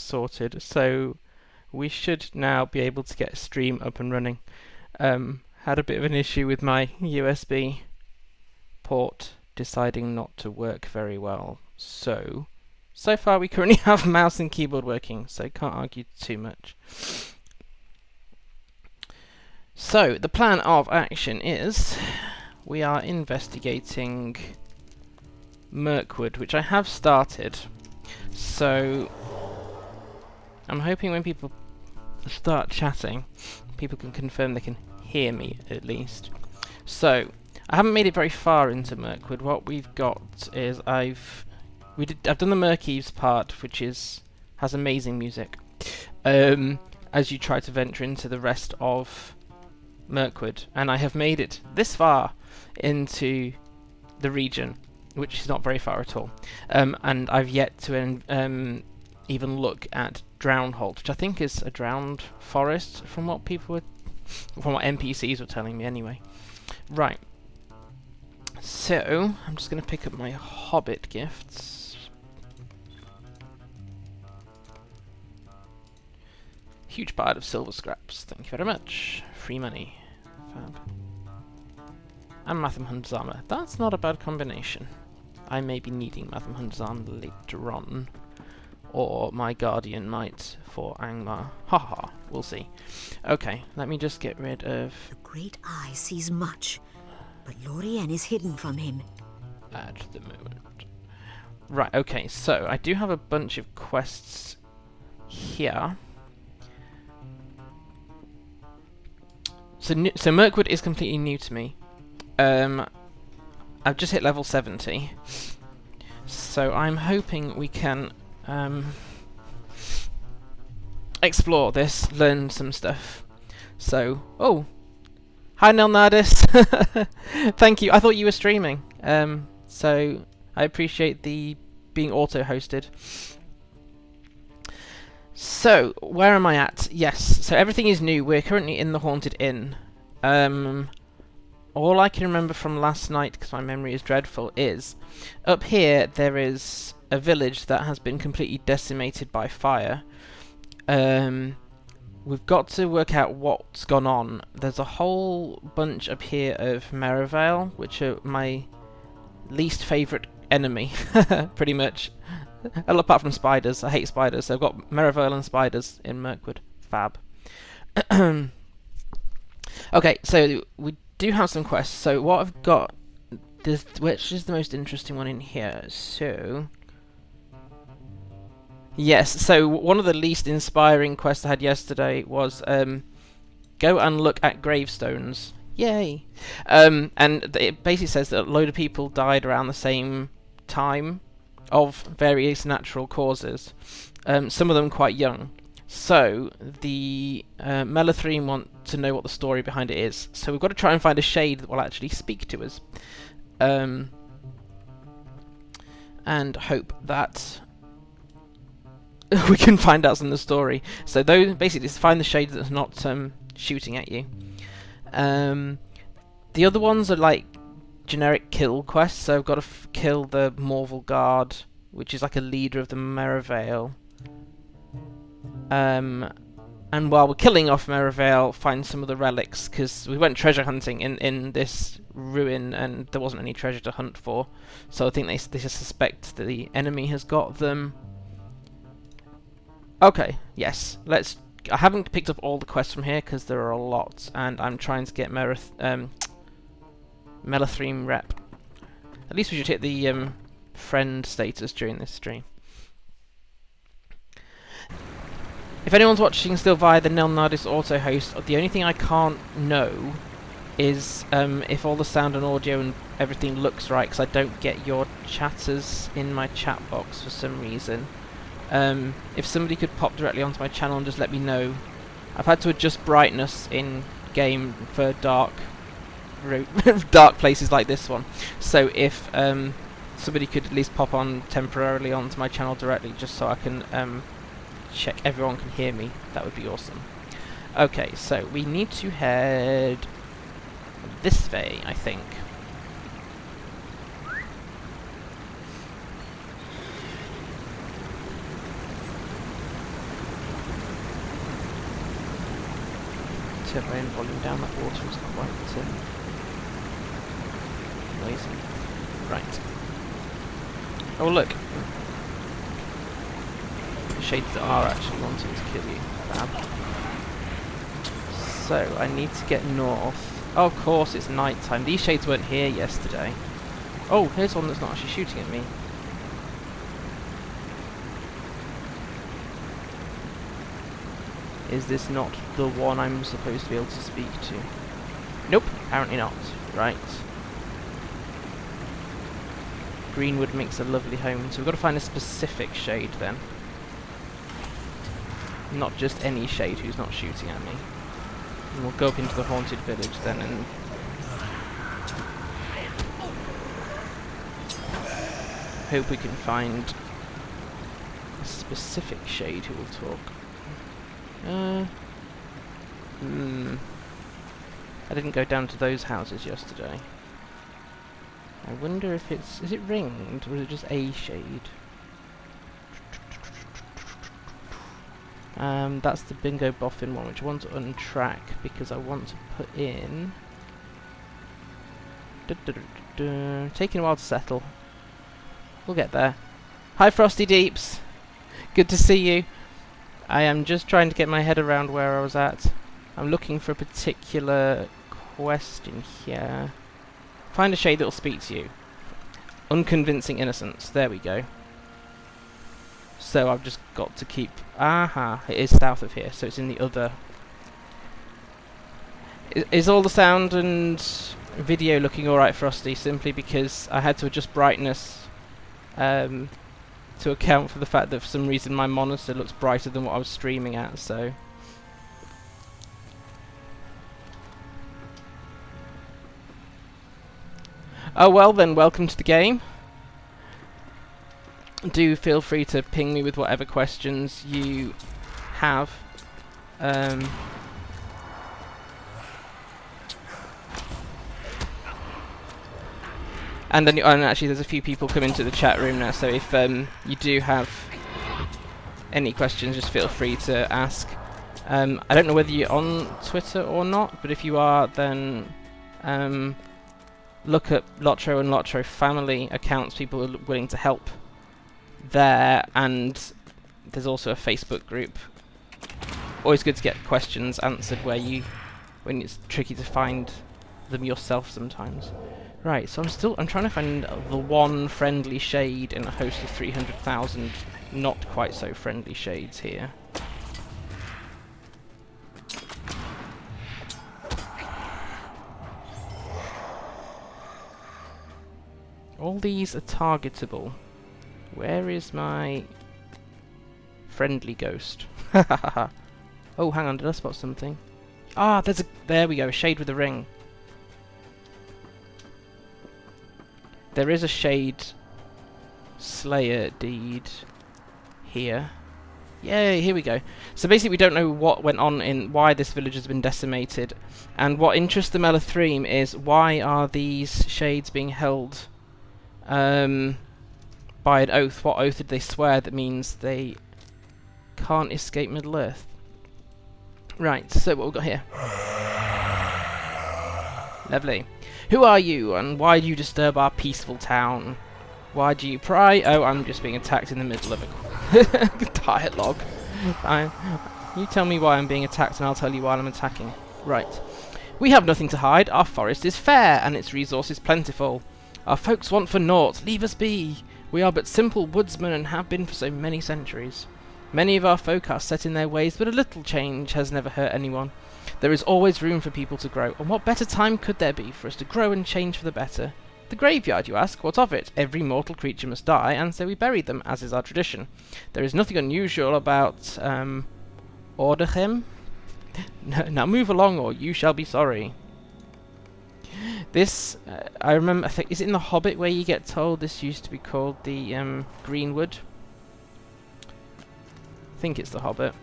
sorted, so we should now be able to get a stream up and running. Had a bit of an issue with my USB port deciding not to work very well. So far we currently have mouse and keyboard working, so can't argue too much. So the plan of action is we are investigating Mirkwood, which I have started. So I'm hoping when people start chatting, people can confirm they can hear me at least. So I haven't made it very far into Mirkwood. What we've got is I've done the Mirk's part, which has amazing music. As you try to venture into the rest of Mirkwood, and I have made it this far into the region, which is not very far at all. And I've yet to even look at Drownholt, which I think is a drowned forest, from what NPCs were telling me anyway. Right. So I'm just going to pick up my Hobbit gifts. Huge pile of silver scraps. Thank you very much. Free money. Fab. And Malledhrim Hunter's armor. That's not a bad combination. I may be needing Malledhrim Hunter's armor later on, or my Guardian might for Angmar. Haha, we'll see. Okay, let me just get rid of... The Great Eye sees much, but Lorien is hidden from him. At the moment. Right, okay, so I do have a bunch of quests here. So Mirkwood is completely new to me. I've just hit level 70, so I'm hoping we can explore this, learn some stuff. So, oh, hi Nilnardis. Thank you. I thought you were streaming. So I appreciate the being auto-hosted. So, where am I at? Yes, so everything is new. We're currently in the Haunted Inn. All I can remember from last night, because my memory is dreadful, is up here there is a village that has been completely decimated by fire. We've got to work out what's gone on. There's a whole bunch up here of Merivale, which are my least favourite enemy, pretty much. Apart from spiders. I hate spiders, so I've got Merivale and spiders in Mirkwood. Fab. Okay, so we do have some quests. So what I've got, which is the most interesting one in here? So yes, so one of the least inspiring quests I had yesterday was go and look at gravestones. Yay! And it basically says that a load of people died around the same time of various natural causes. Some of them quite young. So the Malledhrim want to know what the story behind it is. So we've got to try and find a shade that will actually speak to us, and hope that we can find out some of the story. So those basically is find the shade that's not shooting at you. The other ones are like generic kill quests. So I've got to kill the Morval Guard, which is like a leader of the Merivale. And while we're killing off Merivale, find some of the relics, because we went treasure hunting in this ruin and there wasn't any treasure to hunt for. So I think they just suspect that the enemy has got them. Okay, yes, I haven't picked up all the quests from here because there are a lot, and I'm trying to get Malledhrim rep. At least we should hit the friend status during this stream. If anyone's watching still via the Nilnardis auto host, the only thing I can't know is if all the sound and audio and everything looks right, because I don't get your chatters in my chat box for some reason. If somebody could pop directly onto my channel and just let me know. I've had to adjust brightness in game for dark places like this one. So if somebody could at least pop on temporarily onto my channel directly, just so I can check everyone can hear me, that would be awesome. Okay, so we need to head this way, I think. to have my own volume down. That water is quite noisy. Right. Oh look! The shades that are actually wanting to kill you. Fab. So, I need to get north. Oh, of course, it's night time. These shades weren't here yesterday. Oh, here's one that's not actually shooting at me. Is this not the one I'm supposed to be able to speak to? Nope, apparently not. Right. Greenwood makes a lovely home, so we've got to find a specific shade then. Not just any shade who's not shooting at me. And we'll go up into the haunted village then and... hope we can find a specific shade who will talk. I didn't go down to those houses yesterday. I wonder if it's... is it ringed, or is it just a shade? That's the Bingo Boffin one, which I want to untrack, because I want to put in... taking a while to settle. We'll get there. Hi Frosty Deeps! Good to see you. I am just trying to get my head around where I was at. I'm looking for a particular question here. Find a shade that will speak to you. Unconvincing innocence. There we go. So I've just got to keep... aha! It is south of here, so it's in the other... Is all the sound and video looking alright, Frosty? Simply because I had to adjust brightness to account for the fact that for some reason my monitor looks brighter than what I was streaming at, so... Oh well then, welcome to the game. Do feel free to ping me with whatever questions you have. And then, and actually there's a few people come into the chat room now, so if you do have any questions, just feel free to ask. I don't know whether you're on Twitter or not, but if you are, then look at LOTRO and LOTRO family accounts. People are willing to help there, and there's also a Facebook group. Always good to get questions answered when it's tricky to find them yourself sometimes. Right, so I'm trying to find the one friendly shade in a host of 300,000 not quite so friendly shades here. All these are targetable. Where is my friendly ghost? Oh, hang on, did I spot something? Ah, there we go, a shade with a ring. There is a shade slayer deed here. Yay, here we go. So basically we don't know what went on in why this village has been decimated, and what interests the Malledhrim is why are these shades being held by an oath? What oath did they swear that means they can't escape Middle-earth? Right, so what we've got here. Lovely. Who are you, and why do you disturb our peaceful town? Why do you pry? Oh, I'm just being attacked in the middle of a dialogue. You tell me why I'm being attacked, and I'll tell you why I'm attacking. Right. We have nothing to hide. Our forest is fair, and its resources plentiful. Our folks want for naught. Leave us be. We are but simple woodsmen, and have been for so many centuries. Many of our folk are set in their ways, but a little change has never hurt anyone. There is always room for people to grow, and what better time could there be for us to grow and change for the better? The graveyard, you ask? What of it? Every mortal creature must die, and so we bury them, as is our tradition. There is nothing unusual about, Malledhrim. Now move along, or you shall be sorry. This, I remember, I think, is it in The Hobbit where you get told this used to be called the, Greenwood? I think it's The Hobbit.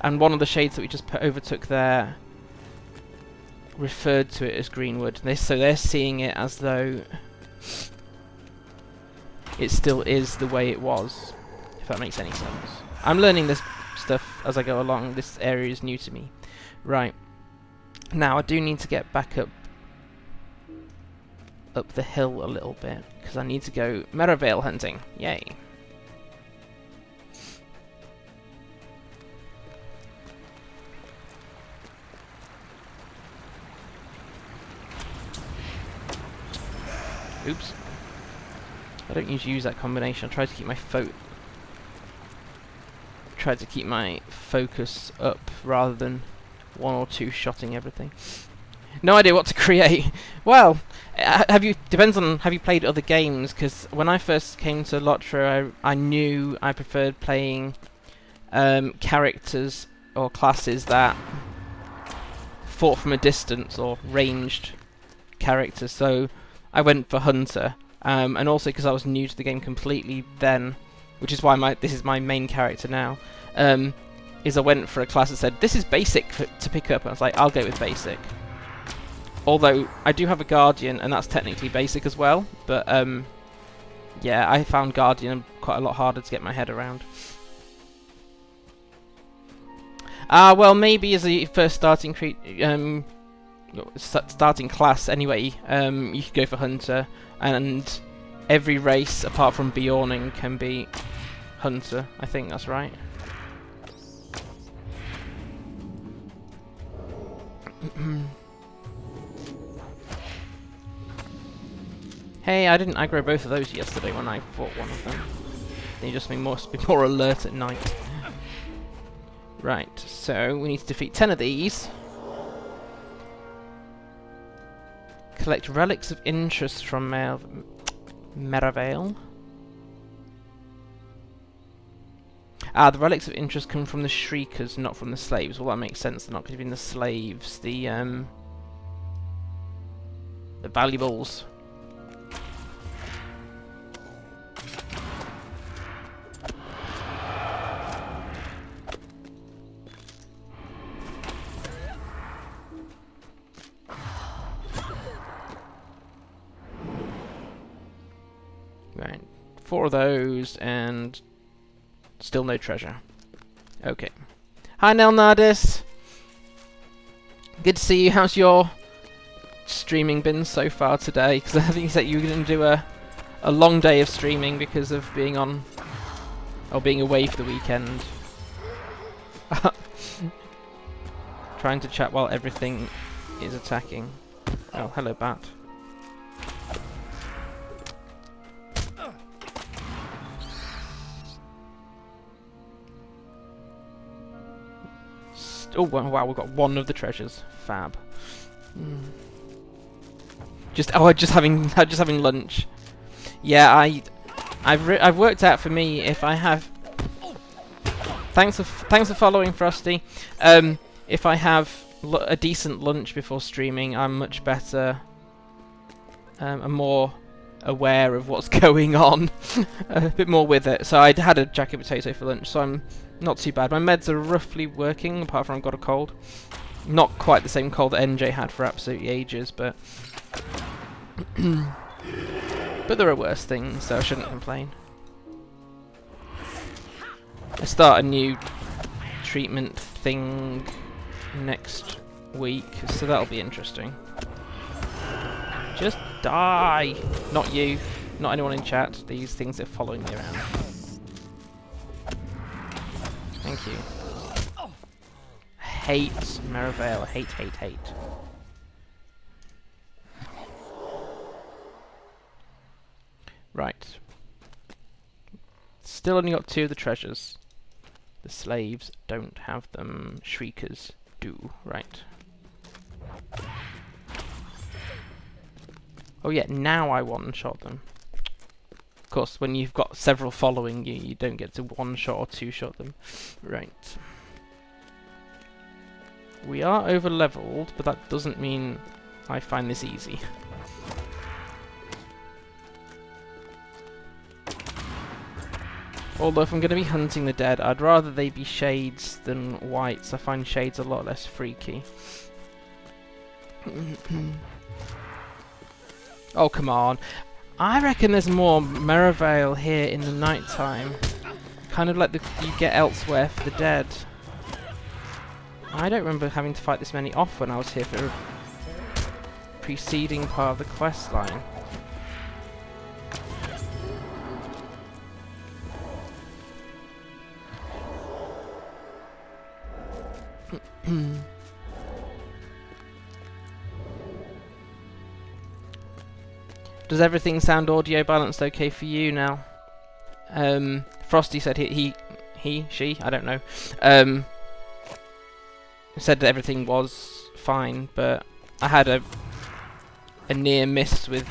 And one of the shades that we just overtook there referred to it as Greenwood. So they're seeing it as though it still is the way it was, if that makes any sense. I'm learning this stuff as I go along. This area is new to me. Right. Now, I do need to get back up the hill a little bit, because I need to go Merivale hunting. Yay. Oops. I don't usually use that combination. I try to keep my focus up rather than one or two shotting everything. No idea what to create. Well, have you played other games? Because when I first came to LOTRO, I knew I preferred playing characters or classes that fought from a distance, or ranged characters. So I went for Hunter, and also because I was new to the game completely then, which is why this is my main character now. Is I went for a class that said this is basic to pick up, and I was like, I'll go with basic. Although I do have a Guardian, and that's technically basic as well, but yeah, I found Guardian quite a lot harder to get my head around. Well, maybe as a first starting class anyway, you could go for Hunter, and every race apart from Bjorning can be Hunter. I think that's right. Hey, I didn't aggro both of those yesterday when I fought one of them. They just must be more alert at night. Right, so we need to defeat 10 of these. Collect relics of interest from Merivale. The relics of interest come from the Shriekers, not from the slaves. Well, that makes sense. They're not giving the slaves the valuables. Right, 4 of those, and still no treasure. Okay. Hi, Nelnardis. Good to see you. How's your streaming been so far today? Because I think you said you were going to do a long day of streaming because of being on, or being away for the weekend. Trying to chat while everything is attacking. Oh, hello, Bat. Oh wow, we've got one of the treasures. Fab. Just having lunch. Yeah, I've worked out for me if I have. Thanks for following, Frosty. If I have a decent lunch before streaming, I'm much better. I'm more aware of what's going on, a bit more with it. So I had a jacket potato for lunch, so I'm not too bad. My meds are roughly working, apart from I've got a cold. Not quite the same cold that NJ had for absolutely ages, but but there are worse things, so I shouldn't complain. I start a new treatment thing next week, so that'll be interesting. Just die! Not you, not anyone in chat. These things are following me around. Thank you. Hate Merivale. Hate. Right. Still only got 2 of the treasures. The slaves don't have them. Shriekers do. Right. Oh yeah, now I one-shot them. Of course, when you've got several following you, you don't get to one-shot or two-shot them. Right. We are over-leveled, but that doesn't mean I find this easy. Although if I'm going to be hunting the dead, I'd rather they be shades than whites. I find shades a lot less freaky. Oh, come on. I reckon there's more Merivale here in the night time Kind of like you get elsewhere for the dead. I don't remember having to fight this many off when I was here for a preceding part of the quest line. Does everything sound audio balanced okay for you now? Frosty said she, I don't know, said that everything was fine, but I had a near miss with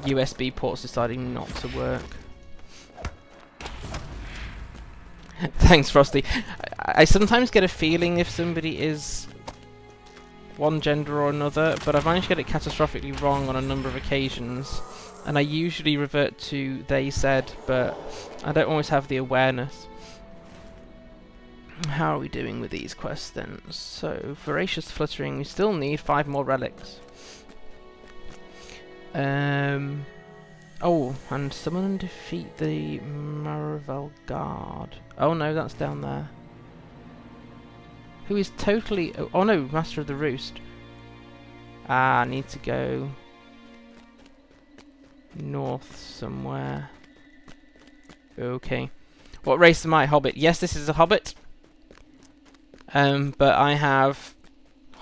USB ports deciding not to work. Thanks, Frosty. I sometimes get a feeling if somebody is one gender or another, but I've managed to get it catastrophically wrong on a number of occasions, and I usually revert to they said, but I don't always have the awareness. How are we doing with these quests then? So, Voracious Fluttering, we still need 5 more relics. Oh, and summon and defeat the Maravel Guard. Oh no, that's down there. Who is totally... Oh no, Master of the Roost. Ah, I need to go north somewhere. Okay. What race am I? Hobbit. Yes, this is a Hobbit. But I have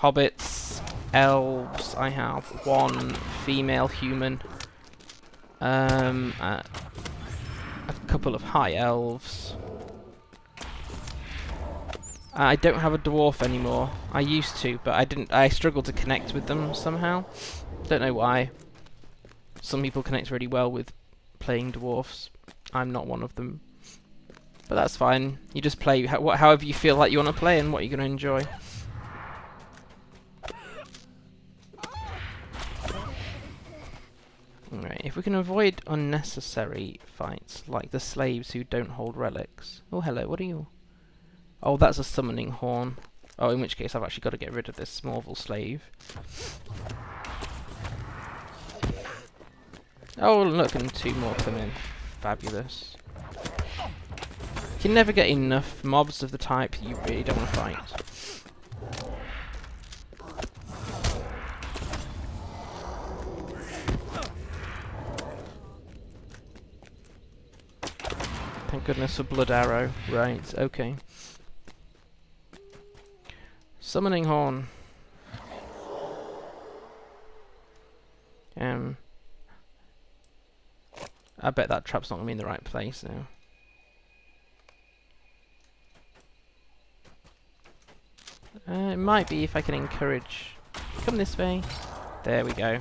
hobbits, elves, I have 1 female human, a couple of high elves. I don't have a dwarf anymore. I used to, but I struggled to connect with them somehow. Don't know why. Some people connect really well with playing dwarfs. I'm not one of them. But that's fine. You just play however you feel like you want to play and what you're going to enjoy. Alright, if we can avoid unnecessary fights, like the slaves who don't hold relics. Oh, hello, what are you? Oh, that's a summoning horn. Oh, in which case I've actually got to get rid of this Smallville slave. Oh, look, and 2 more come in. Fabulous. You can never get enough mobs of the type you really don't want to fight. Thank goodness for Blood Arrow. Right, okay. Summoning Horn. I bet that trap's not going to be in the right place now. It might be if I can encourage... Come this way. There we go.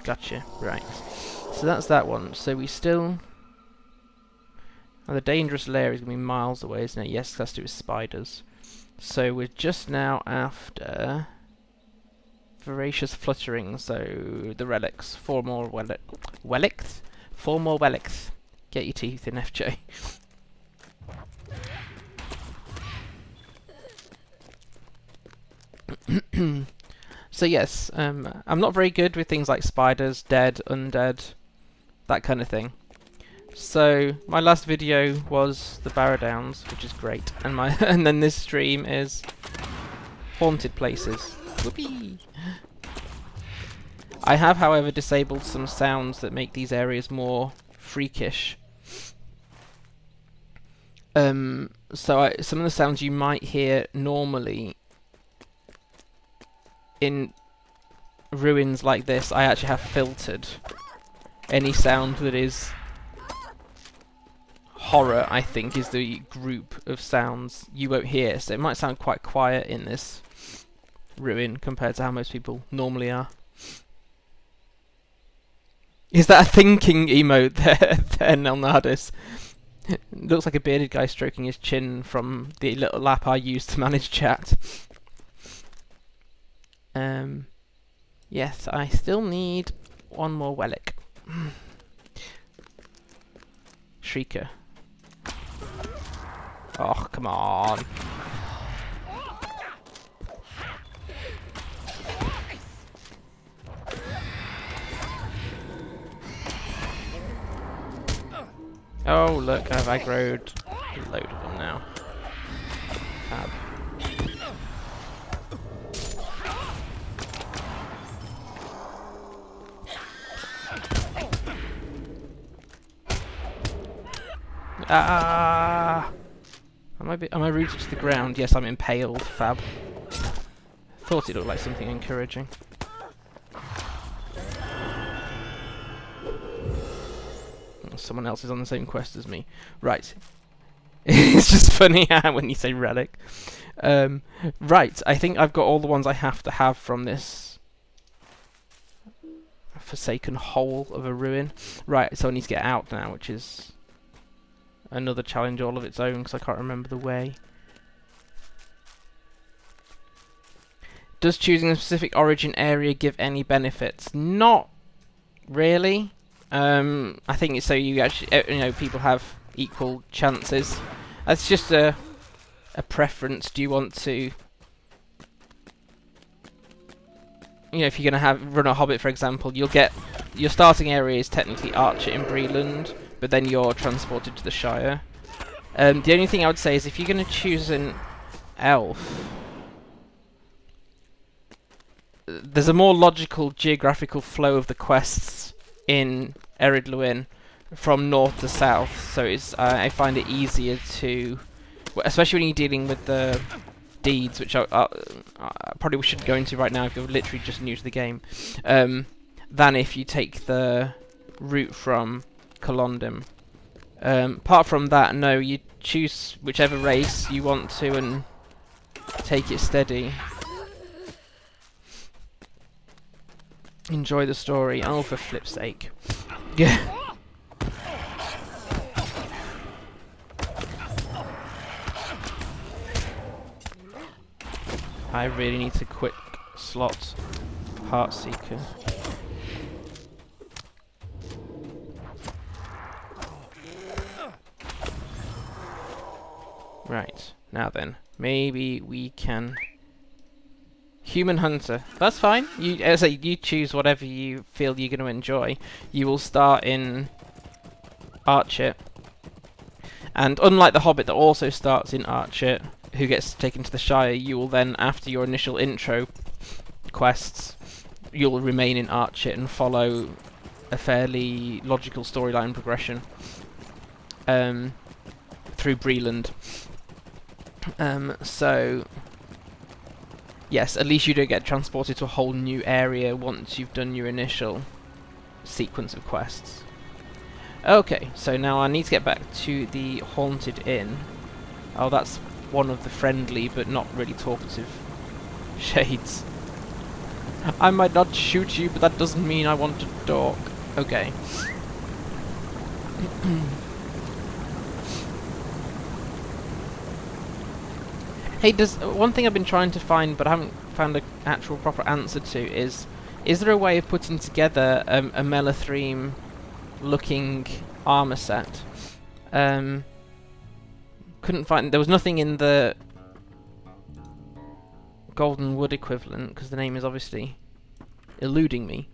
Gotcha. Right. So that's that one. So we still... Oh, the dangerous lair is going to be miles away, isn't it? Yes, that's to do with spiders. So we're just now after... Voracious Fluttering, so the relics. 4 more relics? 4 more relics. Get your teeth in, FJ. So yes, I'm not very good with things like spiders, dead, undead, that kind of thing. So my last video was the Barrow Downs, which is great, and and then this stream is haunted places. Whoopee! I have, however, disabled some sounds that make these areas more freakish. So some of the sounds you might hear normally in ruins like this, I actually have filtered. Any sound that is horror, I think, is the group of sounds you won't hear. So it might sound quite quiet in this ruin compared to how most people normally are. Is that a thinking emote there, Nelnardis? Looks like a bearded guy stroking his chin from the little app I use to manage chat. Yes, I still need 1 more relic. Shrieker. Oh, come on. Oh, look, I've aggroed a load of them now. Fab. Ah! Am I rooted to the ground? Yes, I'm impaled. Fab. Thought it looked like something encouraging. Someone else is on the same quest as me. Right. It's just funny when you say relic. Right, I think I've got all the ones I have to have from this forsaken hole of a ruin. Right, so I need to get out now, which is another challenge all of its own, because I can't remember the way. Does choosing a specific origin area give any benefits? Not really. I think it's so you actually, people have equal chances. That's just a preference. Do you want to, if you're gonna run a Hobbit, for example, you'll get your starting area is technically Archer in Breland, but then you're transported to the Shire. The only thing I would say is if you're gonna choose an elf, there's a more logical geographical flow of the quests in Ered Luin from north to south, so I find it easier to, especially when you're dealing with the deeds, which I probably shouldn't go into right now if you're literally just new to the game, than if you take the route from Colondim. Apart from that, no, you choose whichever race you want to and take it steady. Enjoy the story. Oh, for flip's sake. Yeah. I really need to quick slot Heartseeker. Right, now then, maybe we can... Human Hunter. That's fine. As I say, you choose whatever you feel you're going to enjoy. You will start in Archer. And unlike the Hobbit that also starts in Archer, who gets taken to the Shire, you will then, after your initial intro quests, you'll remain in Archer and follow a fairly logical storyline progression through Breland. So... yes, at least you don't get transported to a whole new area once you've done your initial sequence of quests. Okay, so now I need to get back to the Haunted Inn. Oh, that's one of the friendly but not really talkative shades. I might not shoot you, but that doesn't mean I want to talk. Okay. Hey, one thing I've been trying to find, but I haven't found an actual proper answer to, is there a way of putting together a Malledhrim looking armor set? Couldn't find. There was nothing in the Golden Wood equivalent, because the name is obviously eluding me.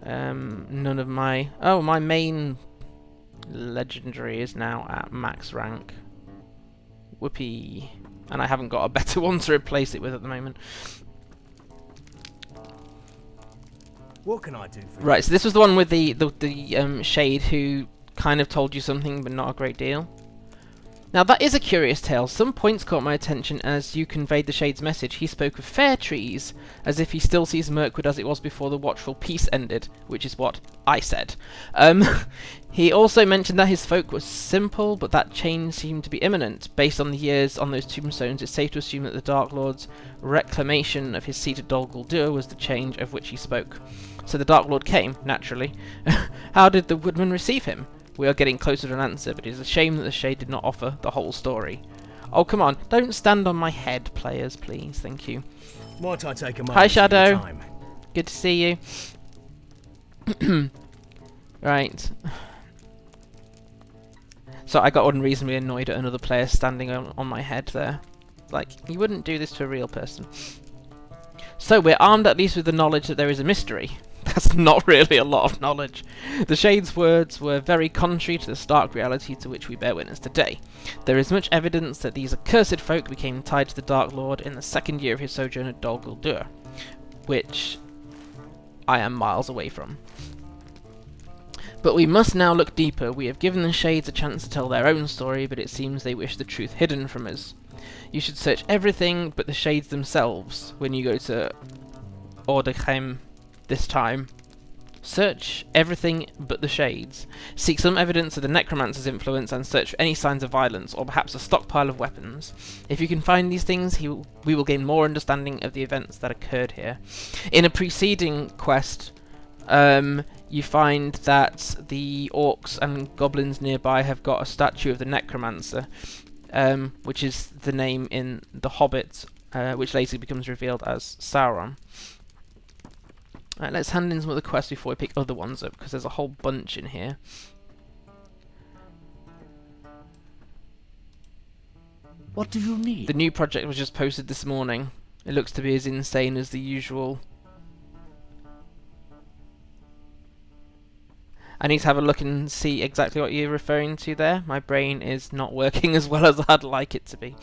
None of my... oh, my main legendary is now at max rank. Whoopee. And I haven't got a better one to replace it with at the moment. What can I do for you? Right, so this was the one with the shade who kind of told you something but not a great deal. Now that is a curious tale. Some points caught my attention as you conveyed the shade's message. He spoke of fair trees, as if he still sees Mirkwood as it was before the watchful peace ended, which is what I said. He also mentioned that his folk was simple, but that change seemed to be imminent. Based on the years on those tombstones, it's safe to assume that the Dark Lord's reclamation of his seat at Dol Guldur was the change of which he spoke. So the Dark Lord came, naturally. How did the woodman receive him? We are getting closer to an answer, but it is a shame that the Shade did not offer the whole story. Oh, come on. Don't stand on my head, players, please. Thank you. Might I take a moment Hi, of your Shadow. time? Good to see you. Right. So I got unreasonably annoyed at another player standing on my head there. Like, you wouldn't do this to a real person. So we're armed at least with the knowledge that there is a mystery. That's not really a lot of knowledge. The Shade's words were very contrary to the stark reality to which we bear witness today. There is much evidence that these accursed folk became tied to the Dark Lord in the second year of his sojourn at Dol Guldur, which I am miles away from. But we must now look deeper. We have given the Shades a chance to tell their own story, but it seems they wish the truth hidden from us. You should search everything but the Shades themselves when you go to Ordegheim this time. Search everything but the Shades. Seek some evidence of the Necromancer's influence and search for any signs of violence, or perhaps a stockpile of weapons. If you can find these things, we will gain more understanding of the events that occurred here. In a preceding quest, you find that the orcs and goblins nearby have got a statue of the Necromancer, which is the name in The Hobbit, which later becomes revealed as Sauron. Right, let's hand in some of the quests before we pick other ones up, because there's a whole bunch in here. What do you need? The new project was just posted this morning. It looks to be as insane as the usual. I need to have a look and see exactly what you're referring to there. My brain is not working as well as I'd like it to be.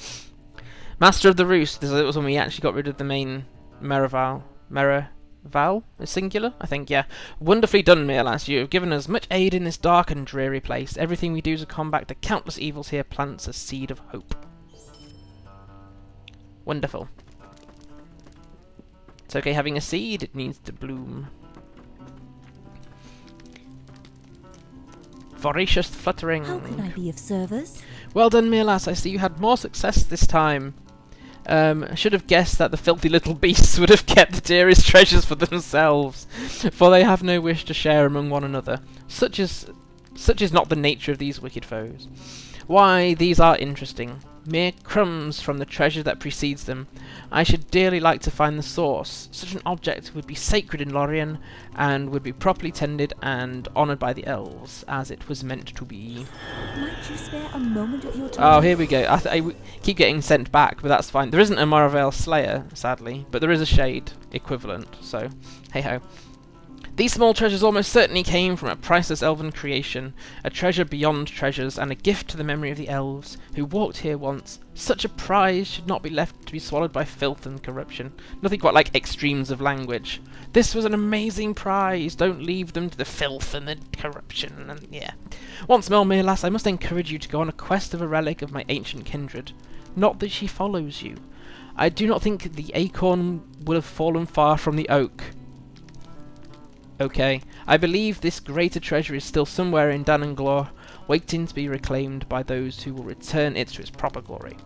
Master of the Roost. This was when we actually got rid of the main Meraval. Val is singular, I think, yeah. Wonderfully done, Myrlas. You have given us much aid in this dark and dreary place. Everything we do to combat the countless evils here plants a seed of hope. Wonderful. It's okay having a seed, it needs to bloom. Voracious fluttering. How can I be of service? Well done, Myrlas. I see you had more success this time. I should have guessed that the filthy little beasts would have kept the dearest treasures for themselves, for they have no wish to share among one another. Such is not the nature of these wicked foes. Why, these are interesting. Mere crumbs from the treasure that precedes them. I should dearly like to find the source. Such an object would be sacred in Lorien, and would be properly tended and honoured by the elves, as it was meant to be. Might you spare a moment of your time? Oh, here we go. I keep getting sent back, but that's fine. There isn't a Moravale Slayer, sadly, but there is a Shade equivalent, so hey-ho. These small treasures almost certainly came from a priceless elven creation, a treasure beyond treasures, and a gift to the memory of the elves, who walked here once. Such a prize should not be left to be swallowed by filth and corruption. Nothing quite like extremes of language. This was an amazing prize. Don't leave them to the filth and the corruption, and yeah. Once more, Myrlas, I must encourage you to go on a quest of a relic of my ancient kindred. Not that she follows you. I do not think the acorn will have fallen far from the oak. Okay, I believe this greater treasure is still somewhere in Dananglor, waiting to be reclaimed by those who will return it to its proper glory.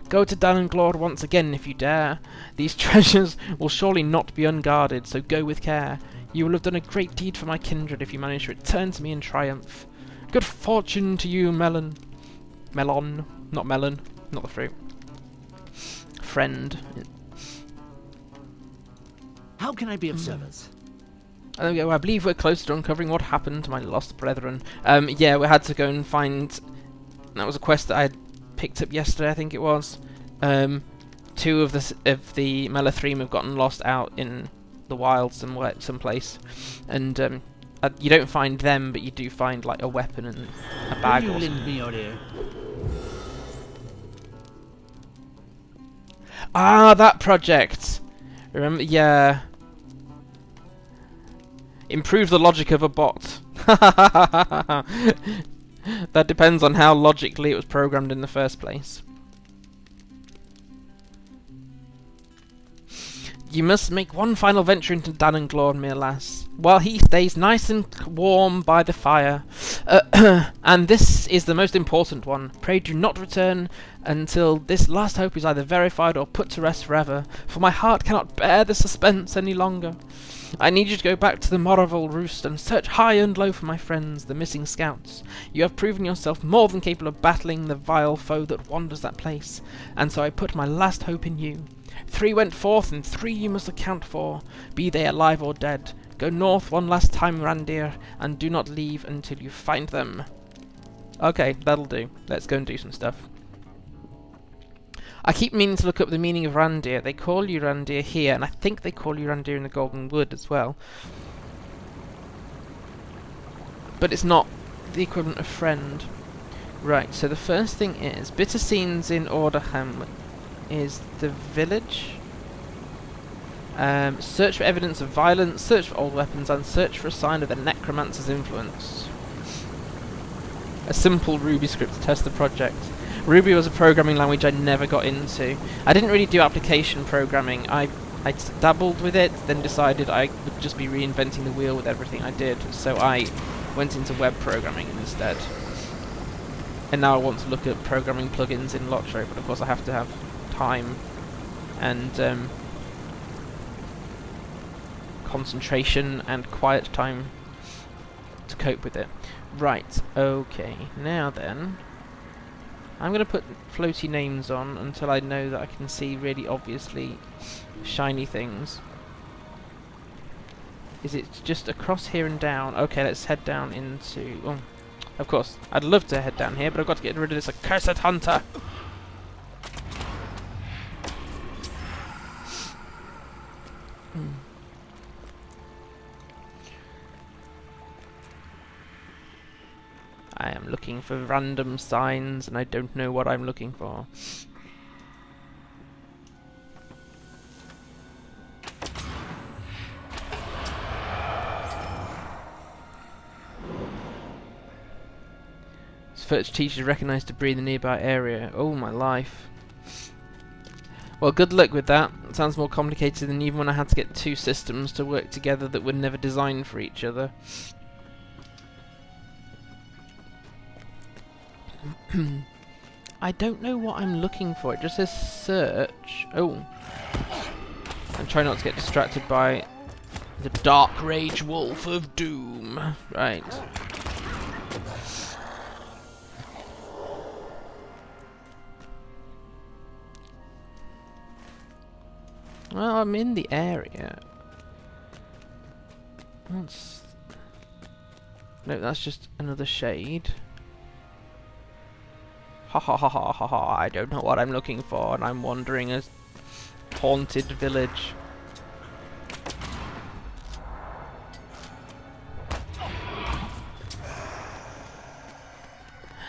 Go to Dananglor once again if you dare. These treasures will surely not be unguarded, so go with care. You will have done a great deed for my kindred if you manage to return to me in triumph. Good fortune to you, Melon. Melon, not melon, not the fruit. Friend. How can I be of service? There we go. I believe we're close to uncovering what happened to my lost brethren. Yeah, we had to go and find... That was a quest that I had picked up yesterday, I think it was. Two of the Malledhrim have gotten lost out in the wild someplace. And you don't find them, but you do find like a weapon and a bag or something. Me out here? Ah, that project! Remember? Yeah. Improve the logic of a bot. That depends on how logically it was programmed in the first place. You must make one final venture into Dananglor, Myrlas, while he stays nice and warm by the fire. And this is the most important one. Pray do not return until this last hope is either verified or put to rest forever, for my heart cannot bear the suspense any longer. I need you to go back to the Moravale Roost and search high and low for my friends, the missing scouts. You have proven yourself more than capable of battling the vile foe that wanders that place, and so I put my last hope in you. 3 went forth, and 3 you must account for, be they alive or dead. Go north one last time, Randir, and do not leave until you find them. Okay, that'll do. Let's go and do some stuff. I keep meaning to look up the meaning of Randir. They call you Randir here, and I think they call you Randir in the Golden Wood as well. but it's not the equivalent of friend. Right, so the first thing is, bitter scenes in Orderham is the village. Search for evidence of violence, search for old weapons, and search for a sign of the necromancer's influence. A simple Ruby script to test the project. Ruby was a programming language I never got into. I didn't really do application programming. I dabbled with it, then decided I would just be reinventing the wheel with everything I did, so I went into web programming instead. And now I want to look at programming plugins in LOTRO, but of course I have to have time and concentration and quiet time to cope with it. Right, okay, now then, I'm going to put floaty names on until I know that I can see really obviously shiny things. Is it just across here and down? Okay, let's head down into... Oh, of course, I'd love to head down here, but I've got to get rid of this accursed hunter! I am looking for random signs, and I don't know what I'm looking for. Search teachers recognise debris in the nearby area. Oh my life. Well, good luck with that. It sounds more complicated than even when I had to get two systems to work together that were never designed for each other. I don't know what I'm looking for. It just says search. Oh. And try not to get distracted by the Dark Rage Wolf of Doom. Right. Well, I'm in the area. That's... No, that's just another shade. Ha ha ha ha ha ha, I don't know what I'm looking for, and I'm wandering a haunted village.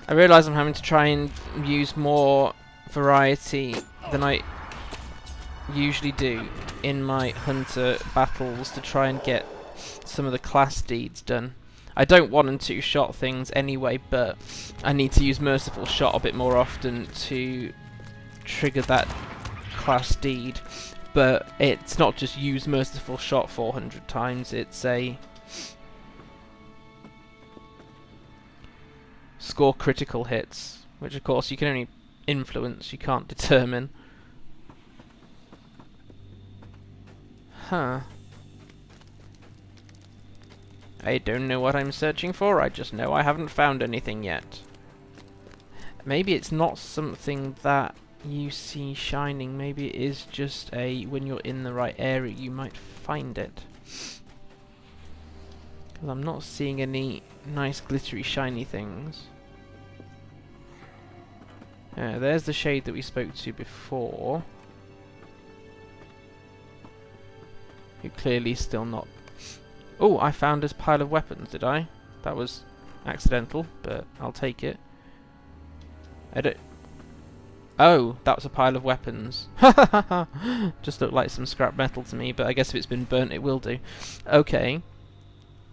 I realise I'm having to try and use more variety than I usually do in my hunter battles to try and get some of the class deeds done. I don't 1 and 2 shot things anyway, but I need to use Merciful Shot a bit more often to trigger that class deed. But it's not just use Merciful Shot 400 times, it's a score critical hits, which of course you can only influence, you can't determine. Huh. I don't know what I'm searching for, I just know I haven't found anything yet. Maybe it's not something that you see shining, maybe it is just a, when you're in the right area you might find it. Because I'm not seeing any nice glittery shiny things. There's the shade that we spoke to before. You're clearly still not... Oh, I found this pile of weapons, did I? That was accidental, but I'll take it. Oh, that was a pile of weapons. Just looked like some scrap metal to me, but I guess if it's been burnt it will do. Okay.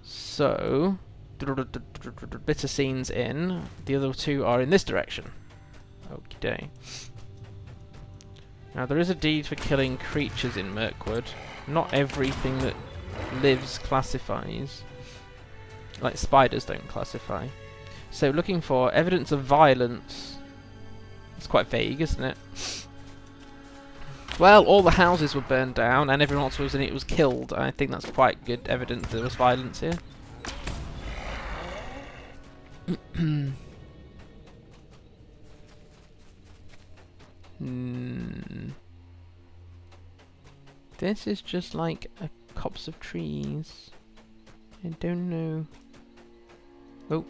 So... Bitter scenes in. The other two are in this direction. Okie day. Now there is a deed for killing creatures in Mirkwood. Not everything that lives classifies. Like spiders don't classify. So looking for evidence of violence. It's quite vague, isn't it? Well, all the houses were burned down and everyone else who was in it was killed. I think that's quite good evidence there was violence here. This is just like a copse of trees. I don't know. Oh.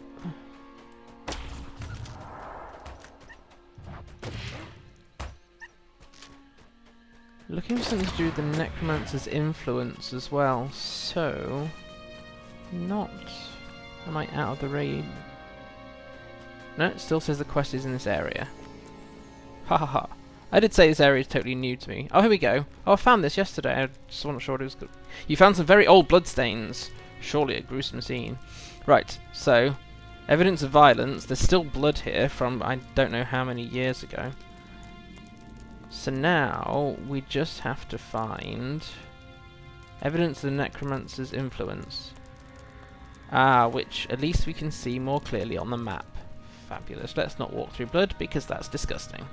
Looking for something to do with the necromancer's influence as well, so... Not Am I out of the raid? No, it still says the quest is in this area. Ha ha ha. I did say this area is totally new to me. Oh, here we go. Oh, I found this yesterday. I just wasn't sure it was good. You found some very old bloodstains. Surely a gruesome scene. Right, so evidence of violence. There's still blood here from I don't know how many years ago. So now we just have to find evidence of the necromancer's influence. Ah, which at least we can see more clearly on the map. Fabulous. Let's not walk through blood because that's disgusting.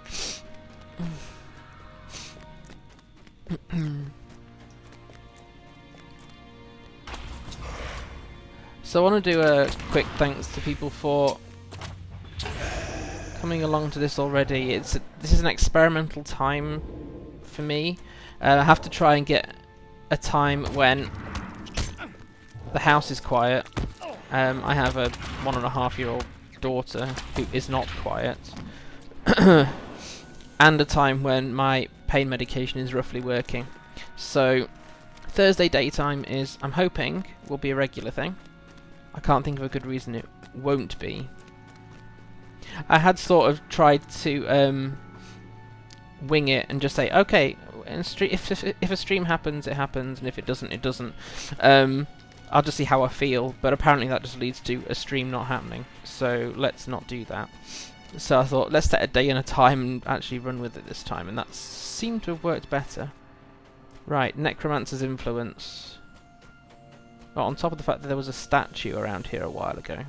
So I want to do a quick thanks to people for coming along to this already. This is an experimental time for me. I have to try and get a time when the house is quiet. I have a 1.5-year-old daughter who is not quiet. And a time when my pain medication is roughly working. So Thursday daytime is, I'm hoping, will be a regular thing. I can't think of a good reason it won't be. I had sort of tried to wing it and just say, okay, if a stream happens, it happens, and if it doesn't, it doesn't. I'll just see how I feel, but apparently that just leads to a stream not happening, so let's not do that. So I thought, let's set a day and a time and actually run with it this time, and that seemed to have worked better. Right, Necromancer's influence. Oh, on top of the fact that there was a statue around here a while ago.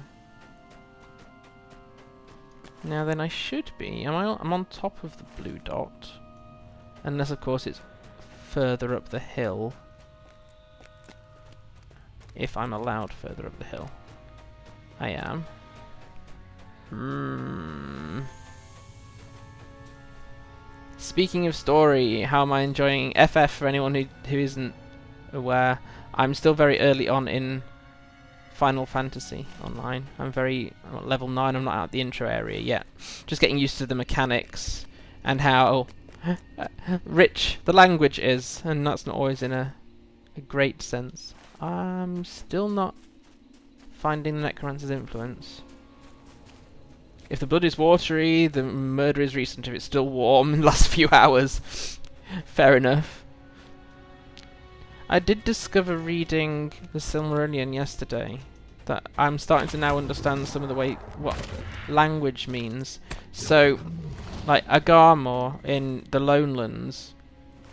Now then, I should be. I'm on top of the blue dot. Unless, of course, it's further up the hill. If I'm allowed further up the hill. I am. Speaking of story, how am I enjoying FF for anyone who isn't aware? I'm still very early on in Final Fantasy Online. I'm at level 9, I'm not out the intro area yet. Just getting used to the mechanics and how rich the language is, and that's not always in a great sense. I'm still not finding the Necromancer's influence. If the blood is watery, the murder is recent. If it's still warm in the last few hours, fair enough. I did discover reading the Silmarillion yesterday that I'm starting to now understand some of the way what language means. So, like Agarmor in the Lonelands,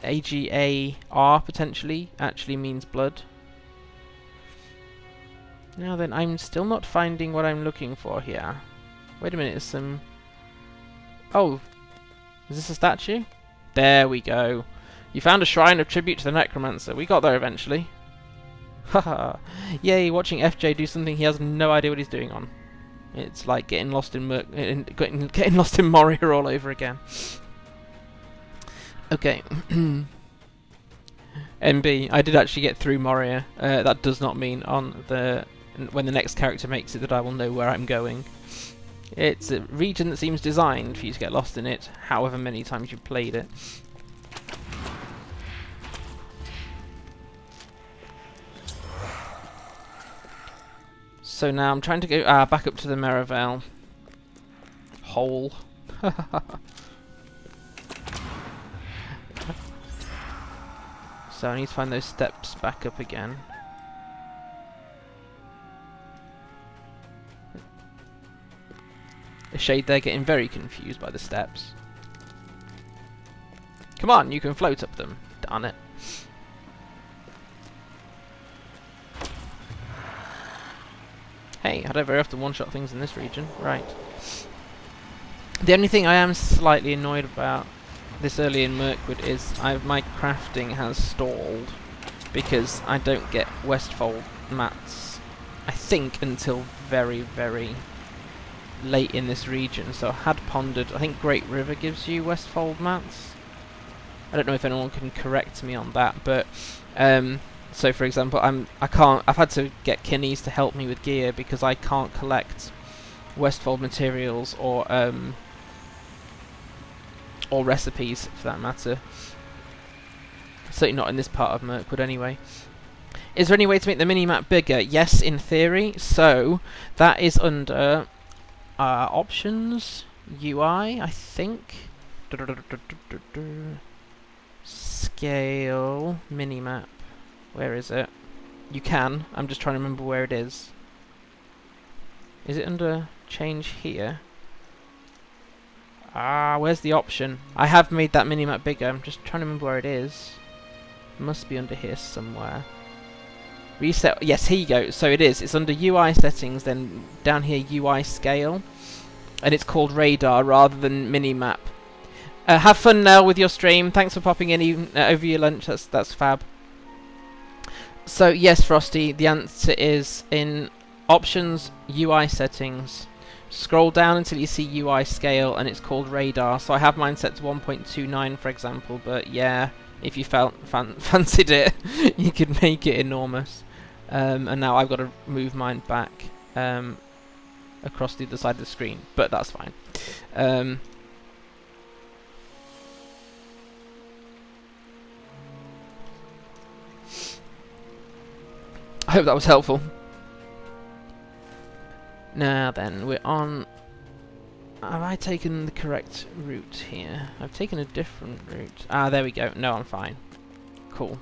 Agar potentially actually means blood. Now then, I'm still not finding what I'm looking for here. Wait a minute, there's some... Oh, is this a statue? There we go. You found a shrine of tribute to the Necromancer. We got there eventually. Haha. Yay, watching FJ do something he has no idea what he's doing on. It's like getting lost in getting lost in Moria all over again. Okay. MB, I did actually get through Moria. That does not mean when the next character makes it that I will know where I'm going. It's a region that seems designed for you to get lost in it, however many times you've played it. So now I'm trying to go back up to the Merivale hole. So I need to find those steps back up again. A shade there getting very confused by the steps. Come on, you can float up them. Darn it. Hey, I don't very often one-shot things in this region. Right. The only thing I am slightly annoyed about this early in Mirkwood is my crafting has stalled because I don't get Westfold mats, I think, until very, very late in this region. So I had pondered, I think Great River gives you Westfold mats. I don't know if anyone can correct me on that, but so for example, I've had to get Kinneys to help me with gear because I can't collect Westfold materials or recipes for that matter. Certainly not in this part of Mirkwood anyway. Is there any way to make the mini-map bigger? Yes, in theory. So, that is under options, UI, I think. Scale, mini-map. Where is it? You can. I'm just trying to remember where it is. Is it under change here? Where's the option? I have made that mini-map bigger. I'm just trying to remember where it is. It must be under here somewhere. Reset. Yes, here you go. So it is. It's under UI settings, then down here UI scale. And it's called radar rather than mini-map. Have fun, Nell, with your stream. Thanks for popping in even, over your lunch. That's fab. So yes, Frosty, the answer is in options, UI settings. Scroll down until you see UI scale, and it's called radar. So I have mine set to 1.29, for example. But yeah, if you fancied it, you could make it enormous. And now I've got to move mine back across the other side of the screen, but that's fine. I hope that was helpful. Now then, we're on... Have I taken the correct route here? I've taken a different route. Ah, there we go. No, I'm fine. Cool.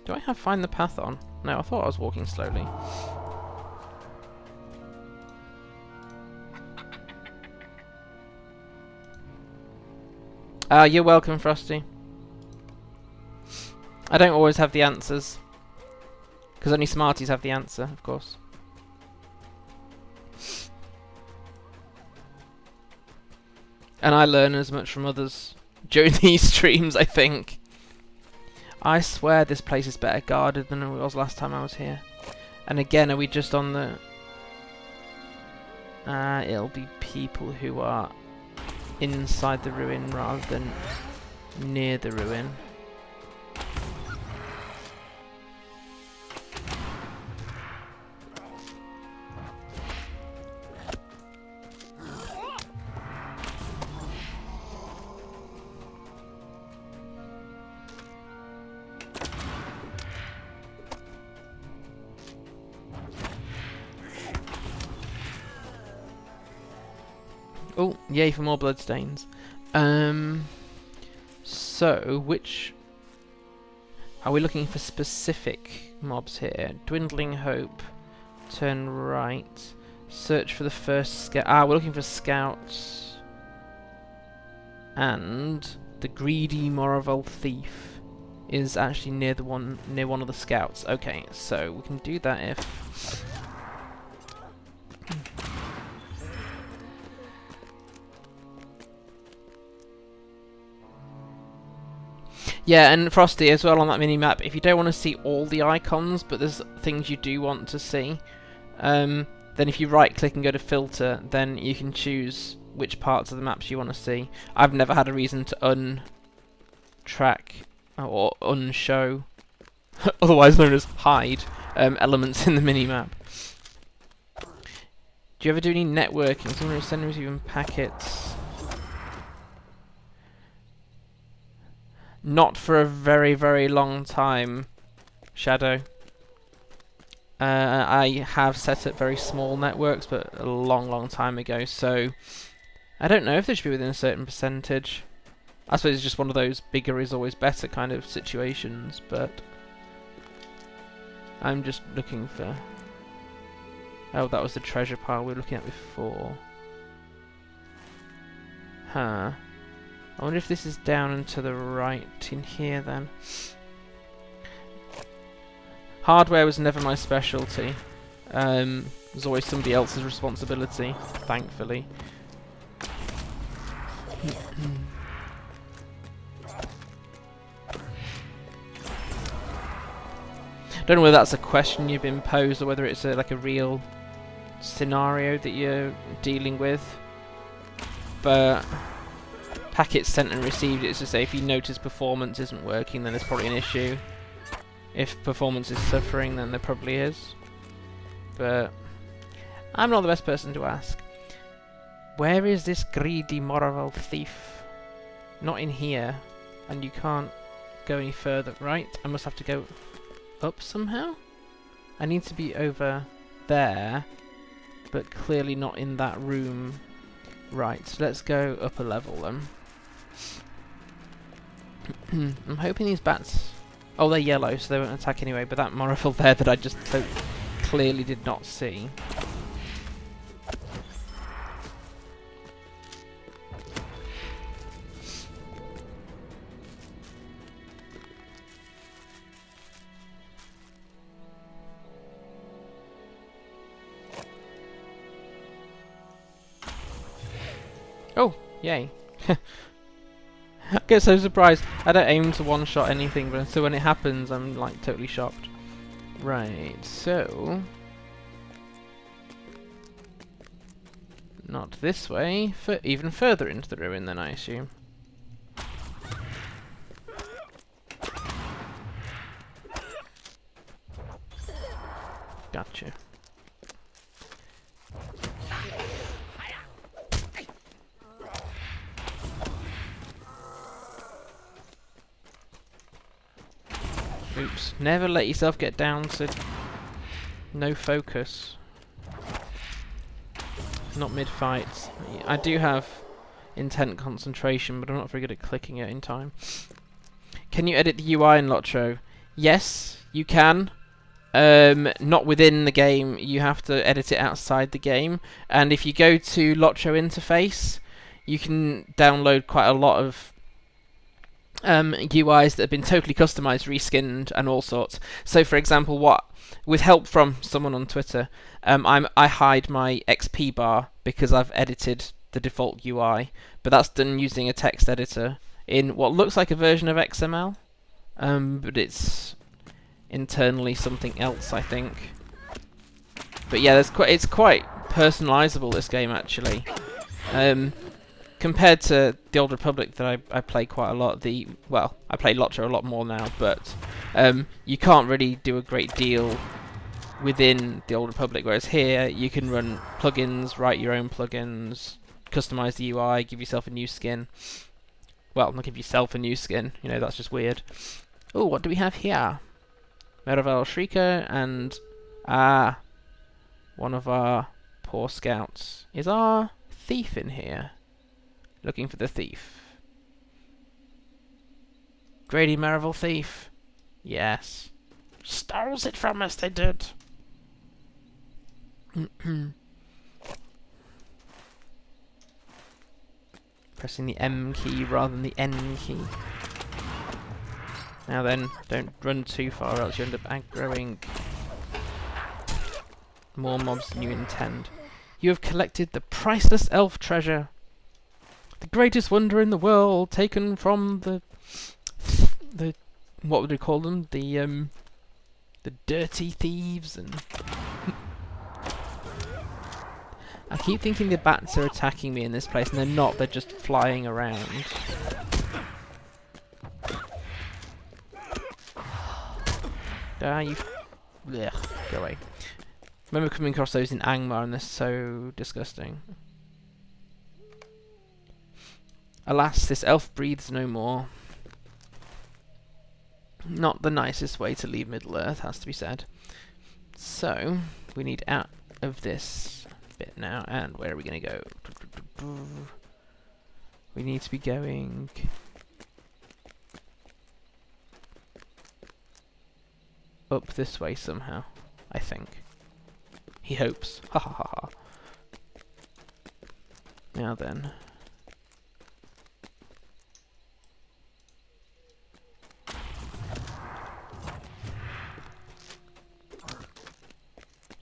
Do I have find the path on? No, I thought I was walking slowly. You're welcome, Frosty. I don't always have the answers. Because only smarties have the answer, of course. And I learn as much from others during these streams, I think. I swear this place is better guarded than it was last time I was here. And again, are we just on the... it'll be people who are inside the ruin rather than near the ruin. Oh, yay for more bloodstains. So, which... Are we looking for specific mobs here? Dwindling Hope. Turn right. Search for the first scout. We're looking for scouts. And the Greedy Moravel Thief is actually near one of the scouts. Okay, so we can do that if... Yeah, and Frosty as well on that mini-map, if you don't want to see all the icons, but there's things you do want to see, then if you right-click and go to Filter, then you can choose which parts of the maps you want to see. I've never had a reason to untrack or unshow, otherwise known as hide, elements in the mini-map. Do you ever do any networking? Someone who's sending receiving packets... Not for a very, very long time, Shadow. I have set up very small networks, but a long, long time ago, so I don't know if they should be within a certain percentage. I suppose it's just one of those bigger is always better kind of situations, but I'm just looking for... Oh, that was the treasure pile we were looking at before. Huh. I wonder if this is down and to the right in here then. Hardware was never my specialty. It was always somebody else's responsibility, thankfully. Don't know whether that's a question you've been posed or whether it's like a real scenario that you're dealing with. But... Packets sent and received, it's to say if you notice performance isn't working, then there's probably an issue. If performance is suffering, then there probably is. But I'm not the best person to ask. Where is this Greedy Moravel Thief? Not in here. And you can't go any further. Right, I must have to go up somehow? I need to be over there, but clearly not in that room. Right, so let's go up a level then. I'm hoping these bats... Oh, they're yellow, so they won't attack anyway, but that Morrival there that I just so clearly did not see. Oh, yay. I get so surprised. I don't aim to one-shot anything, but so when it happens, I'm like totally shocked. Right, so... Not this way, even further into the ruin then, I assume. Gotcha. Oops. Never let yourself get down to no focus. Not mid-fight. I do have intent concentration, but I'm not very good at clicking it in time. Can you edit the UI in LOTRO? Yes, you can. Not within the game. You have to edit it outside the game. And if you go to LOTRO interface, you can download quite a lot of UIs that have been totally customized, reskinned, and all sorts. So, for example, with help from someone on Twitter, I hide my XP bar because I've edited the default UI, but that's done using a text editor in what looks like a version of XML, but it's internally something else, I think. But yeah, it's quite personalizable, this game, actually. Compared to the Old Republic that I play quite a lot, I play LOTRO a lot more now, but you can't really do a great deal within the Old Republic, whereas here you can run plugins, write your own plugins, customize the UI, give yourself a new skin. Well, not give yourself a new skin, you know, that's just weird. Oh, what do we have here? Merivale Shrieker and... one of our poor scouts. Is our thief in here? Looking for the thief. Grady Merivale thief. Yes. Stole it from us, they did. Pressing the M key rather than the N key. Now then, don't run too far, else you end up aggroing more mobs than you intend. You have collected the priceless elf treasure. The greatest wonder in the world, taken from the what would we call them? The dirty thieves. And I keep thinking the bats are attacking me in this place, and they're not. They're just flying around. You... Ugh, go away. Remember coming across those in Angmar, and they're so disgusting. Alas, this elf breathes no more. Not the nicest way to leave Middle-earth, has to be said. So, we need out of this bit now, and where are we going to go? We need to be going... up this way somehow, I think. He hopes. Ha ha ha ha. Now then.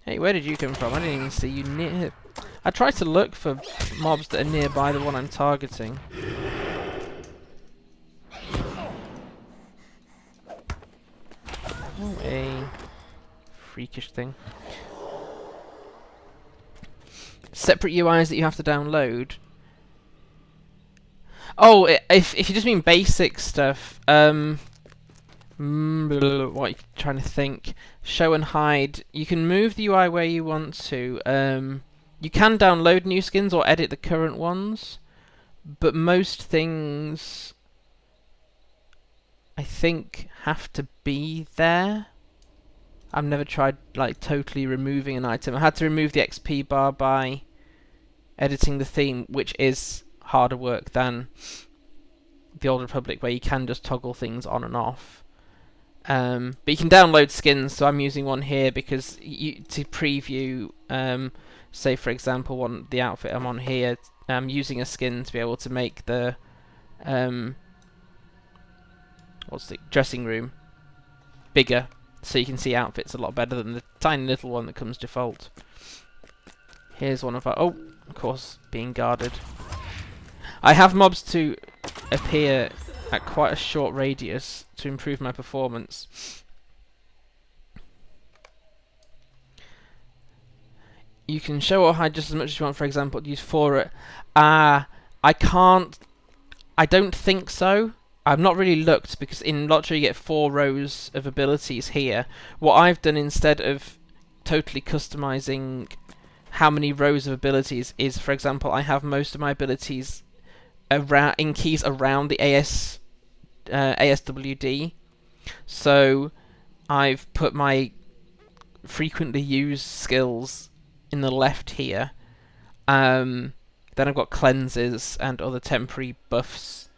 Hey, where did you come from? I didn't even see you near... I tried to look for mobs that are nearby the one I'm targeting. Oh, a freakish thing. Separate UIs that you have to download. Oh, if you just mean basic stuff, what are you trying to think? Show and hide. You can move the UI where you want to. You can download new skins or edit the current ones, but most things, I think have to be there. I've never tried like totally removing an item. I had to remove the XP bar by editing the theme, which is harder work than the Old Republic, where you can just toggle things on and off. But you can download skins, so I'm using one here because to preview, say for example, the outfit I'm on here, I'm using a skin to be able to make the dressing room bigger, so you can see outfits a lot better than the tiny little one that comes default. Here's one of our... Oh, of course, being guarded. I have mobs to appear at quite a short radius to improve my performance. You can show or hide just as much as you want. For example, use 4 at... I can't... I don't think so. I've not really looked, because in LOTRO you get 4 rows of abilities here. What I've done instead of totally customizing how many rows of abilities is, for example, I have most of my abilities in keys around the ASWD. So I've put my frequently used skills in the left here. Then I've got cleanses and other temporary buffs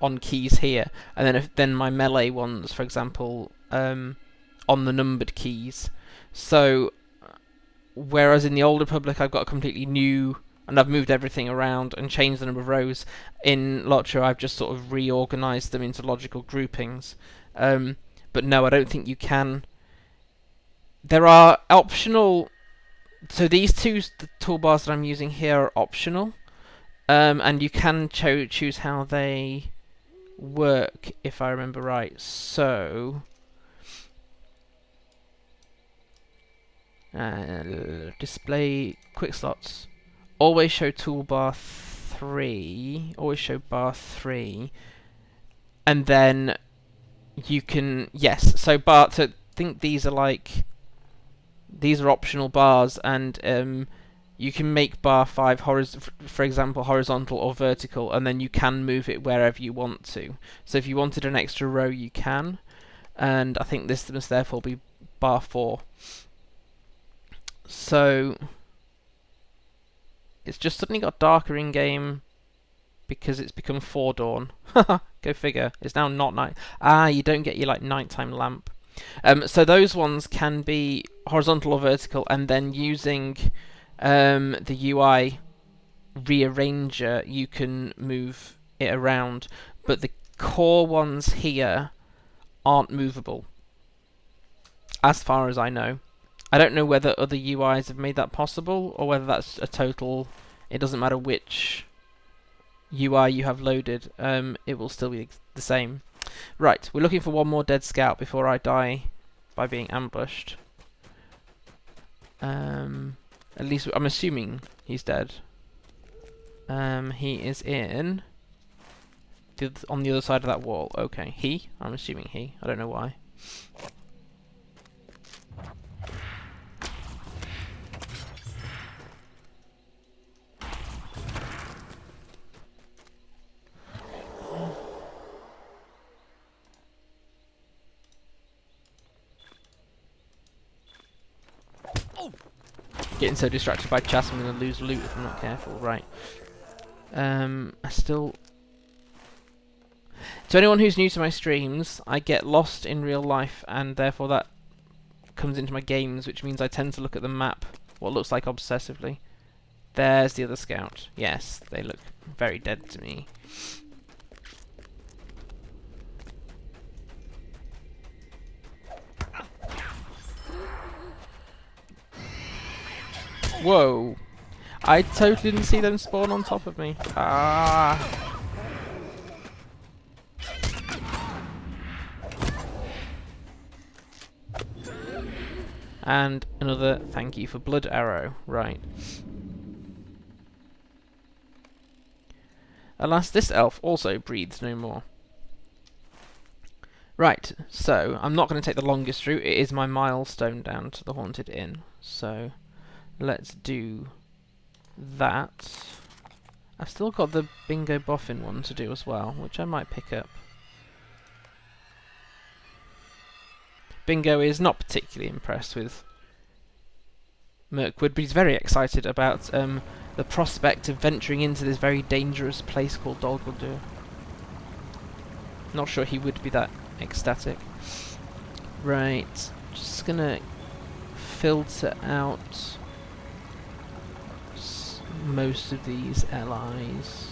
on keys here, and then my melee ones, for example, on the numbered keys. So whereas in the Old Republic I've got a completely new, and I've moved everything around and changed the number of rows, in LOTRO I've just sort of reorganised them into logical groupings. But no, I don't think you can. There are optional... So these the toolbars that I'm using here are optional, and you can choose how they work, if I remember right. So... display quick slots. Always show toolbar 3. Always show bar 3. And then you can... Yes, so bar... So I think these are like... These are optional bars, and you can make bar 5, for example, horizontal or vertical, and then you can move it wherever you want to. So if you wanted an extra row, you can. And I think this must therefore be bar 4. So it's just suddenly got darker in game because it's become 4 dawn. Go figure. It's now not night. Ah, you don't get your like nighttime lamp. So those ones can be horizontal or vertical, and then using the UI rearranger you can move it around, but the core ones here aren't movable as far as I know. I don't know whether other UIs have made that possible, or whether that's a total... It doesn't matter which UI you have loaded, it will still be the same. Right, we're looking for one more dead scout before I die by being ambushed. At least I'm assuming he's dead. He is on the other side of that wall. Okay, he? I'm assuming he. I don't know why. Getting so distracted by chess, I'm going to lose loot if I'm not careful. Right. I still... To anyone who's new to my streams, I get lost in real life, and therefore that comes into my games, which means I tend to look at the map, what looks like obsessively. There's the other scout. Yes, they look very dead to me. Whoa! I totally didn't see them spawn on top of me. Ah! And another thank you for blood arrow. Right. Alas, this elf also breathes no more. Right, so I'm not going to take the longest route. It is my milestone down to the Haunted Inn. So let's do that. I've still got the Bingo Boffin one to do as well, which I might pick up. Bingo is not particularly impressed with Mirkwood, but he's very excited about the prospect of venturing into this very dangerous place called Dol Guldur. Not sure he would be that ecstatic. Right, just gonna filter out most of these allies.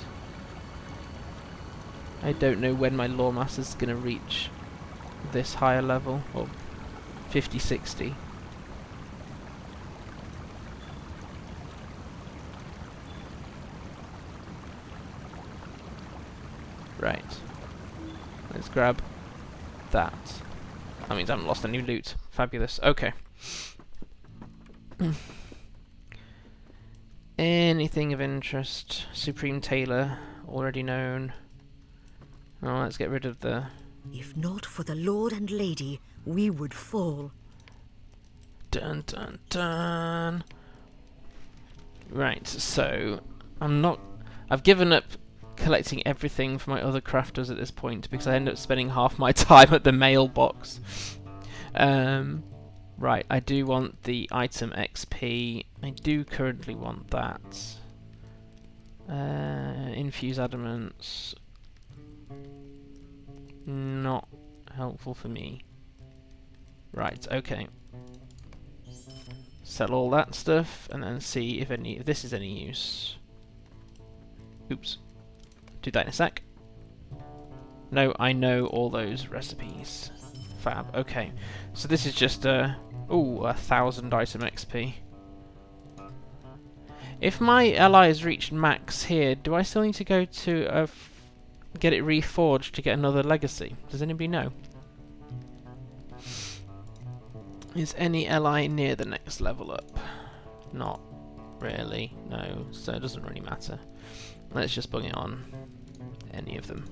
I don't know when my Lawmaster's gonna reach this higher level, or 50, 60. Right. Let's grab that. That means I haven't lost any loot. Fabulous. Okay. Anything of interest? Supreme Tailor, already known. Oh, let's get rid of the... If not for the Lord and Lady, we would fall. Dun dun dun. Right, so I've given up collecting everything for my other crafters at this point because I end up spending half my time at the mailbox. Right, I do want the item XP. I do currently want that. Infuse adamants. Not helpful for me. Right, okay. Sell all that stuff and then see if this is any use. Oops. Do that in a sec. No, I know all those recipes. Fab. Okay. So this is just a 1,000 item XP. If my ally has reached max here, do I still need to go to get it reforged to get another legacy? Does anybody know? Is any ally near the next level up? Not really, no, so it doesn't really matter. Let's just bung it on any of them.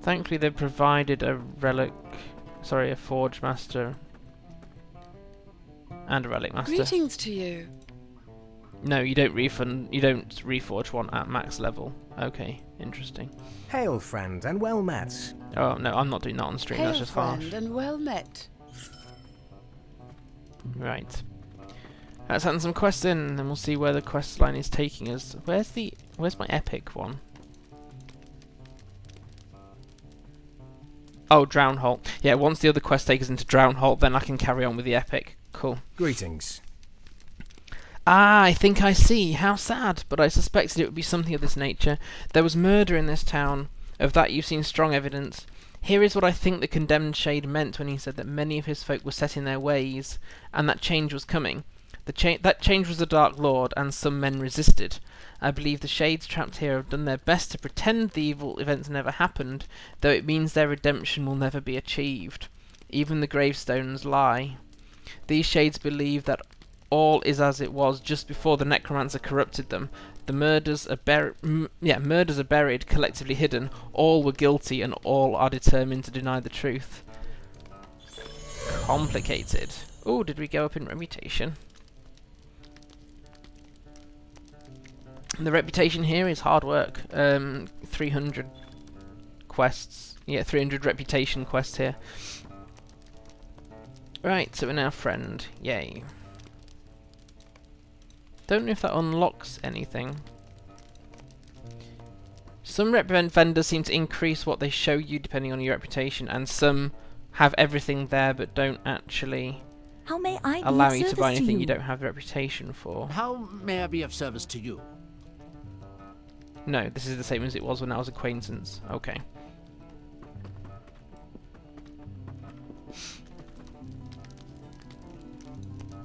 Thankfully they've provided a a Forge Master and a Relic Master. Greetings to you. No, you don't reforge one at max level. Okay, interesting. Hail, friend, and well met. Oh no, I'm not doing that on stream, Hail, that's just friend, harsh. and well met. Right. Let's hand some quests in, and we'll see where the quest line is taking us. Where's my epic one? Oh, Drownholt. Yeah, once the other quest takes us into Drownholt, then I can carry on with the epic. Cool. Greetings. Ah, I think I see. How sad. But I suspected it would be something of this nature. There was murder in this town. Of that you've seen strong evidence. Here is what I think the condemned shade meant when he said that many of his folk were set in their ways, and that change was coming. That change was the Dark Lord, and some men resisted. I believe the shades trapped here have done their best to pretend the evil events never happened, though it means their redemption will never be achieved. Even the gravestones lie. These shades believe that all is as it was just before the necromancer corrupted them. The murders are buried, collectively hidden. All were guilty, and all are determined to deny the truth. Complicated. Oh, did we go up in reputation? The reputation here is hard work. 300 quests. Yeah, 300 reputation quests here. Right, so we're now friend. Yay. Don't know if that unlocks anything. Some rep vendors seem to increase what they show you depending on your reputation, and some have everything there but don't actually How may I be allow of you to service buy to anything you don't have the reputation for. How may I be of service to you? No, this is the same as it was when I was acquaintance. Okay.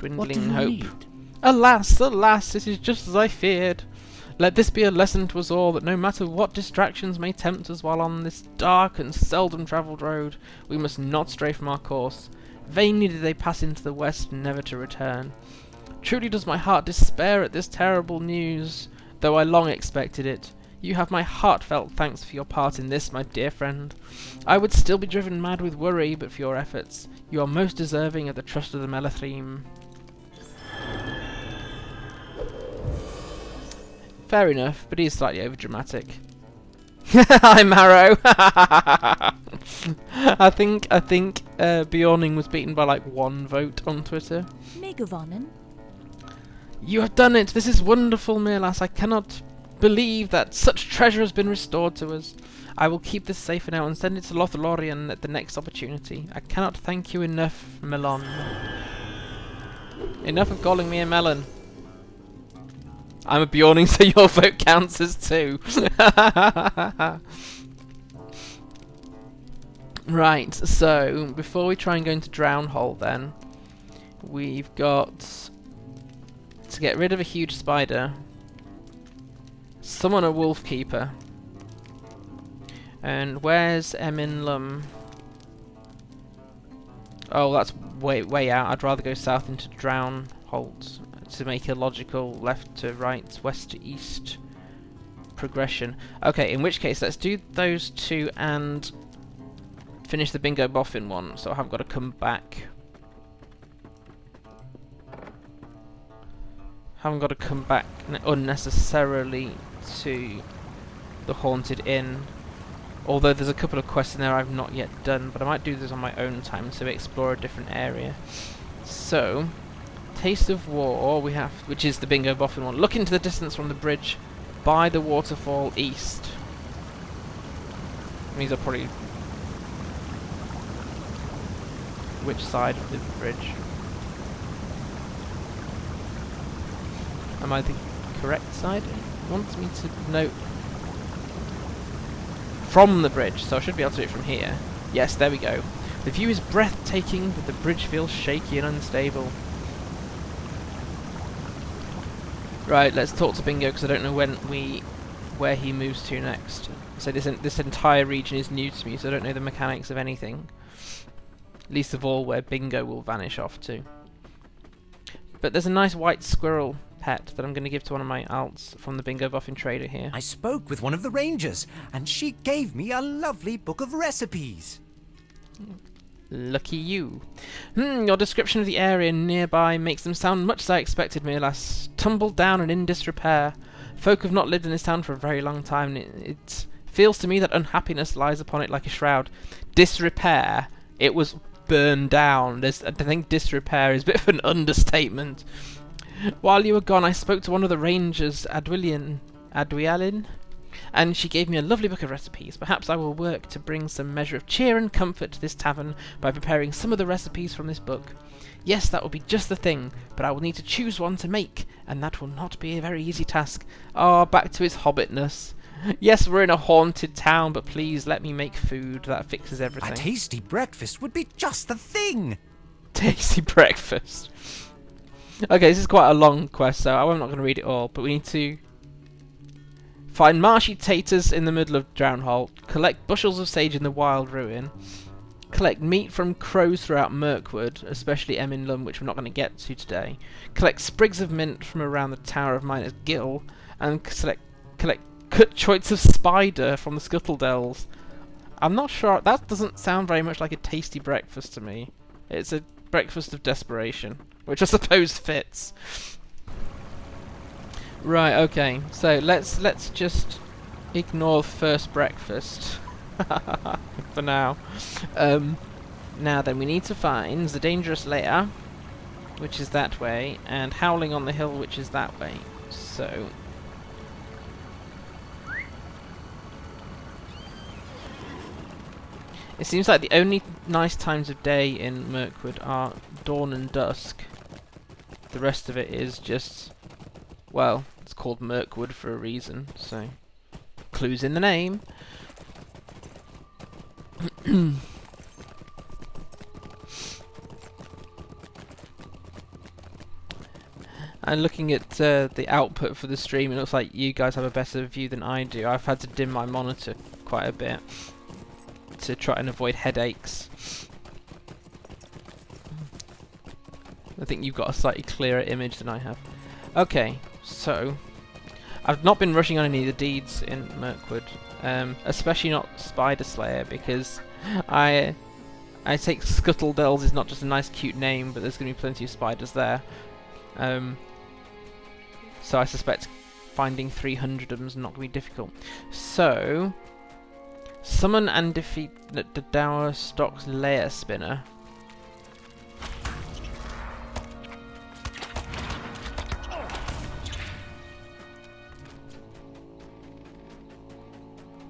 What do Dwindling you hope. need? Alas, alas, this is just as I feared. Let this be a lesson to us all that no matter what distractions may tempt us while on this dark and seldom travelled road, we must not stray from our course. Vainly did they pass into the west, never to return. Truly does my heart despair at this terrible news, though I long expected it. You have my heartfelt thanks for your part in this, my dear friend. I would still be driven mad with worry, but for your efforts. You are most deserving of the trust of the Malledhrim. Fair enough, but he's slightly overdramatic. I'm Harrow! I think Bjorning was beaten by like 1 vote on Twitter. Megavonen. You have done it! This is wonderful, Myrlas. I cannot believe that such treasure has been restored to us. I will keep this safe now and send it to Lothlorien at the next opportunity. I cannot thank you enough, Melon. Enough of calling me a melon. I'm a Bjorning, so your vote counts as 2. Right, so before we try and go into Drownhole then, we've got to get rid of a huge spider, summon a wolf keeper, and where's Eminlum? Oh, that's way out. I'd rather go south into Drownholt to make a logical left to right, west to east progression. Okay, in which case let's do those 2 and finish the Bingo Boffin one, so I haven't got to come back. Haven't got to come back unnecessarily to the Haunted Inn. Although there's a couple of quests in there I've not yet done, but I might do this on my own time to explore a different area. So, Taste of War we have, which is the Bingo Boffin one. Look into the distance from the bridge by the waterfall east. These are probably which side of the bridge? Am I the correct side? It wants me to note from the bridge, so I should be able to do it from here. Yes, there we go. The view is breathtaking, but the bridge feels shaky and unstable. Right, let's talk to Bingo because I don't know where he moves to next. So this entire region is new to me, so I don't know the mechanics of anything. Least of all where Bingo will vanish off to. But there's a nice white squirrel pet that I'm going to give to one of my alts from the Bingo Boffin trader here. I spoke with one of the rangers, and she gave me a lovely book of recipes. Lucky you. Your description of the area nearby makes them sound much as I expected, Myrlas. Tumbled down and in disrepair. Folk have not lived in this town for a very long time, and it feels to me that unhappiness lies upon it like a shroud. Disrepair? It was burned down. I think disrepair is a bit of an understatement. While you were gone, I spoke to one of the rangers, Adwilin, and she gave me a lovely book of recipes. Perhaps I will work to bring some measure of cheer and comfort to this tavern by preparing some of the recipes from this book. Yes, that will be just the thing, but I will need to choose one to make, and that will not be a very easy task. Ah, back to his hobbitness. Yes, we're in a haunted town, but please let me make food. That fixes everything. A tasty breakfast would be just the thing. Tasty breakfast. Okay, this is quite a long quest, so I'm not going to read it all, but we need to find marshy taters in the middle of Drownhole, collect bushels of sage in the wild ruin, collect meat from crows throughout Mirkwood, especially Eminlum, which we're not going to get to today, collect sprigs of mint from around the Tower of Miner's Gill, and collect cut choits of spider from the Scuttle Dells. I'm not sure, that doesn't sound very much like a tasty breakfast to me. It's a breakfast of desperation, which I suppose fits. Right, okay, so let's just ignore the first breakfast for now. Now then, we need to find the Dangerous Lair, which is that way, and Howling on the Hill, which is that way. So it seems like the only nice times of day in Mirkwood are dawn and dusk. The rest of it is just, well, it's called Mirkwood for a reason, so clues in the name. And looking at the output for the stream, it looks like you guys have a better view than I do. I've had to dim my monitor quite a bit to try and avoid headaches. I think you've got a slightly clearer image than I have. Okay, so I've not been rushing on any of the deeds in Mirkwood, especially not Spider Slayer, because I take Scuttle Dells is not just a nice cute name, but there's going to be plenty of spiders there. So I suspect finding 300 of them is not going to be difficult. So Summon and defeat the Dower Stock's layer spinner.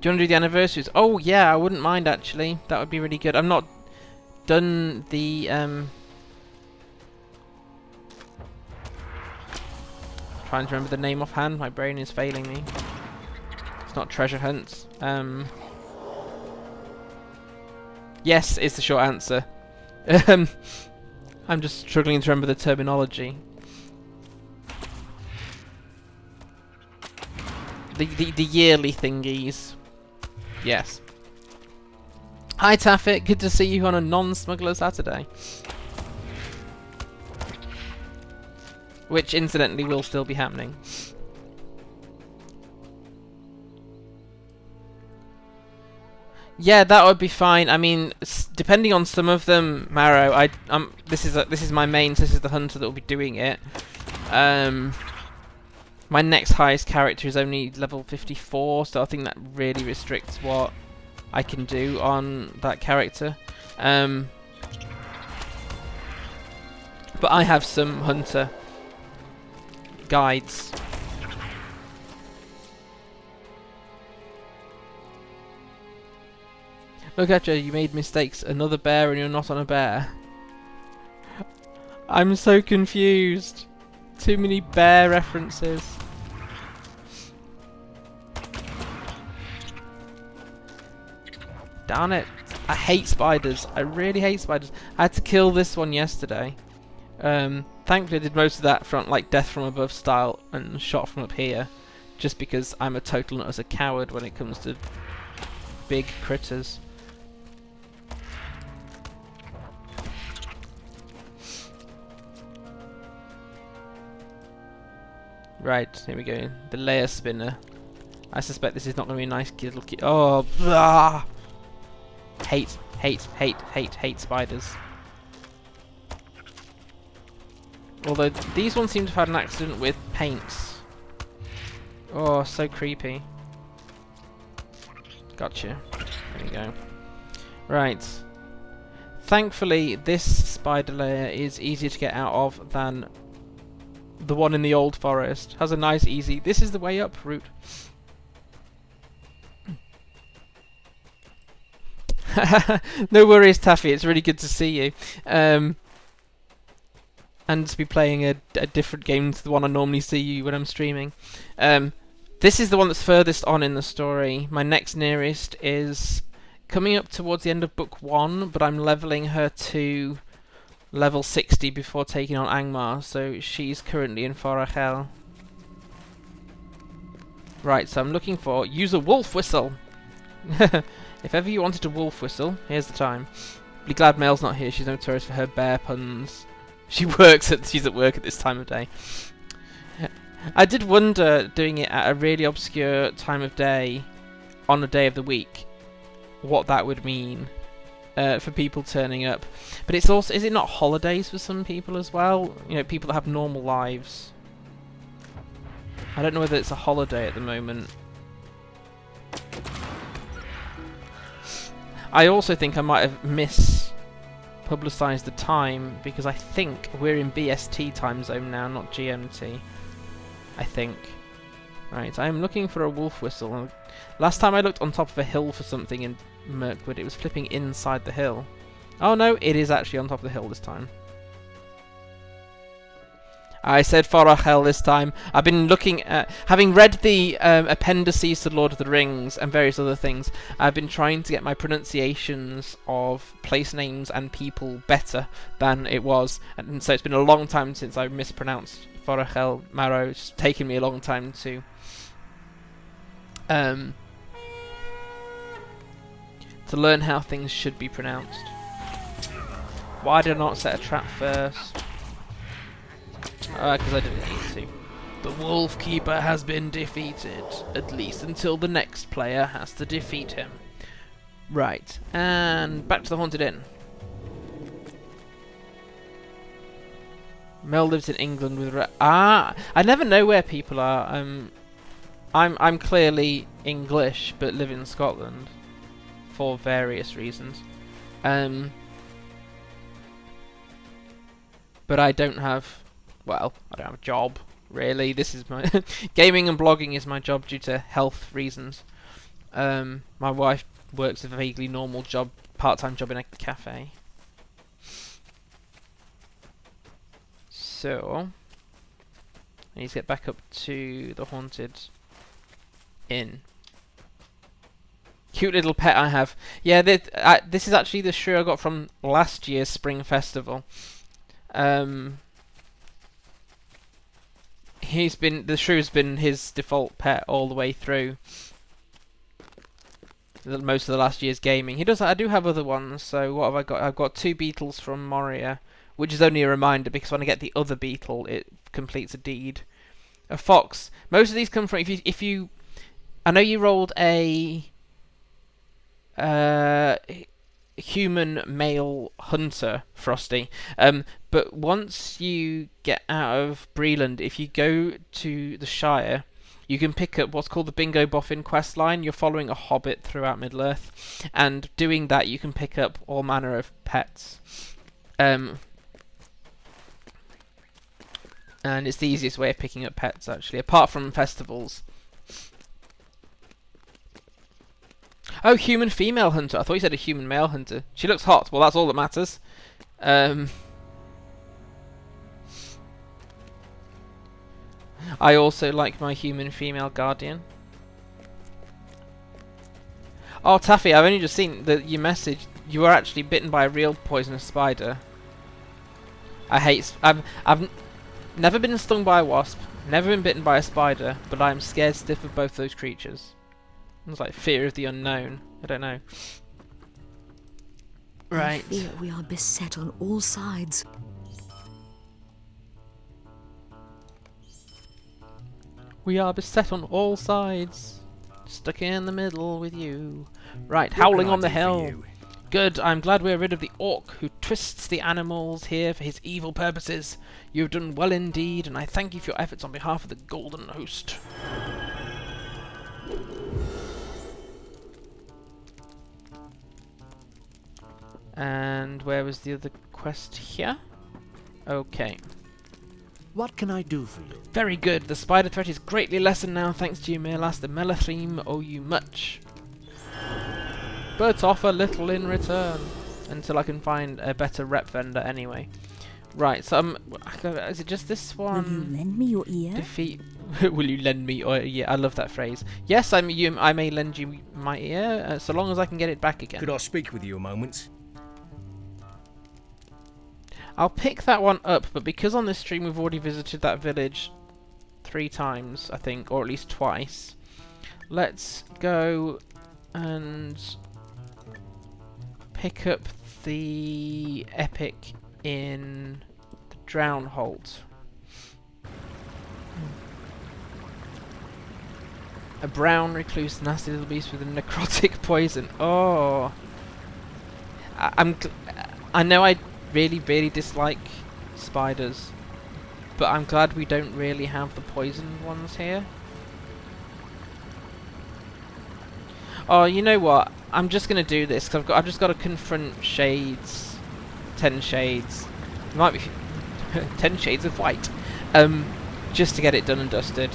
Do you want to do the anniversaries? Oh yeah, I wouldn't mind actually. That would be really good. I've not done the trying to remember the name offhand. My brain is failing me. It's not treasure hunts. Yes, is the short answer. I'm just struggling to remember the terminology. The yearly thingies. Yes. Hi Taffet, good to see you on a non-smuggler Saturday. Which incidentally will still be happening. Yeah, that would be fine. I mean, depending on some of them, Marrow. This is my main. This is the hunter that will be doing it. My next highest character is only level 54, so I think that really restricts what I can do on that character. But I have some hunter guides. Look at you, you made mistakes. Another bear and you're not on a bear. I'm so confused. Too many bear references. Darn it. I hate spiders. I really hate spiders. I had to kill this one yesterday. Thankfully I did most of that from like death from above style and shot from up here. Just because I'm a total nut as a coward when it comes to big critters. Right, here we go. The layer spinner. I suspect this is not going to be a nice little kid. Oh, blah! Hate spiders. Although these ones seem to have had an accident with paints. Oh, so creepy. Gotcha. There we go. Right. Thankfully, this spider layer is easier to get out of than the one in the old forest. Has a nice easy, this is the way up route. No worries, Taffy, it's really good to see you. And to be playing a different game to the one I normally see you when I'm streaming. This is the one that's furthest on in the story. My next nearest is coming up towards the end of book 1, but I'm leveling her to level 60 before taking on Angmar, so she's currently in Forachel. Right, so I'm looking for use a wolf whistle. If ever you wanted a wolf whistle, here's the time. Be glad Mel's not here, she's notorious for her bear puns. She's at work at this time of day. I did wonder, doing it at a really obscure time of day, on a day of the week, what that would mean. For people turning up, but it's also, is it not holidays for some people as well? You know, people that have normal lives. I don't know whether it's a holiday at the moment. I also think I might have publicised the time because I think we're in BST time zone now, not GMT. I think. Right, I'm looking for a wolf whistle. Last time I looked on top of a hill for something in Mirkwood, it was flipping inside the hill. Oh no, it is actually on top of the hill this time. I said Forachel this time. I've been looking at, having read the appendices to Lord of the Rings and various other things, I've been trying to get my pronunciations of place names and people better than it was, and so it's been a long time since I mispronounced Forachel Marrow. It's taken me a long time to learn how things should be pronounced. Why did I not set a trap first? Because I didn't need to. The Wolf Keeper has been defeated, at least until the next player has to defeat him. Right, and back to the Haunted Inn. Mel lives in England with I never know where people are. I'm clearly English, but live in Scotland. for various reasons. But I don't have, well, I don't have a job, really. This is my gaming and blogging is my job due to health reasons. My wife works a vaguely normal job, part-time job in a cafe. So I need to get back up to the haunted inn. Cute little pet I have. Yeah, this is actually the shrew I got from last year's spring festival. The shrew's been his default pet all the way through most of the last year's gaming. I do have other ones. So what have I got? I've got 2 beetles from Moria, which is only a reminder because when I get the other beetle, it completes a deed. A fox. Most of these come from if you. I know you rolled a human male hunter, Frosty. But once you get out of Breland, if you go to the Shire, you can pick up what's called the Bingo Boffin quest line. You're following a hobbit throughout Middle-earth, and doing that you can pick up all manner of pets. And it's the easiest way of picking up pets, actually, apart from festivals. Oh, human female hunter. I thought you said a human male hunter. She looks hot. Well, that's all that matters. I also like my human female guardian. Oh, Taffy, I've only just seen that you messaged. You were actually bitten by a real poisonous spider. I've never been stung by a wasp, never been bitten by a spider, but I'm scared stiff of both those creatures. It's like fear of the unknown. I don't know. Right. I fear we are beset on all sides. We are beset on all sides. Stuck in the middle with you. Right, howling on the hill. Good, I'm glad we're rid of the orc who twists the animals here for his evil purposes. You have done well indeed, and I thank you for your efforts on behalf of the Golden Host. And where was the other quest here? Okay. What can I do for you? Very good. The spider threat is greatly lessened now thanks to you, Myrlas. The Malledhrim owe you much. But offer little in return. Until I can find a better rep vendor anyway. Right, so is it just this one? Will you lend me your ear? Defeat. Will you lend me your ear? I love that phrase. Yes, I may lend you my ear, so long as I can get it back again. Could I speak with you a moment? I'll pick that one up, but because on this stream we've already visited that village 3 times, I think, or at least twice, let's go and pick up the epic in the Drownholt. A brown recluse, nasty little beast with a necrotic poison. Oh, I know I really dislike spiders, but I'm glad we don't really have the poisoned ones here. Oh, you know what? I'm just gonna do this because I've just got to confront shades, 10 shades. It might be 10 shades of white, just to get it done and dusted.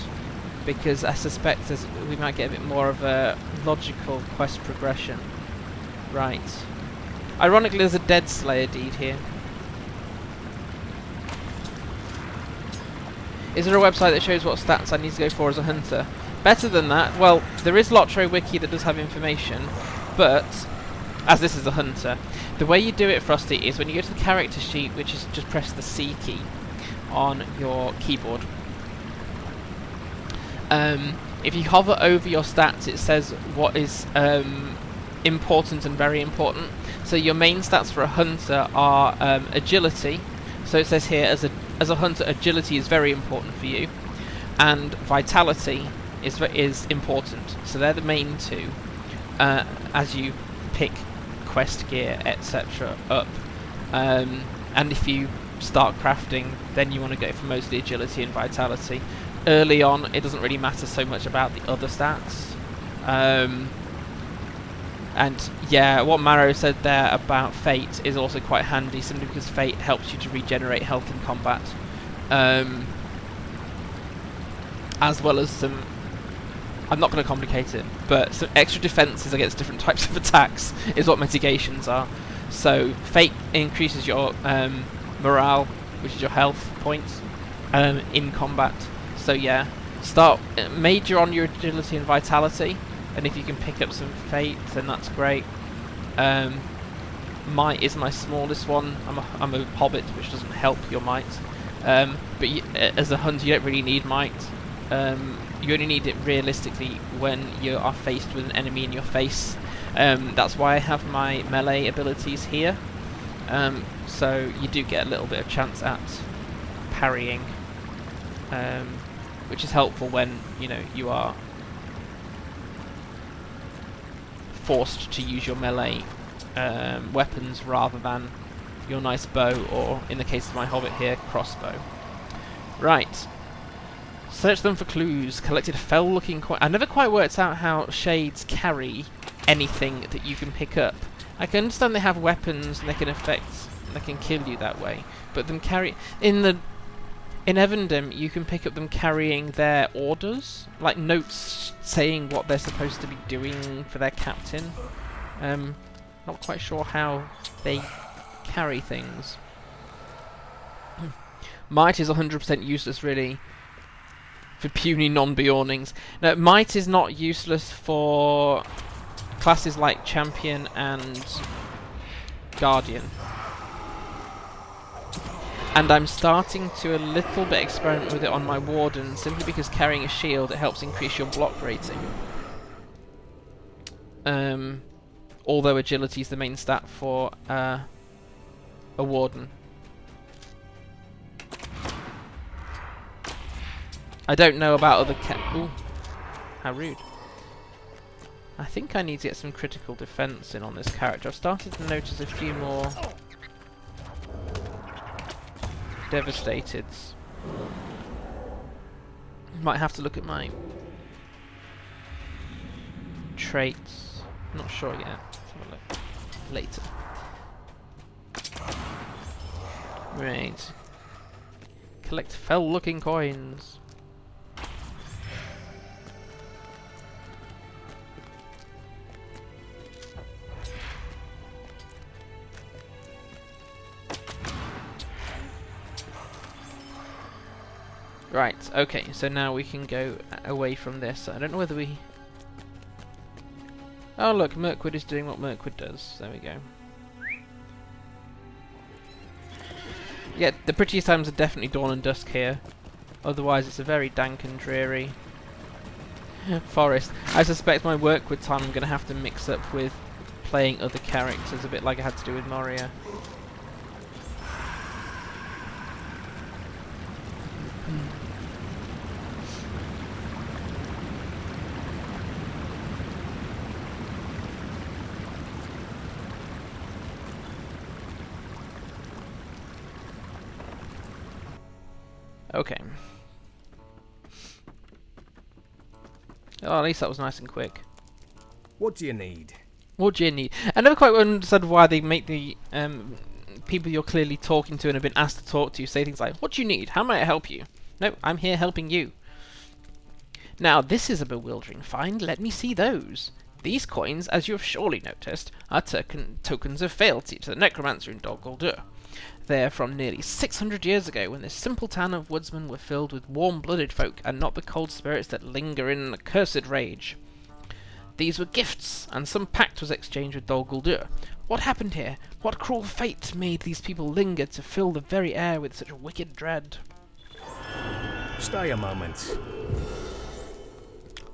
Because I suspect we might get a bit more of a logical quest progression. Right. Ironically, there's a Dead Slayer deed here. Is there a website that shows what stats I need to go for as a hunter? Better than that, well, there is LOTRO Wiki that does have information, but, as this is a hunter, the way you do it, Frosty, is when you go to the character sheet, which is just press the C key on your keyboard. If you hover over your stats, it says what is important and very important. So your main stats for a hunter are agility. So it says here, as a hunter, agility is very important for you, and vitality is important. So they're the main 2 as you pick quest gear, etc. up. And if you start crafting, then you want to go for mostly agility and vitality. Early on, it doesn't really matter so much about the other stats. And yeah, what Maro said there about Fate is also quite handy, simply because Fate helps you to regenerate health in combat. As well as some, I'm not going to complicate it, but some extra defences against different types of attacks is what mitigations are. So Fate increases your morale, which is your health points, in combat. So yeah, major on your agility and vitality, and if you can pick up some Fate, then that's great. Might is my smallest one. I'm a hobbit, which doesn't help your might. But as a hunter, you don't really need might. You only need it realistically when you are faced with an enemy in your face. That's why I have my melee abilities here. So you do get a little bit of chance at parrying, which is helpful when you are forced to use your melee weapons rather than your nice bow, or in the case of my hobbit here, crossbow. Right. Search them for clues. Collected fell-looking coin. I never quite worked out how shades carry anything that you can pick up. I can understand they have weapons and they can kill you that way. But them carry in Evendom, you can pick up them carrying their orders, like notes saying what they're supposed to be doing for their captain. Not quite sure how they carry things. Might is 100% useless, really, for puny non-Bjornings. Now, might is not useless for classes like Champion and Guardian. And I'm starting to a little bit experiment with it on my Warden, simply because carrying a shield, it helps increase your block rating. Although agility is the main stat for a Warden. I don't know about other ooh, how rude. I think I need to get some critical defense in on this character. I've started to notice a few more devastateds. Might have to look at my traits. Not sure yet. Let's have a look later. Right. Collect fell-looking coins. Right, okay, so now we can go away from this. I don't know whether we... Oh look, Mirkwood is doing what Mirkwood does. There we go. Yeah, the prettiest times are definitely dawn and dusk here. Otherwise it's a very dank and dreary forest. I suspect my Mirkwood time I'm going to have to mix up with playing other characters, a bit like I had to do with Moria. Okay. Oh, at least that was nice and quick. What do you need? What do you need? I never quite understood why they make the people you're clearly talking to and have been asked to talk to say things like, "What do you need? How may I help you?" No, I'm here helping you. Now, this is a bewildering find. Let me see those. These coins, as you have surely noticed, are tokens of fealty to the necromancer in Dol Guldur. They are from nearly 600 years ago, when this simple town of woodsmen were filled with warm-blooded folk, and not the cold spirits that linger in an accursed rage. These were gifts, and some pact was exchanged with Dol Guldur. What happened here? What cruel fate made these people linger to fill the very air with such wicked dread? Stay a moment.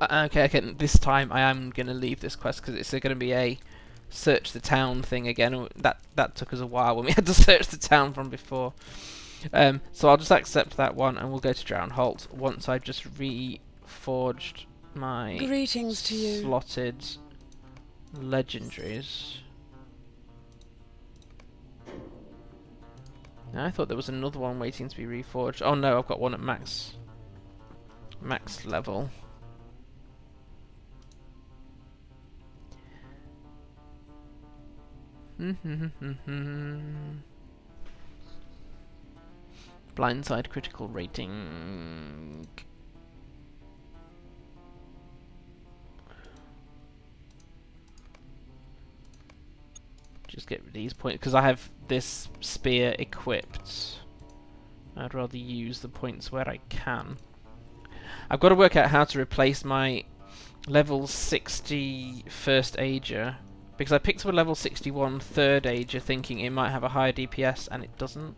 Okay, this time I am going to leave this quest, because it's going to be a search the town thing again. That took us a while when we had to search the town from before. So I'll just accept that one, and we'll go to Drownholt once I've just reforged my Greetings to you. Slotted legendaries. Now, I thought there was another one waiting to be reforged. Oh no, I've got one at max level. Blindside critical rating. Just get these points because I have this spear equipped. I'd rather use the points where I can. I've got to work out how to replace my level 60 first ager, because I picked up a level 61 third ager thinking it might have a higher DPS and it doesn't.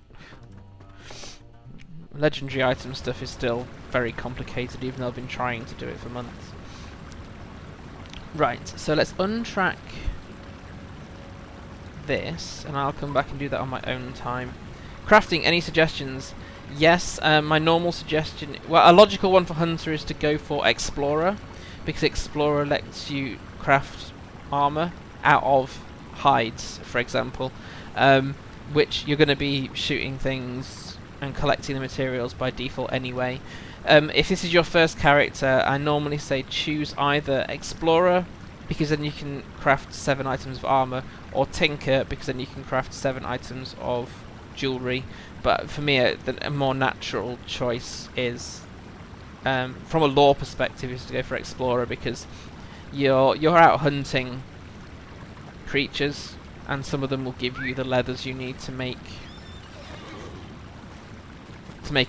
Legendary item stuff is still very complicated even though I've been trying to do it for months. Right, so let's untrack this and I'll come back and do that on my own time. Crafting, any suggestions? Yes, my normal suggestion, well, a logical one for Hunter is to go for Explorer, because Explorer lets you craft armor out of hides, for example, which you're going to be shooting things and collecting the materials by default anyway. If this is your first character, I normally say choose either Explorer, because then you can craft 7 items of armor, or Tinker, because then you can craft 7 items of jewellery. But for me, a more natural choice is, from a lore perspective, is to go for Explorer, because you're out hunting creatures, and some of them will give you the leathers you need to make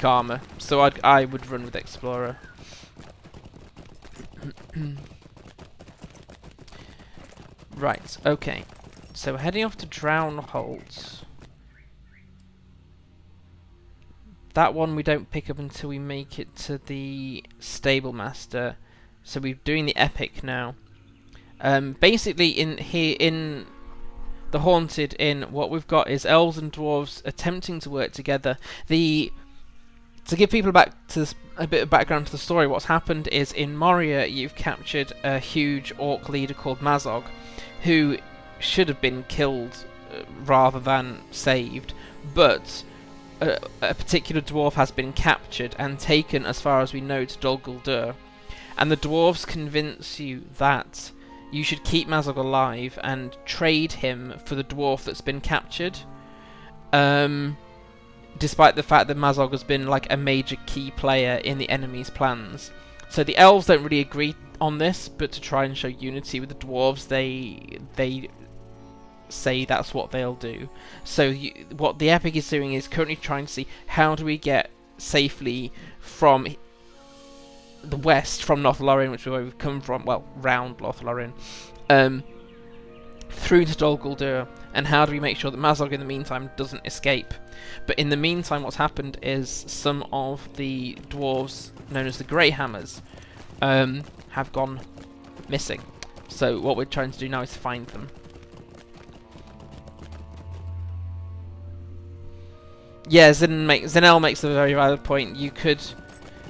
armor. So I would run with Explorer. Right, okay. So we're heading off to Drownholt. That one we don't pick up until we make it to the Stable Master. So we're doing the Epic now. Basically, in the Haunted Inn, what we've got is elves and dwarves attempting to work together. To give people a bit of background to the story, what's happened is in Moria you've captured a huge orc leader called Mazog, who should have been killed rather than saved, but a particular dwarf has been captured and taken, as far as we know, to Dol Guldur, and the dwarves convince you that you should keep Mazog alive and trade him for the dwarf that's been captured, despite the fact that Mazog has been like a major key player in the enemy's plans. So the elves don't really agree on this, but to try and show unity with the dwarves, they say that's what they'll do. So what the Epic is doing is currently trying to see how do we get safely from the west, from Lothlorien, which is where we've come from, well, round Lothlorien, through to Dol Guldur, and how do we make sure that Mazog in the meantime doesn't escape. But in the meantime, what's happened is some of the dwarves, known as the Greyhammers, have gone missing. So what we're trying to do now is find them. Yeah, Zenel makes a very valid point. You could...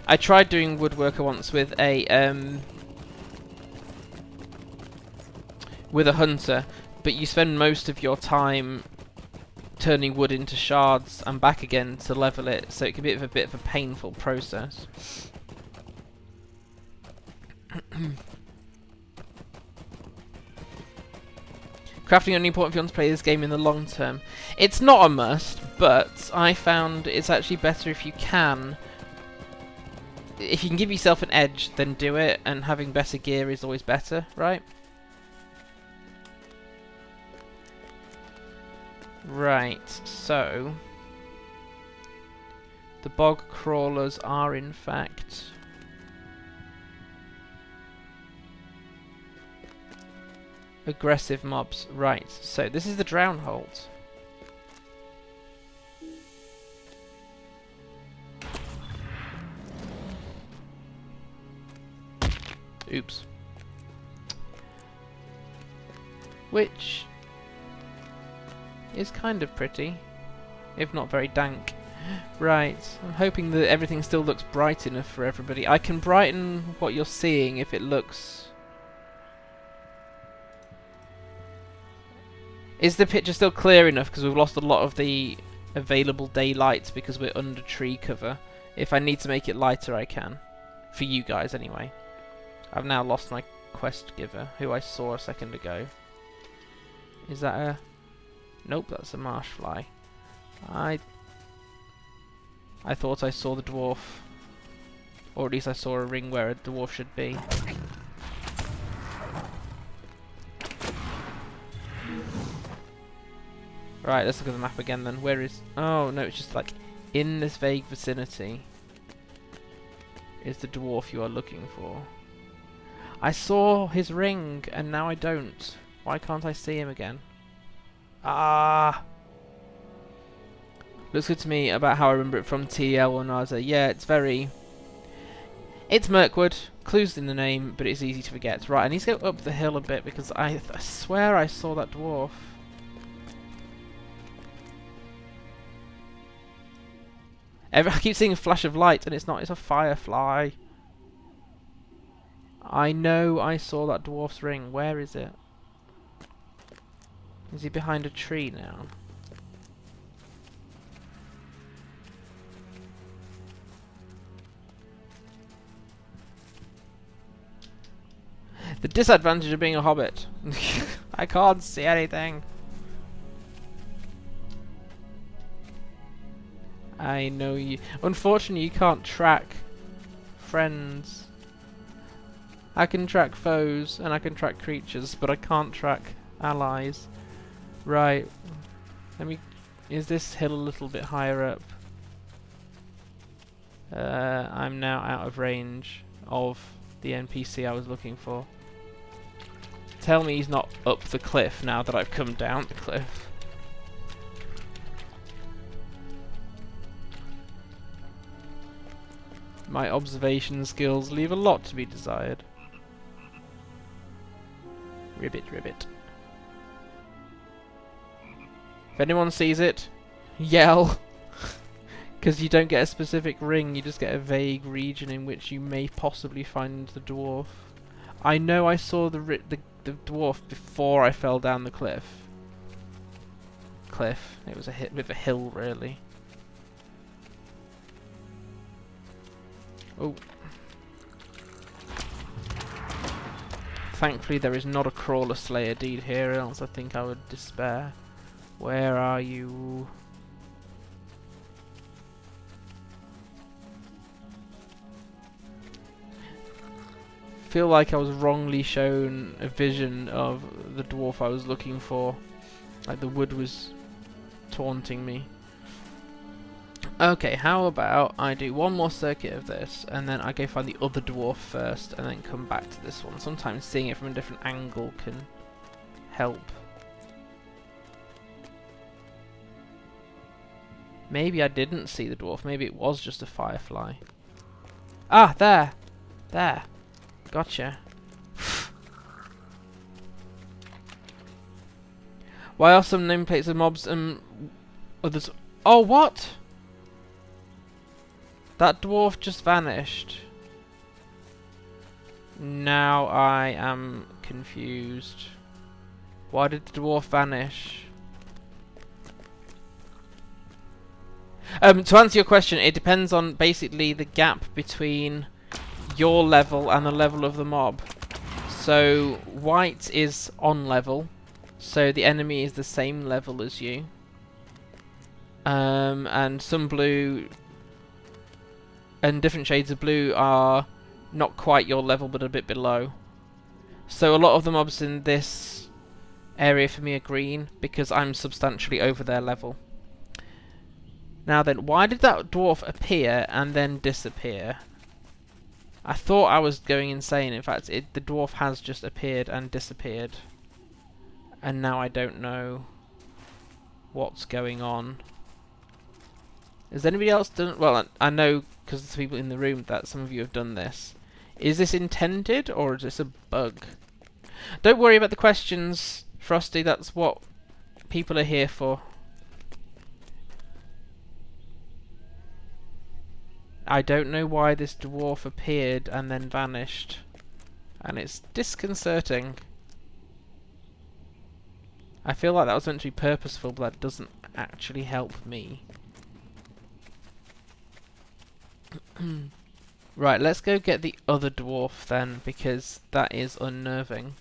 I tried doing Woodworker once with a hunter, but you spend most of your time turning wood into shards and back again to level it, so it can be a bit of a painful process. Crafting only important if you want to play this game in the long term. It's not a must, but I found it's actually better if you can. If you can give yourself an edge, then do it, and having better gear is always better, right? Right, so the bog crawlers are in fact aggressive mobs. Right, so this is the Drownholt. Oops. Which is kind of pretty, if not very dank. Right, I'm hoping that everything still looks bright enough for everybody. I can brighten what you're seeing if it looks... Is the picture still clear enough? Because we've lost a lot of the available daylight because we're under tree cover. If I need to make it lighter, I can. For you guys, anyway. I've now lost my quest giver, who I saw a second ago. Is that a... Nope, that's a marsh fly. I thought I saw the dwarf. Or at least I saw a ring where a dwarf should be. Right, let's look at the map again then. Where is... Oh, no, it's just like in this vague vicinity is the dwarf you are looking for. I saw his ring and now I don't. Why can't I see him again? Ah! Looks good to me about how I remember it from TL when I was there. Yeah, it's very... It's Mirkwood. Clues in the name, but it's easy to forget. Right, I need to go up the hill a bit because I swear I saw that dwarf. I keep seeing a flash of light and it's not, it's a firefly. I know I saw that dwarf's ring. Where is it? Is he behind a tree now? The disadvantage of being a hobbit. I can't see anything. I know you. Unfortunately, you can't track friends. I can track foes and I can track creatures, but I can't track allies. Right. Let me. Is this hill a little bit higher up? I'm now out of range of the NPC I was looking for. Tell me he's not up the cliff now that I've come down the cliff. My observation skills leave a lot to be desired. Ribbit, ribbit. If anyone sees it, yell! Because you don't get a specific ring, you just get a vague region in which you may possibly find the dwarf. I know I saw the dwarf before I fell down the cliff. It was a bit of a hill, really. Oh. Thankfully there is not a crawler slayer deed here, else I think I would despair. Where are you? Feel like I was wrongly shown a vision of the dwarf I was looking for. Like the wood was taunting me. Okay, how about I do one more circuit of this, and then I go find the other dwarf first, and then come back to this one. Sometimes seeing it from a different angle can help. Maybe I didn't see the dwarf, maybe it was just a firefly. Ah, there! There. Gotcha. Why are some nameplates of mobs and others... Oh, what?! That dwarf just vanished. Now I am confused. Why did the dwarf vanish? To answer your question, it depends on basically the gap between your level and the level of the mob. So white is on level, so the enemy is the same level as you. And some blue and different shades of blue are not quite your level but a bit below. So a lot of the mobs in this area for me are green because I'm substantially over their level. Now then, why did that dwarf appear and then disappear? I thought I was going insane. In fact, the dwarf has just appeared and disappeared. And now I don't know what's going on. Has anybody else done... Well, I know, because there's people in the room, that some of you have done this. Is this intended, or is this a bug? Don't worry about the questions, Frosty. That's what people are here for. I don't know why this dwarf appeared and then vanished. And it's disconcerting. I feel like that was meant to be purposeful, but that doesn't actually help me. Right, let's go get the other dwarf then, because that is unnerving.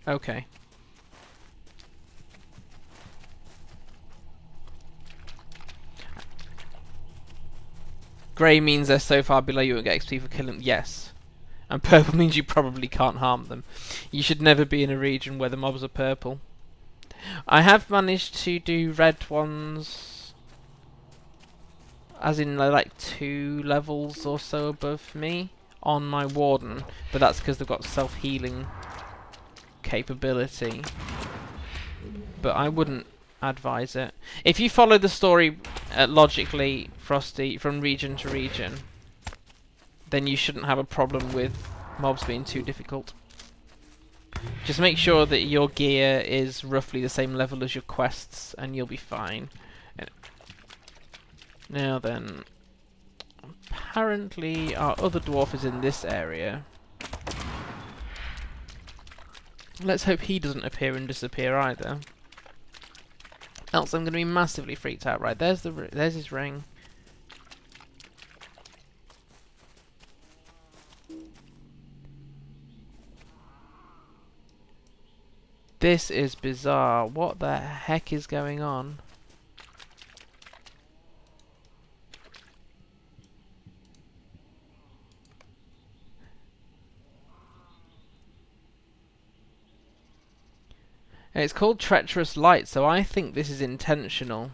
Okay. Grey means they're so far below you and get XP for killing them. Yes. And purple means you probably can't harm them. You should never be in a region where the mobs are purple. I have managed to do red ones, as in like 2 levels or so above me on my warden, but that's because they've got self-healing capability. But I wouldn't advise it. If you follow the story logically, Frosty, from region to region, then you shouldn't have a problem with mobs being too difficult. Just make sure that your gear is roughly the same level as your quests and you'll be fine. Now then, apparently our other dwarf is in this area. Let's hope he doesn't appear and disappear either. Else I'm going to be massively freaked out. Right, there's his ring. This is bizarre. What the heck is going on? And it's called Treacherous Light, so I think this is intentional.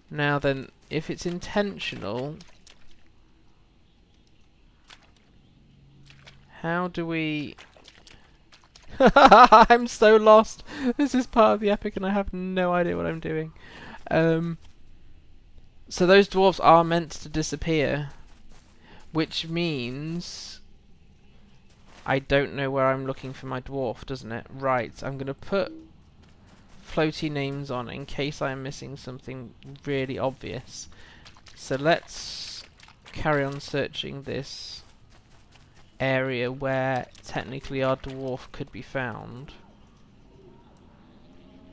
Now then, if it's intentional, how do we... I'm so lost. This is part of the epic and I have no idea what I'm doing. So those dwarves are meant to disappear, which means I don't know where I'm looking for my dwarf, doesn't it? Right, I'm going to put floaty names on in case I'm missing something really obvious. So let's carry on searching this area where technically our dwarf could be found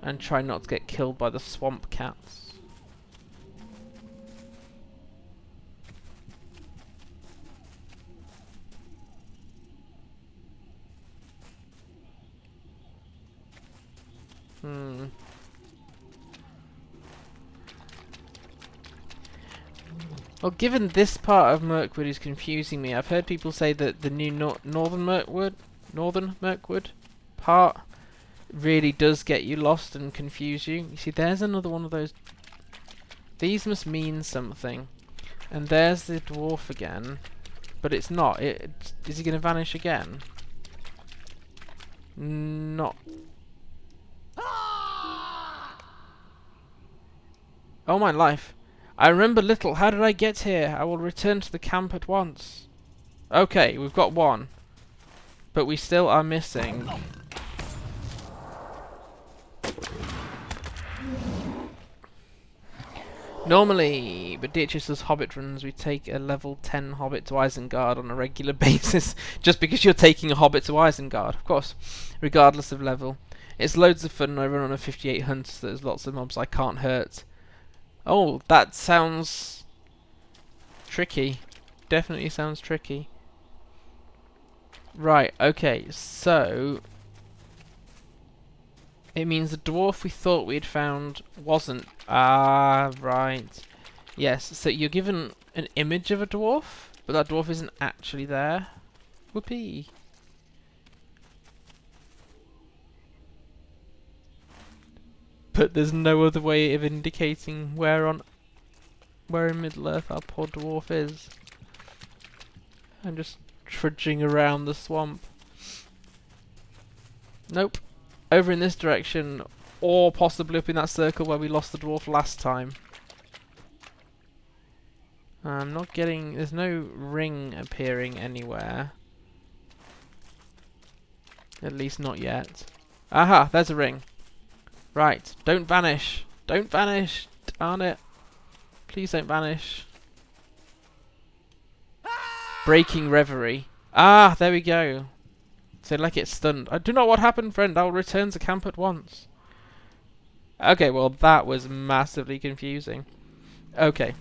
and try not to get killed by the swamp cats. Well, given this part of Mirkwood is confusing me, I've heard people say that the new Northern Mirkwood part really does get you lost and confuse you. You see, there's another one of those. These must mean something. And there's the dwarf again. But it's not. Is he going to vanish again? Not. Oh my life. I remember little. How did I get here? I will return to the camp at once. Okay, we've got one. But we still are missing. Normally, but Beatrice does Hobbit runs, we take a level 10 Hobbit to Isengard on a regular basis. Just because you're taking a Hobbit to Isengard, of course. Regardless of level. It's loads of fun. I run on a 58 Hunter, so there's lots of mobs I can't hurt. Oh, that sounds tricky. Definitely sounds tricky. Right, okay, so it means the dwarf we thought we'd found wasn't. Ah, right. Yes, so you're given an image of a dwarf, but that dwarf isn't actually there. Whoopee. But there's no other way of indicating where in Middle-earth our poor dwarf is. I'm just trudging around the swamp. Nope. Over in this direction, or possibly up in that circle where we lost the dwarf last time. I'm not getting... there's no ring appearing anywhere. At least not yet. Aha! There's a ring. Right, don't vanish. Don't vanish. Darn it. Please don't vanish. Breaking reverie. Ah, there we go. So like it's stunned. I do not know what happened, friend. I will return to camp at once. Okay, well that was massively confusing. Okay.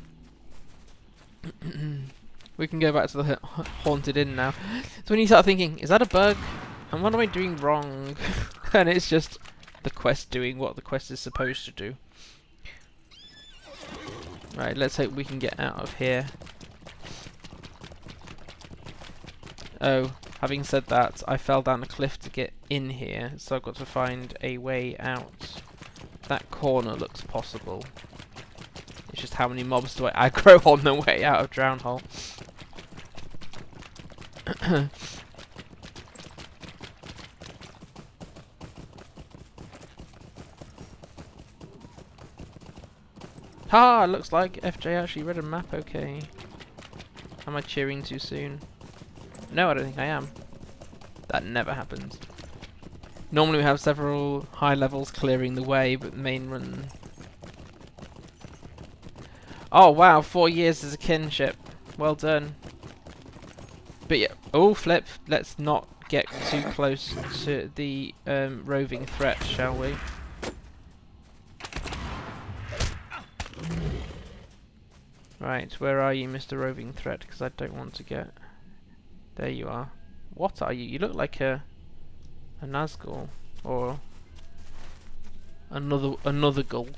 We can go back to the haunted inn now. So when you start thinking, is that a bug? And what am I doing wrong? And it's just the quest doing what the quest is supposed to do. Right, let's hope we can get out of here. Oh, having said that, I fell down a cliff to get in here, so I've got to find a way out. That corner looks possible. It's just how many mobs do I aggro on the way out of Drownhole. Ha! Looks like FJ actually read a map okay. Am I cheering too soon? No, I don't think I am. That never happens. Normally we have several high levels clearing the way, but the main run... Oh wow, 4 years as a kinship. Well done. But yeah, oh flip, let's not get too close to the roving threat, shall we? Right, where are you, Mr. Roving Threat? Because I don't want to get... There you are. What are you? You look like a Nazgul or another ghoul.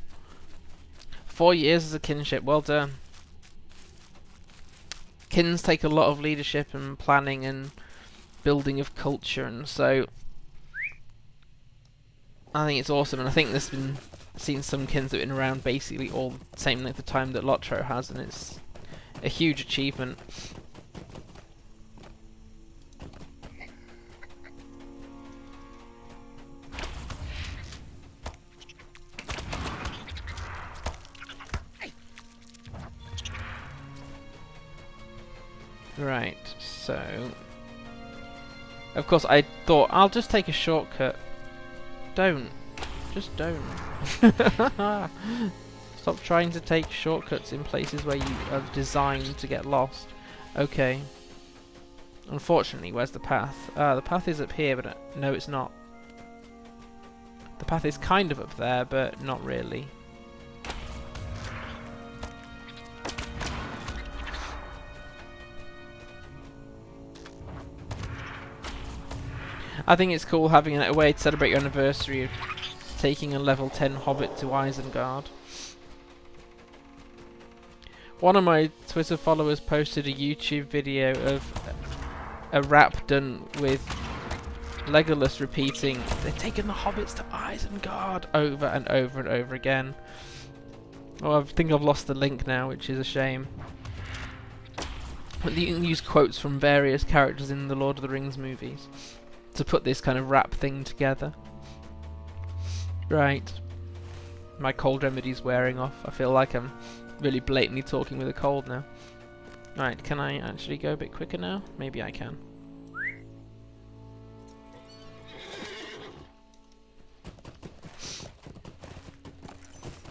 4 years as a kinship. Well done. Kins take a lot of leadership and planning and building of culture, and so I think it's awesome. And I think there's been seen some kins that have been around basically all the same length of time that LOTRO has, and it's a huge achievement. Right, so of course I thought I'll just take a shortcut. Don't. Just don't. Stop trying to take shortcuts in places where you are designed to get lost. Okay. Unfortunately, where's the path? The path is up here, but no, it's not. The path is kind of up there, but not really. I think it's cool having a way to celebrate your anniversary of taking a level 10 Hobbit to Isengard. One of my Twitter followers posted a YouTube video of a rap done with Legolas repeating, "They're taking the hobbits to Isengard," over and over and over again. Oh, I think I've lost the link now, which is a shame. But you can use quotes from various characters in the Lord of the Rings movies to put this kind of rap thing together. Right. My cold remedy's wearing off. I feel like I'm really blatantly talking with a cold now. Right, can I actually go a bit quicker now? Maybe I can.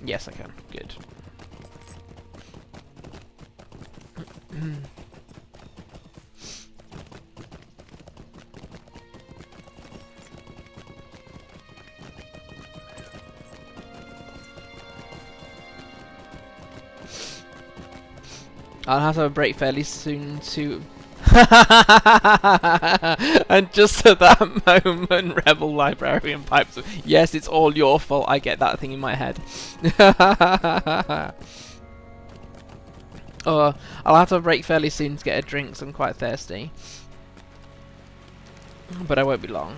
Yes, I can. Good. I'll have to have a break fairly soon to... And just at that moment, Rebel Librarian pipes up. Yes, it's all your fault. I get that thing in my head. Oh, I'll have to have a break fairly soon to get a drink, so I'm quite thirsty. But I won't be long.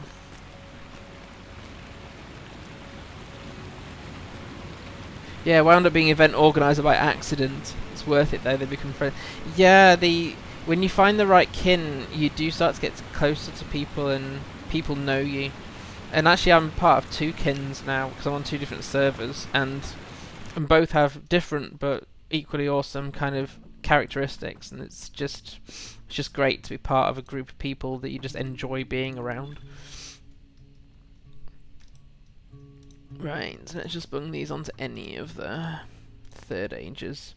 Yeah, wound up being an event organizer by accident. It's worth it though, they become friends. Yeah, when you find the right kin, you do start to get closer to people and people know you. And actually I'm part of 2 kins now, because I'm on 2 different servers, and both have different but equally awesome kind of characteristics, and it's just great to be part of a group of people that you just enjoy being around. Right, so let's just bung these onto any of the 3rd ages.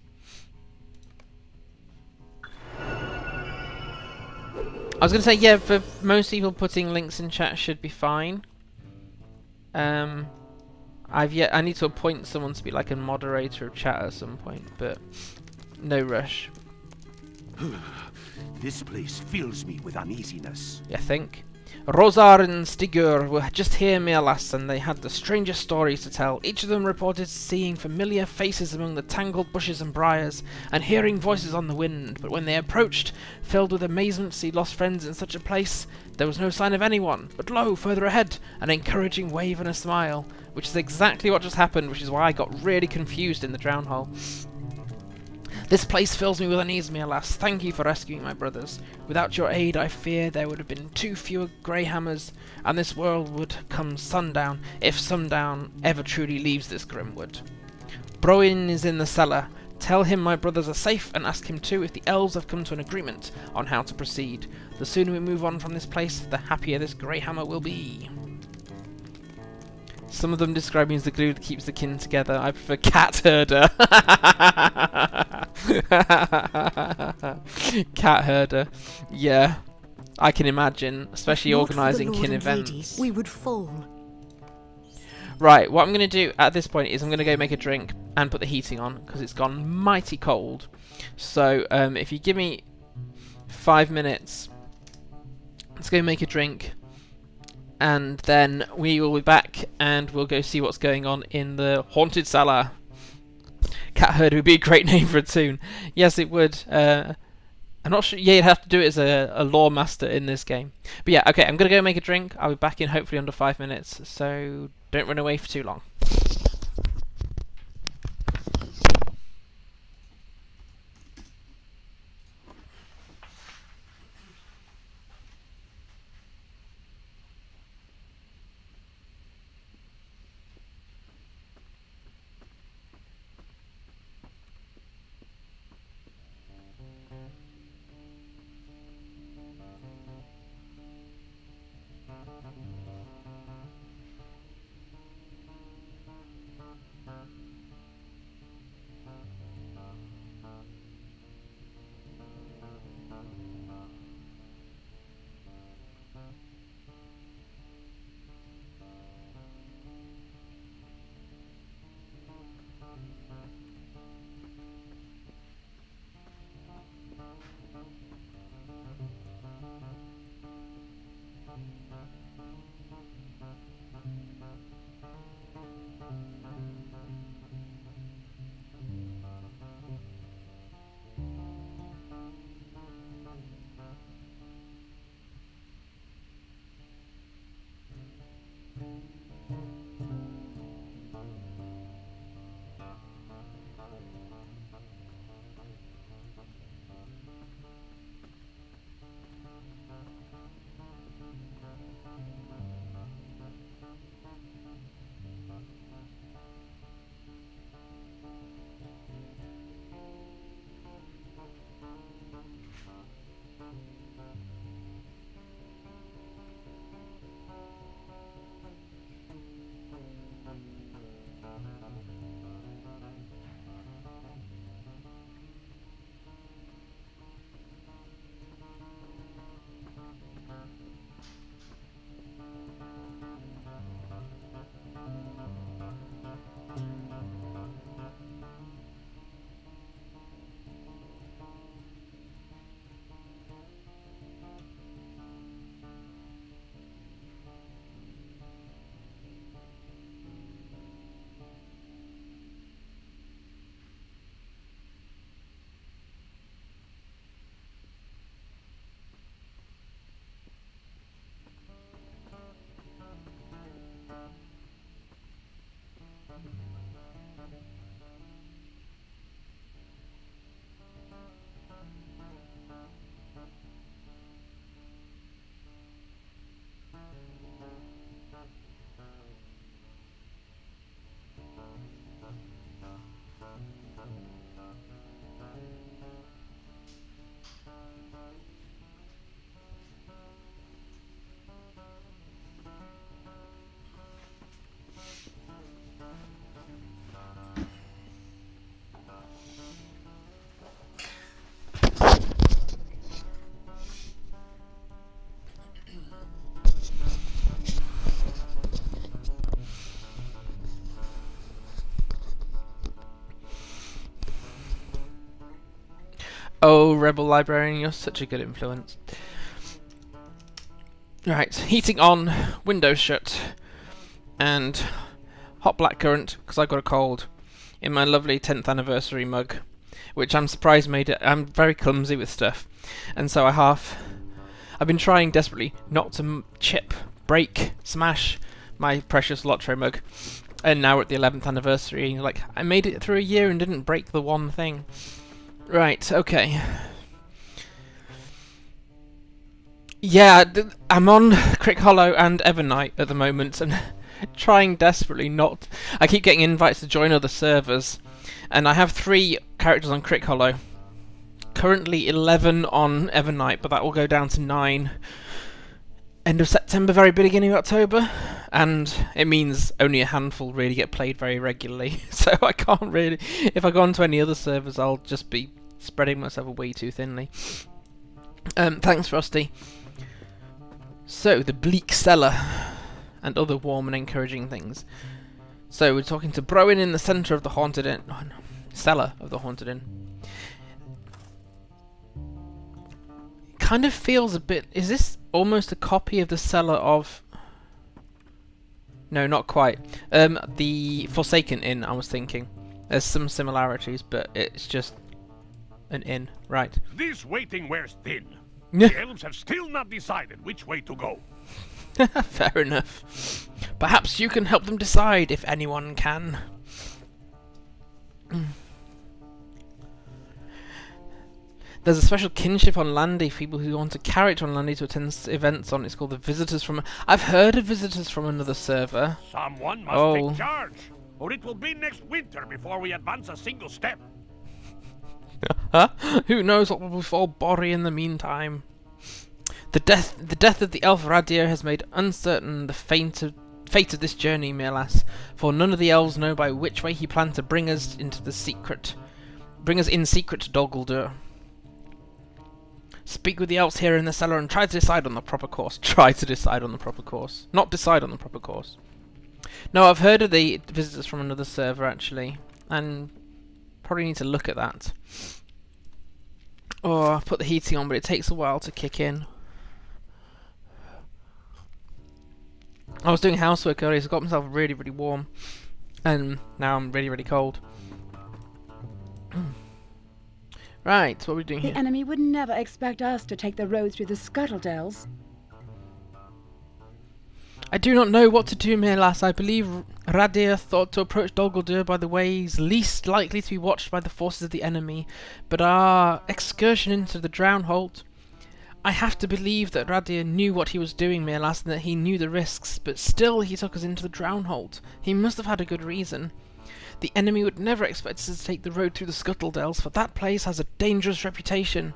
I was going to say, yeah, for most people putting links in chat should be fine. I need to appoint someone to be like a moderator of chat at some point, but no rush. This place fills me with uneasiness. You think? Rosar and Stigur were just here, Myrlas, and they had the strangest stories to tell. Each of them reported seeing familiar faces among the tangled bushes and briars, and hearing voices on the wind. But when they approached, filled with amazement to see lost friends in such a place, there was no sign of anyone. But lo, further ahead, an encouraging wave and a smile, which is exactly what just happened, which is why I got really confused in the drown hole. This place fills me with unease, Myrlas. Thank you for rescuing my brothers. Without your aid, I fear there would have been too few Greyhammers, and this world would come sundown, if sundown ever truly leaves this Greenwood. Broin is in the cellar. Tell him my brothers are safe, and ask him too if the elves have come to an agreement on how to proceed. The sooner we move on from this place, the happier this Greyhammer will be. Some of them describe me as the glue that keeps the kin together. I prefer cat herder. Cat herder. Yeah, I can imagine, especially organising kin events. Lady, we would fall. Right, what I'm going to do at this point is I'm going to go make a drink and put the heating on, because it's gone mighty cold. So if you give me 5 minutes, let's go make a drink, and then we will be back and we'll go see what's going on in the haunted cellar. Cat herder would be a great name for a tune. Yes, it would. I'm not sure. Yeah, you'd have to do it as a lore master in this game. But yeah, okay, I'm going to go make a drink. I'll be back in hopefully under 5 minutes, so don't run away for too long. Oh, Rebel Librarian, you're such a good influence. Right, heating on, windows shut, and hot black currant, because I got a cold, in my lovely 10th anniversary mug, which I'm surprised made it. I'm very clumsy with stuff, and so I've been trying desperately not to chip, break, smash my precious LOTRO mug, and now we're at the 11th anniversary, like, I made it through a year and didn't break the one thing. Right, okay. Yeah, I'm on Crick Hollow and Evernight at the moment, and trying desperately not... I keep getting invites to join other servers, and I have 3 characters on Crick Hollow. Currently 11 on Evernight, but that will go down to 9 end of September, very beginning of October, and it means only a handful really get played very regularly, so I can't really... If I go on to any other servers, I'll just be spreading myself way too thinly. Thanks, Frosty. So, the bleak cellar, and other warm and encouraging things. So, we're talking to Browen in the centre of the haunted inn. Oh, no. Cellar of the haunted inn. Kind of feels a bit... Is this almost a copy of the cellar of... No, not quite. The Forsaken Inn, I was thinking. There's some similarities, but it's just an inn. Right. This waiting wears thin. The elves have still not decided which way to go. Fair enough. Perhaps you can help them decide, if anyone can. There's a special kinship on Landy for people who want a character on Landy to attend events on. It's called the Visitors from... I've heard of Visitors from another server. Someone must take charge, or it will be next winter before we advance a single step. Huh? Who knows what will befall Borri in the meantime? The death of the elf Radir has made uncertain the fate of this journey, Myrlas, for none of the elves know by which way he planned to bring us in secret to Dol Guldur. Speak with the elves here in the cellar and try to decide on the proper course. Try to decide on the proper course. Not decide on the proper course. No, I've heard of the Visitors from another server, actually, and probably need to look at that. Oh, I've put the heating on, but it takes a while to kick in. I was doing housework earlier, so I got myself really, really warm. And now I'm really, really cold. Right, what are we doing here? The enemy would never expect us to take the road through the Scuttledells. I do not know what to do, Myrlas. I believe Radir thought to approach Dol Guldur by the ways least likely to be watched by the forces of the enemy, but our excursion into the Drownholt... I have to believe that Radir knew what he was doing, Myrlas, and that he knew the risks, but still he took us into the Drownholt. He must have had a good reason. The enemy would never expect us to take the road through the Scuttledells, for that place has a dangerous reputation.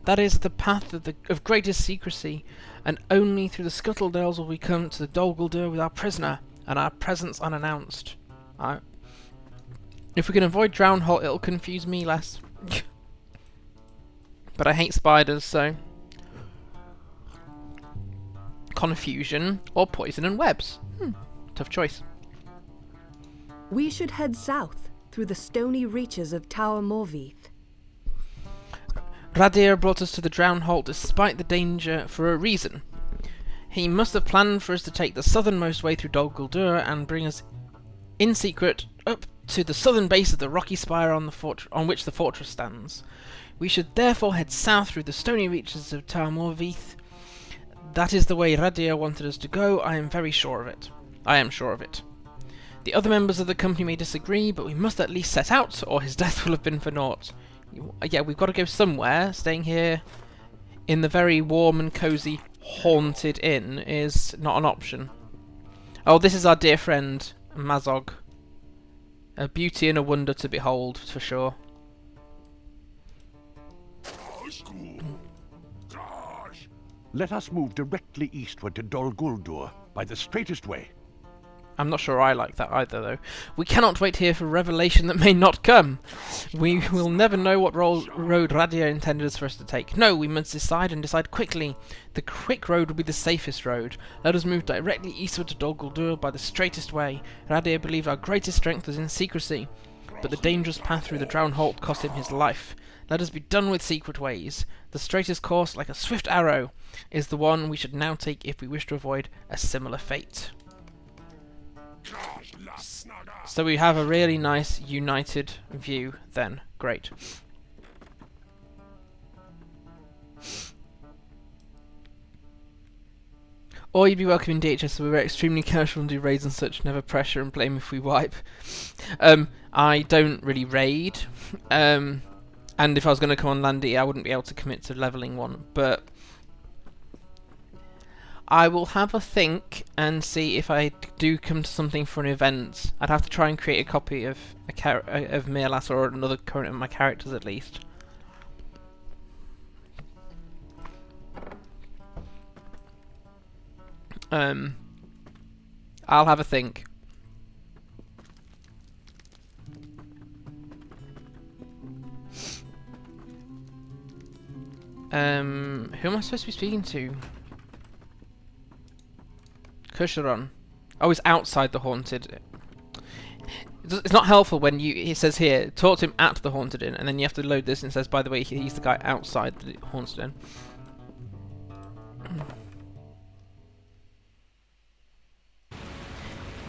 That is the path of greatest secrecy, and only through the Scuttledells will we come to the Dol Guldur with our prisoner, and our presence unannounced. If we can avoid Drownholt, it'll confuse me less. But I hate spiders, so... Confusion or poison and webs. Tough choice. We should head south through the stony reaches of Tower Morveith. Radir brought us to the Drownholt despite the danger for a reason. He must have planned for us to take the southernmost way through Dol Guldur and bring us in secret up to the southern base of the rocky spire on which the fortress stands. We should therefore head south through the stony reaches of Tower Morveith. That is the way Radir wanted us to go. I am very sure of it. I am sure of it. The other members of the company may disagree, but we must at least set out, or his death will have been for naught. Yeah, we've got to go somewhere. Staying here in the very warm and cosy haunted inn is not an option. Oh, this is our dear friend, Mazog. A beauty and a wonder to behold, for sure. Let us move directly eastward to Dol Guldur by the straightest way. I'm not sure I like that either, though. We cannot wait here for revelation that may not come. We will never know what road Radir intended for us to take. No, we must decide, and decide quickly. The quick road will be the safest road. Let us move directly eastward to Dol Guldur by the straightest way. Radir believed our greatest strength was in secrecy. but the dangerous path through the Drowned Halt cost him his life. Let us be done with secret ways. The straightest course, like a swift arrow, is the one we should now take if we wish to avoid a similar fate. So we have a really nice united view then. Great. Or you'd be welcome in DHS, so we're extremely casual and do raids and such, never pressure and blame if we wipe. I don't really raid, and if I was going to come on Landy, I wouldn't be able to commit to leveling one, but I will have a think and see if I do come to something for an event. I'd have to try and create a copy of of Myrlas or another current of my characters at least. I'll have a think. Who am I supposed to be speaking to? Kusharon. Oh, he's outside the Haunted. It's not helpful when it says here, talk to him at the Haunted Inn, and then you have to load this and it says, by the way, he's the guy outside the Haunted Inn.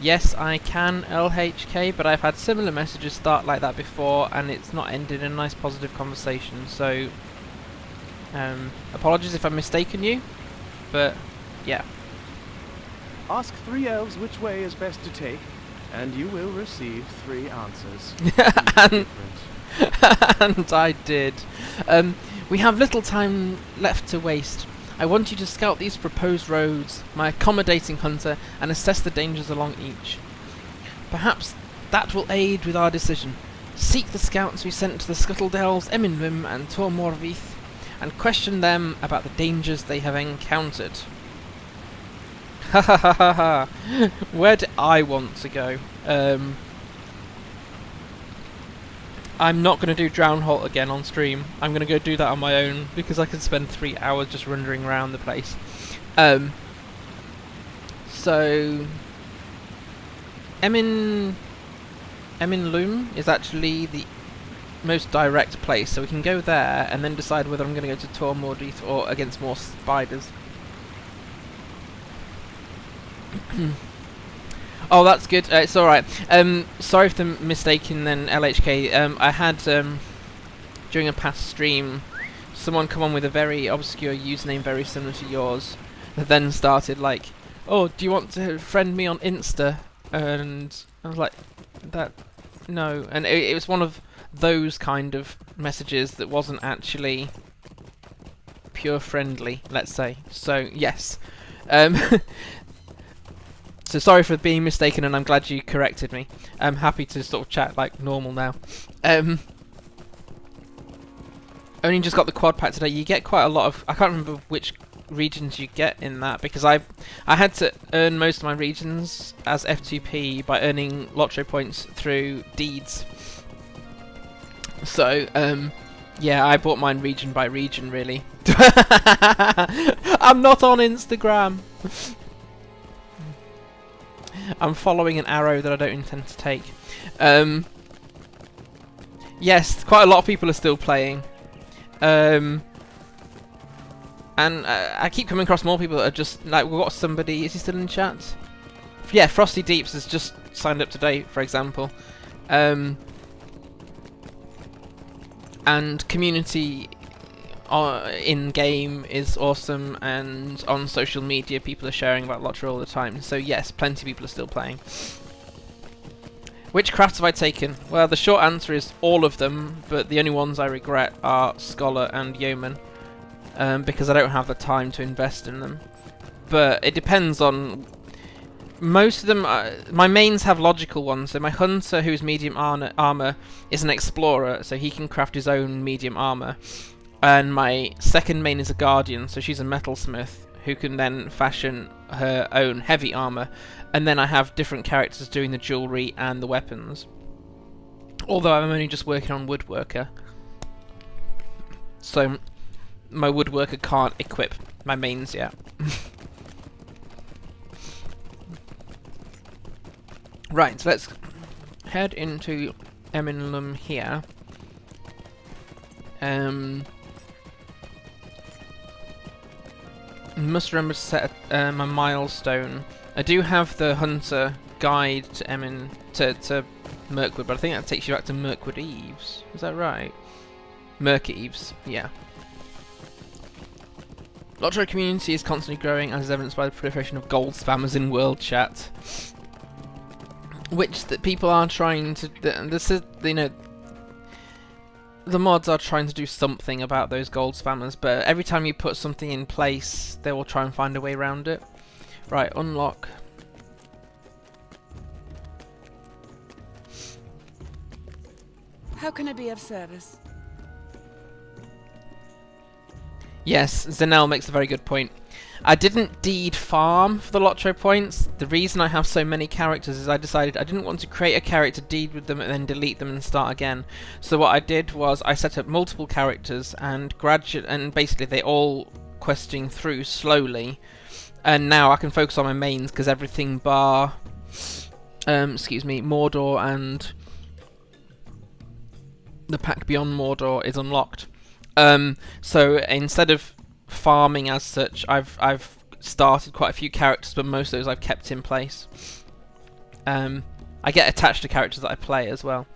Yes, I can LHK, but I've had similar messages start like that before, and it's not ended in a nice positive conversation, so apologies if I'm mistaken you, but yeah. Ask 3 elves which way is best to take, and you will receive 3 answers. And I did. We have little time left to waste. I want you to scout these proposed roads, my accommodating hunter, and assess the dangers along each. Perhaps that will aid with our decision. Seek the scouts we sent to the Scuttledales, Eminrim, and Tor Morvith, and question them about the dangers they have encountered. Ha ha ha ha ha! Where do I want to go? I'm not going to do Drowned Halt again on stream. I'm going to go do that on my own because I can spend 3 hours just wandering around the place. So Eminloom is actually the most direct place, so we can go there and then decide whether I'm going to go to Tor Morvith or against more spiders. Oh, that's good. It's alright. Sorry for the mistaken then, LHK. I had, during a past stream, someone come on with a very obscure username very similar to yours, that then started like, oh, do you want to friend me on Insta? And I was like, no. And it was one of those kind of messages that wasn't actually pure friendly, let's say. So, yes. So sorry for being mistaken, and I'm glad you corrected me. I'm happy to sort of chat like normal now. Only just got the quad pack today. You get quite a lot of... I can't remember which regions you get in that, because I had to earn most of my regions as F2P by earning LOTRO points through deeds. So, yeah, I bought mine region by region, really. I'm not on Instagram! I'm following an arrow that I don't intend to take. Yes, quite a lot of people are still playing. And I keep coming across more people that are just like, we've got somebody, is he still in chat? Yeah, Frosty Deeps has just signed up today, for example. And community in game is awesome, and on social media people are sharing about LOTRO all the time, so yes, plenty of people are still playing. Which crafts have I taken? Well, the short answer is all of them, but the only ones I regret are Scholar and Yeoman, because I don't have the time to invest in them. But it depends on... Most of them, my mains have logical ones, so my hunter, who's medium armor, is an explorer, so he can craft his own medium armor. And my second main is a guardian, so she's a metalsmith who can then fashion her own heavy armor. And then I have different characters doing the jewellery and the weapons. Although I'm only just working on woodworker. So my woodworker can't equip my mains yet. Right, so let's head into Eminlum here. Must remember to set my milestone. I do have the Hunter guide to Mirkwood, but I think that takes you back to Mirkwood Eves. Is that right? Mirk Eves, yeah. LOTRO community is constantly growing, as is evidenced by the proliferation of gold spammers in world chat, which that people are trying to. This is, you know, the mods are trying to do something about those gold spammers, but every time you put something in place, they will try and find a way around it. Right, unlock. How can I be of service? Yes, Zenel makes a very good point. I didn't deed farm for the LOTRO points. The reason I have so many characters is I decided I didn't want to create a character, deed with them, and then delete them and start again. So what I did was I set up multiple characters and basically they all questing through slowly. And now I can focus on my mains because everything bar, Mordor and the pack beyond Mordor is unlocked. So instead of farming as such, I've started quite a few characters, but most of those I've kept in place. I get attached to characters that I play as well.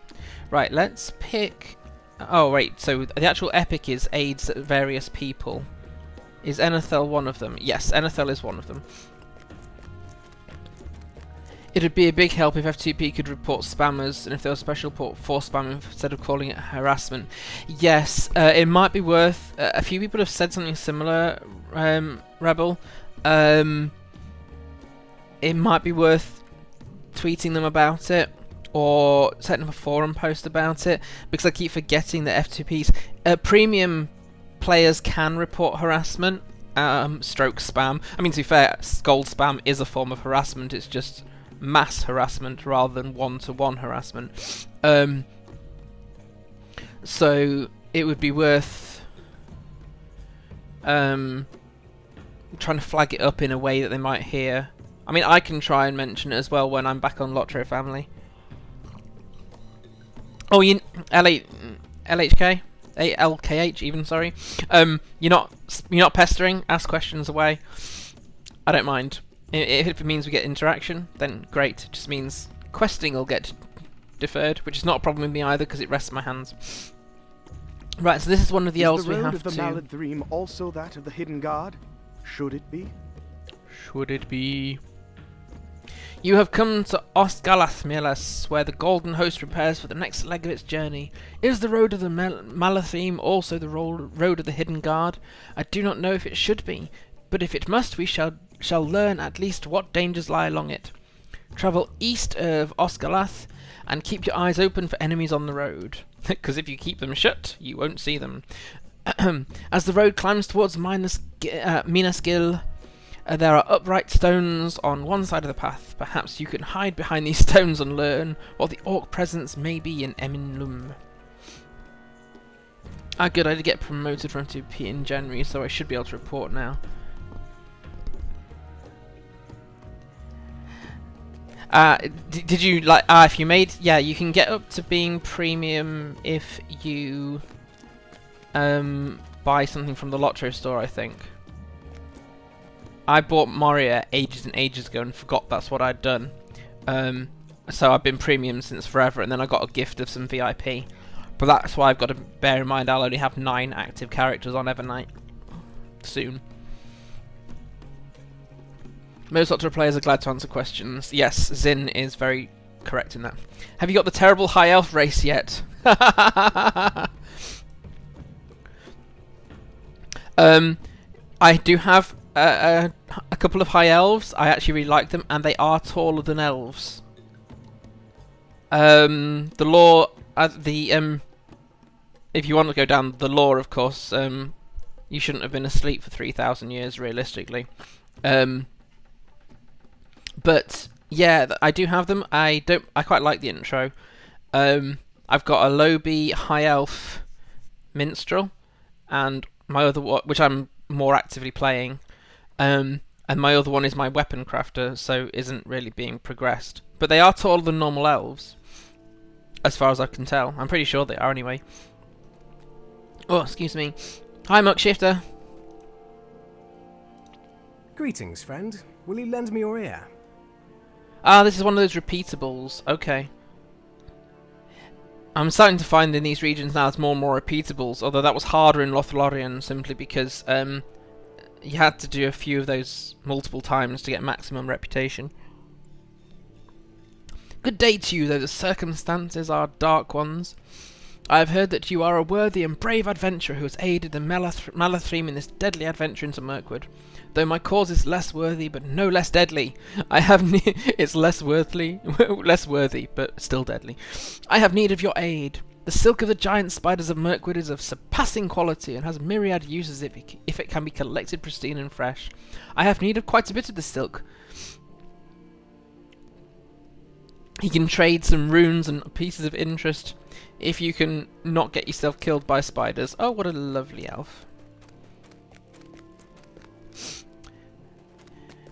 Right, let's pick. Oh wait, so the actual epic is aids various people. Is Enethel one of them? Yes, Enethel is one of them. It would be a big help if F2P could report spammers, and if there was a special port for spam instead of calling it harassment. Yes, it might be worth. A few people have said something similar, Rebel. It might be worth tweeting them about it, or setting up a forum post about it, because I keep forgetting that F2Ps, premium players can report harassment, stroke spam. I mean, to be fair, gold spam is a form of harassment. It's just mass harassment rather than one-to-one harassment. So it would be worth trying to flag it up in a way that they might hear. I mean, I can try and mention it as well when I'm back on LOTRO Family. Oh, LHK? LKH even, sorry. You're not pestering. Ask questions away. I don't mind. If it means we get interaction, then great. It just means questing will get deferred, which is not a problem with me either, because it rests my hands. Right, so this is one of the elves we have to. Is the road of the Malledhrim also that of the hidden guard? Should it be? Should it be? You have come to Osgalath, Myrlas, where the Golden Host prepares for the next leg of its journey. Is the road of the Malledhrim also the road of the hidden guard? I do not know if it should be, but if it must, we shall learn at least what dangers lie along it. Travel east of Osgalath and keep your eyes open for enemies on the road, because if you keep them shut, you won't see them. As the road climbs towards Minaskil, there are upright stones on one side of the path. Perhaps you can hide behind these stones and learn what the orc presence may be in Eminlum. Ah, good, I did get promoted from 2P in January, so I should be able to report now. Did you like? If you made, yeah, you can get up to being premium if you buy something from the LOTRO store, I think. I bought Moria ages and ages ago and forgot that's what I'd done. So I've been premium since forever, and then I got a gift of some VIP. But that's why I've got to bear in mind I'll only have 9 active characters on Evernight soon. Most LOTRO players are glad to answer questions. Yes, Zin is very correct in that. Have you got the terrible high elf race yet? I do have a couple of high elves. I actually really like them, and they are taller than elves. The lore, if you want to go down the lore, of course, you shouldn't have been asleep for 3,000 years, realistically. But yeah, I do have them. I quite like the intro. I've got a Lobby high elf minstrel, and my other one, which I'm more actively playing, and my other one is my weapon crafter, so isn't really being progressed. But they are taller than normal elves. as far as I can tell. I'm pretty sure they are anyway. Oh, excuse me. Hi, Muckshifter. Greetings, friend. Will you lend me your ear? Ah, this is one of those repeatables. Okay. I'm starting to find in these regions now it's more and more repeatables, although that was harder in Lothlorien simply because you had to do a few of those multiple times to get maximum reputation. Good day to you, though the circumstances are dark ones. I have heard that you are a worthy and brave adventurer who has aided the Malledhrim in this deadly adventure into Mirkwood. Though my cause is less worthy, but no less deadly. It's less worthy, but still deadly. I have need of your aid. The silk of the giant spiders of Mirkwood is of surpassing quality and has myriad uses if it can be collected pristine and fresh. I have need of quite a bit of the silk. He can trade some runes and pieces of interest if you can not get yourself killed by spiders. Oh, what a lovely elf.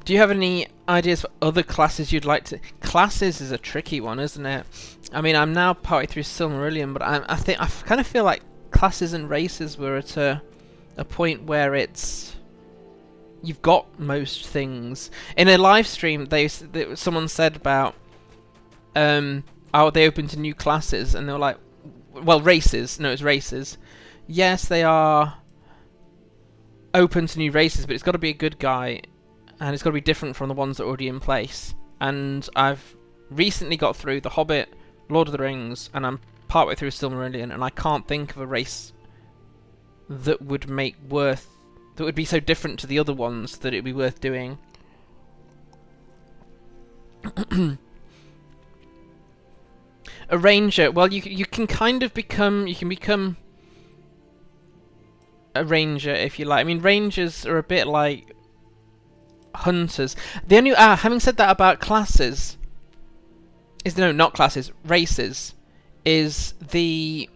Do you have any ideas for other classes you'd like to... Classes is a tricky one, isn't it? I mean, I'm now partway through Silmarillion, but I kind of feel like classes and races were at a point where it's... You've got most things. In a live stream, someone said about... are they open to new classes? And they were like... Well, races. No, it's races. Yes, they are open to new races, but it's got to be a good guy. And it's got to be different from the ones that are already in place. And I've recently got through The Hobbit, Lord of the Rings, and I'm partway through Silmarillion, and I can't think of a race that would be so different to the other ones that it'd be worth doing. A ranger, well, you can kind of become a ranger if you like. I mean, rangers are a bit like hunters. The only having said that about classes not classes, races is the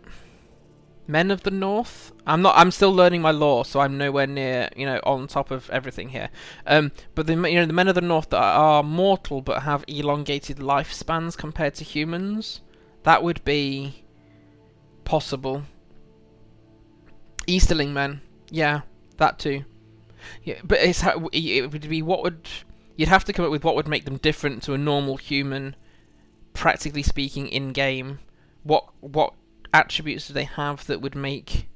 Men of the North. I'm still learning my lore, so I'm nowhere near, on top of everything here. But the Men of the North that are mortal but have elongated lifespans compared to humans, that would be possible. Easterling men, yeah, that too. Yeah, but it would be you'd have to come up with what would make them different to a normal human, practically speaking, in game. What attributes do they have that would make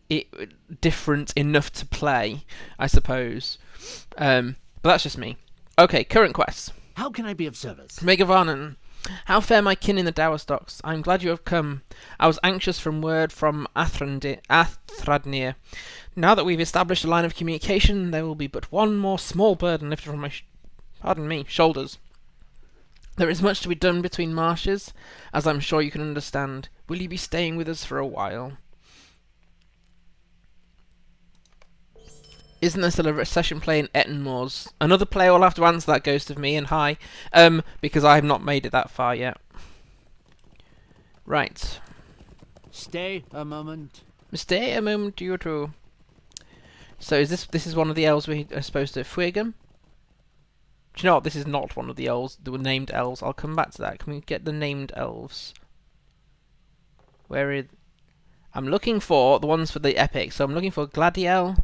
it different enough to play? I suppose. But that's just me. Okay, current quests. How can I be of service? Megavanen. How fare my kin in the dower stocks? I am glad you have come. I was anxious from word from Athradnir. Now that we've established a line of communication, there will be but one more small burden lifted from my shoulders. There is much to be done between marshes, as I'm sure you can understand. Will you be staying with us for a while? Isn't there still a session play in Ettenmoors? Another player will have to answer that, Ghost of Me, and hi, because I have not made it that far yet. Right. Stay a moment. Stay a moment, you two. So is this is one of the elves we are supposed to Fuigum? Do you know what? This is not one of the elves, the named elves. I'll come back to that. Can we get the named elves? I'm looking for the ones for the epic. So I'm looking for Gladiel.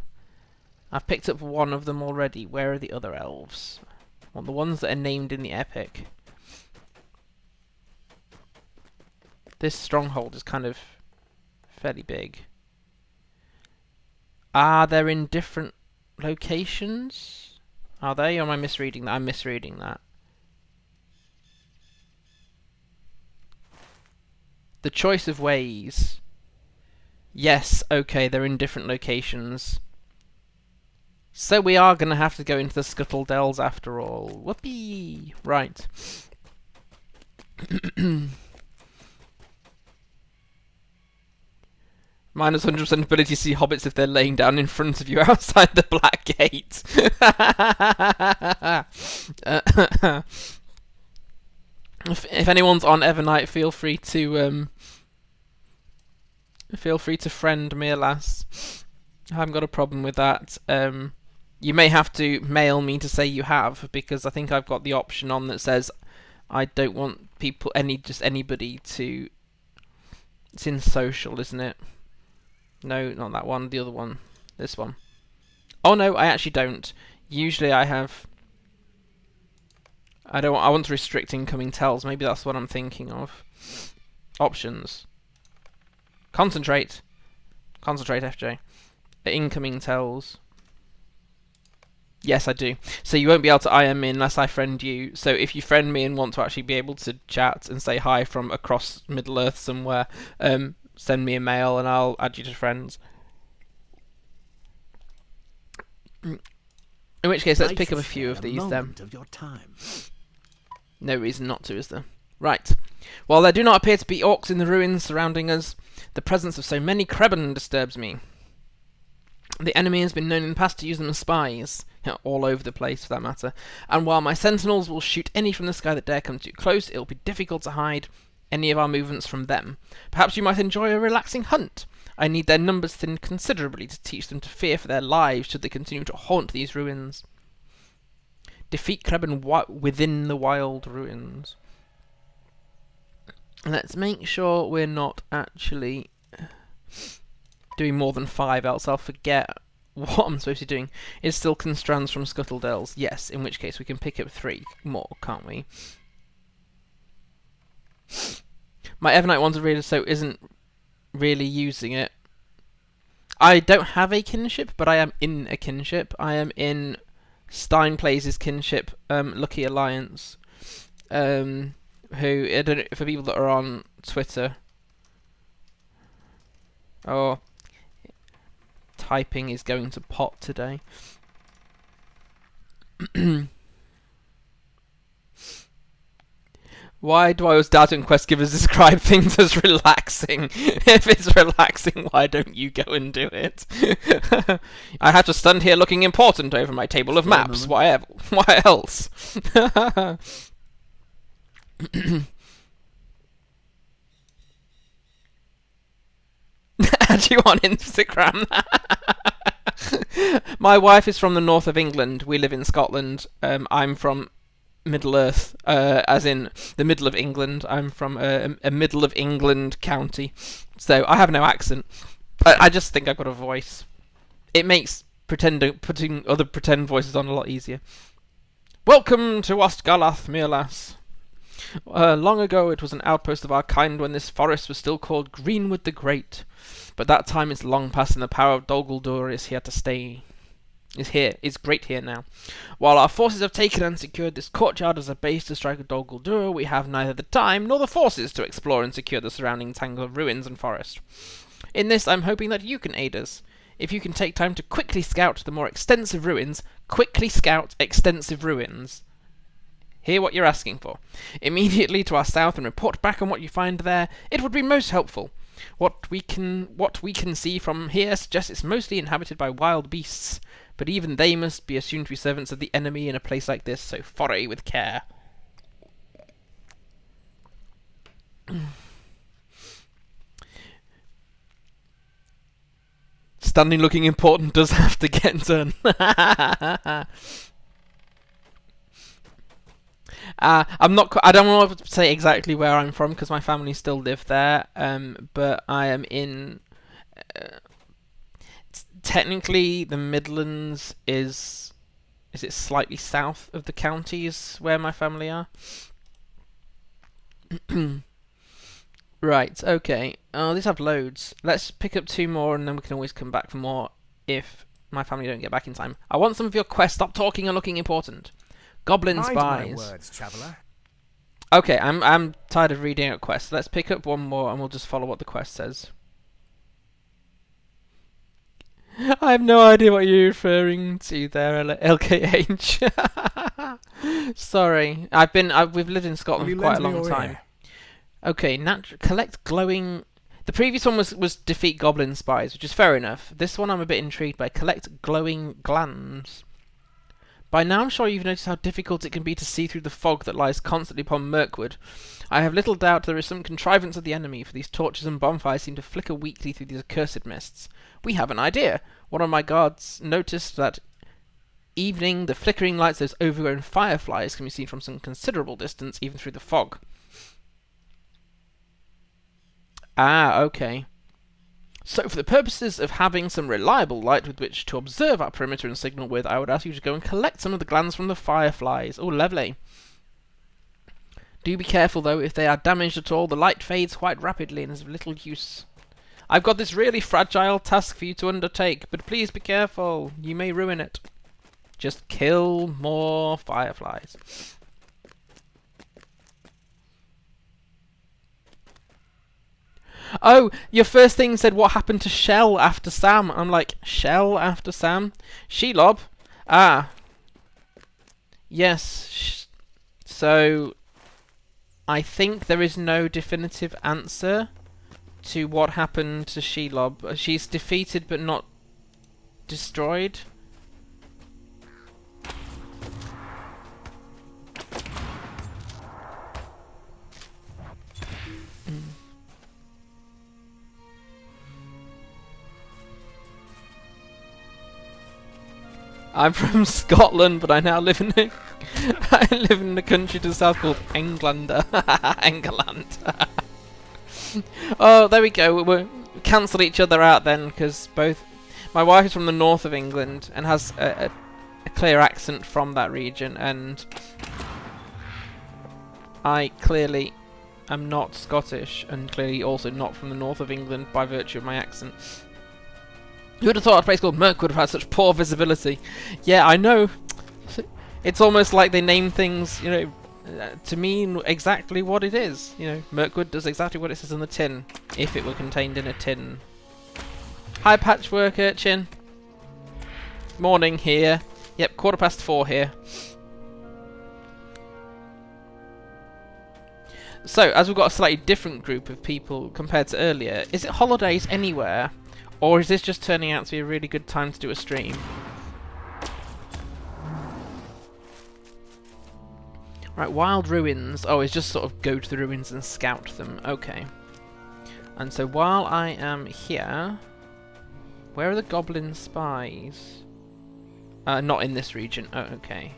I've picked up one of them already. Where are the other elves? Well, the ones that are named in the epic. This stronghold is kind of fairly big. Ah, they're in different locations? Are they? Or am I misreading that? I'm misreading that. The choice of ways. Yes, okay, they're in different locations. So we are going to have to go into the Scuttle Dells after all. Whoopee! Right. Minus 100% ability to see hobbits if they're laying down in front of you outside the Black Gate. If anyone's on Evernight, feel free to friend Myrlas. I haven't got a problem with that. You may have to mail me to say you have, because I think I've got the option on that says I don't want people, anybody to... It's in social, isn't it? No, not that one. The other one. This one. Oh no, I actually don't. Usually I have... I want to restrict incoming tells. Maybe that's what I'm thinking of. Options. Concentrate. Concentrate, FJ. Incoming tells. Yes, I do. So you won't be able to IM me unless I friend you. So if you friend me and want to actually be able to chat and say hi from across Middle-earth somewhere, send me a mail and I'll add you to friends. In which case, let's pick up a few of these then. Of your time. No reason not to, is there? Right. While there do not appear to be orcs in the ruins surrounding us, the presence of so many Kreban disturbs me. The enemy has been known in the past to use them as spies, all over the place for that matter, and while my sentinels will shoot any from the sky that dare come too close, it will be difficult to hide any of our movements from them. Perhaps you might enjoy a relaxing hunt. I need their numbers thinned considerably to teach them to fear for their lives should they continue to haunt these ruins. Defeat Kreban within the wild ruins. Let's make sure we're not actually doing more than 5, else I'll forget what I'm supposed to be doing. Is silken strands from Scuttledales? Yes, in which case we can pick up 3 more, can't we? My Evernight Wanderer reader so isn't really using it. I don't have a kinship, but I am in a kinship. I am in Stein Plays' kinship, Lucky Alliance, who, I don't know, for people that are on Twitter, or typing is going to pot today. Why do I always doubt in quest givers describe things as relaxing? If it's relaxing, why don't you go and do it? I have to stand here looking important over my table of maps. Why else? Add you on Instagram. My wife is from the north of England. We live in Scotland. I'm from Middle-earth, as in the middle of England. I'm from a middle of England county, so I have no accent. I just think I've got a voice. It makes putting other pretend voices on a lot easier. Welcome to Ostgalath, Myrlas. Long ago it was an outpost of our kind when this forest was still called Greenwood the Great, but that time is long past and the power of Dol Guldur is here to stay. Is great here now. While our forces have taken and secured this courtyard as a base to strike at Dol Guldur, we have neither the time nor the forces to explore and secure the surrounding tangle of ruins and forest. In this, I'm hoping that you can aid us. If you can take time to quickly scout the more extensive ruins, hear what you're asking for. Immediately to our south and report back on what you find there, it would be most helpful. What we can see from here suggests it's mostly inhabited by wild beasts, but even they must be assumed to be servants of the enemy in a place like this, so foray with care. Standing looking important does have to get done. I don't want to say exactly where I'm from because my family still live there, but I am in... technically, the Midlands is it slightly south of the counties where my family are? Right, okay. Oh, these have loads. Let's pick up 2 more and then we can always come back for more if my family don't get back in time. I want some of your quests. Stop talking and looking important. Goblin Spies. Mind my words, traveller. Okay, I'm tired of reading out quests. Let's pick up 1 more and we'll just follow what the quest says. I have no idea what you're referring to there, LKH. Sorry, we've lived in Scotland for quite a long time. Okay, collect glowing... The previous one was defeat Goblin Spies, which is fair enough. This one I'm a bit intrigued by. Collect glowing glands. By now I'm sure you've noticed how difficult it can be to see through the fog that lies constantly upon Mirkwood. I have little doubt there is some contrivance of the enemy, for these torches and bonfires seem to flicker weakly through these accursed mists. We have an idea. One of my guards noticed that evening the flickering lights of those overgrown fireflies can be seen from some considerable distance, even through the fog. Ah, okay. So, for the purposes of having some reliable light with which to observe our perimeter and signal with, I would ask you to go and collect some of the glands from the fireflies. Oh, lovely. Do be careful, though. If they are damaged at all, the light fades quite rapidly and is of little use. I've got this really fragile task for you to undertake, but please be careful. You may ruin it. Just kill more fireflies. Oh, your first thing said what happened to Shell after Sam. I'm like, Shell after Sam? Shelob? Ah. Yes. So, I think there is no definitive answer to what happened to Shelob. She's defeated but not destroyed. I'm from Scotland, but I now live in a I live in a country to the south called England. England. Oh, there we go. We cancelled each other out then, because both my wife is from the north of England and has a clear accent from that region, and I clearly am not Scottish, and clearly also not from the north of England by virtue of my accent. Who would have thought a place called Mirk would have had such poor visibility? Yeah, I know. It's almost like they name things, you know, to mean exactly what it is. You know, Mirkwood does exactly what it says on the tin, if it were contained in a tin. Hi, Patchwork Urchin. Morning here. Yep, 4:15 here. So, as we've got a slightly different group of people compared to earlier, is it holidays anywhere? Or is this just turning out to be a really good time to do a stream? Right, Wild Ruins. Oh, it's just sort of go to the ruins and scout them. Okay. And so while I am here... Where are the Goblin Spies? Not in this region. Oh, okay.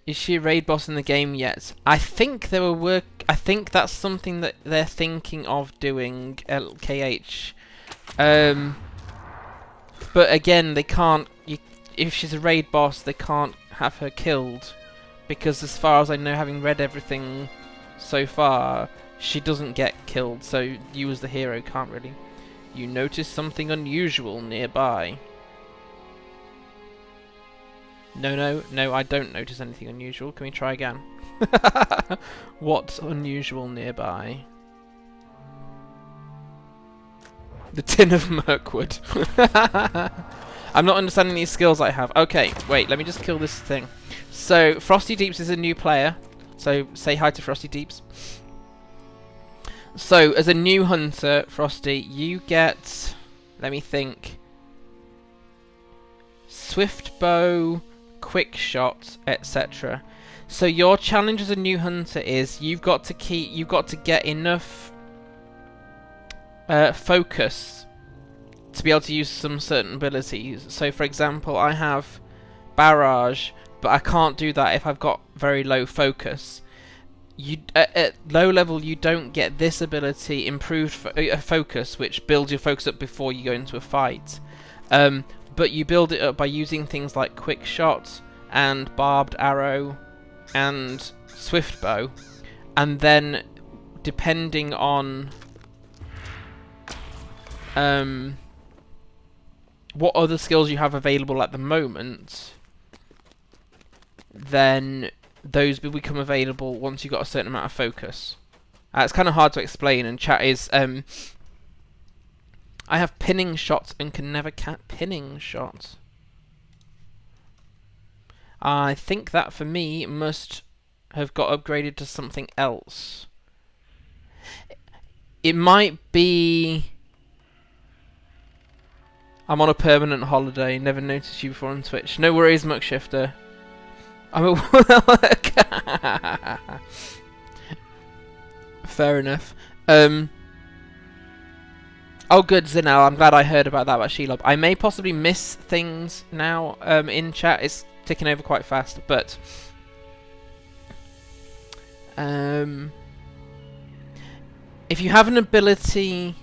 Is she a raid boss in the game yet? I think they were I think that's something that they're thinking of doing, LKH. But again, they can't... if she's a raid boss, they can't have her killed. Because as far as I know, having read everything so far, she doesn't get killed. So you as the hero can't really... You notice something unusual nearby. No, I don't notice anything unusual. Can we try again? What's unusual nearby? The tin of Mirkwood. I'm not understanding these skills I have. Okay, wait, let me just kill this thing. So, Frosty Deeps is a new player. So, say hi to Frosty Deeps. So, as a new hunter, Frosty, you get... Let me think. Swift bow, quick shot, etc. So your challenge as a new hunter is you've got to get enough focus to be able to use some certain abilities. So for example, I have barrage, but I can't do that if I've got very low focus. At low level you don't get this ability, improved focus, which builds your focus up before you go into a fight. But you build it up by using things like quick shot and barbed arrow and swift bow, and then depending on what other skills you have available at the moment, then those will become available once you've got a certain amount of focus. It's kind of hard to explain, and chat is I have pinning shots and can never pinning shots. I think that for me must have got upgraded to something else. It might be... I'm on a permanent holiday, never noticed you before on Twitch. No worries, Muckshifter. I'm a... Fair enough. Oh good, Zinel, I'm glad I heard about that about Shelob. I may possibly miss things now in chat. It's ticking over quite fast, but if you have an ability...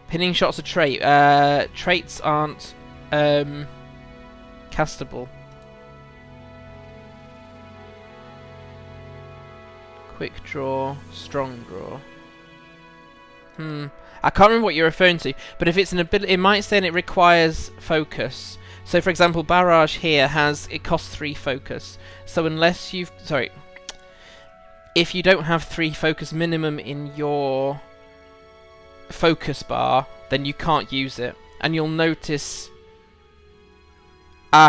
Pinning shot's a trait. Traits aren't castable. Quick draw, strong draw. I can't remember what you're referring to, but if it's an ability, it might say it requires focus. So, for example, Barrage here it costs 3 focus. So unless if you don't have 3 focus minimum in your focus bar, then you can't use it. And you'll notice...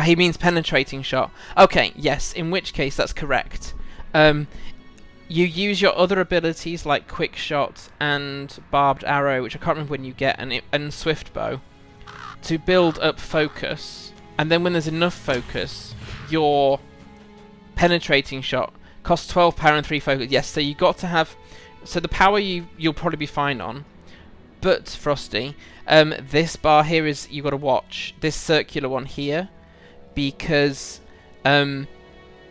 he means penetrating shot. Okay, yes, in which case that's correct. You use your other abilities like quick shot and barbed arrow, which I can't remember when you get, and swift bow, to build up focus. And then when there's enough focus, your penetrating shot costs 12 power and 3 focus. Yes, so you got to have... So the power you'll probably be fine on. But, Frosty, this bar here is... You've got to watch this circular one here, because...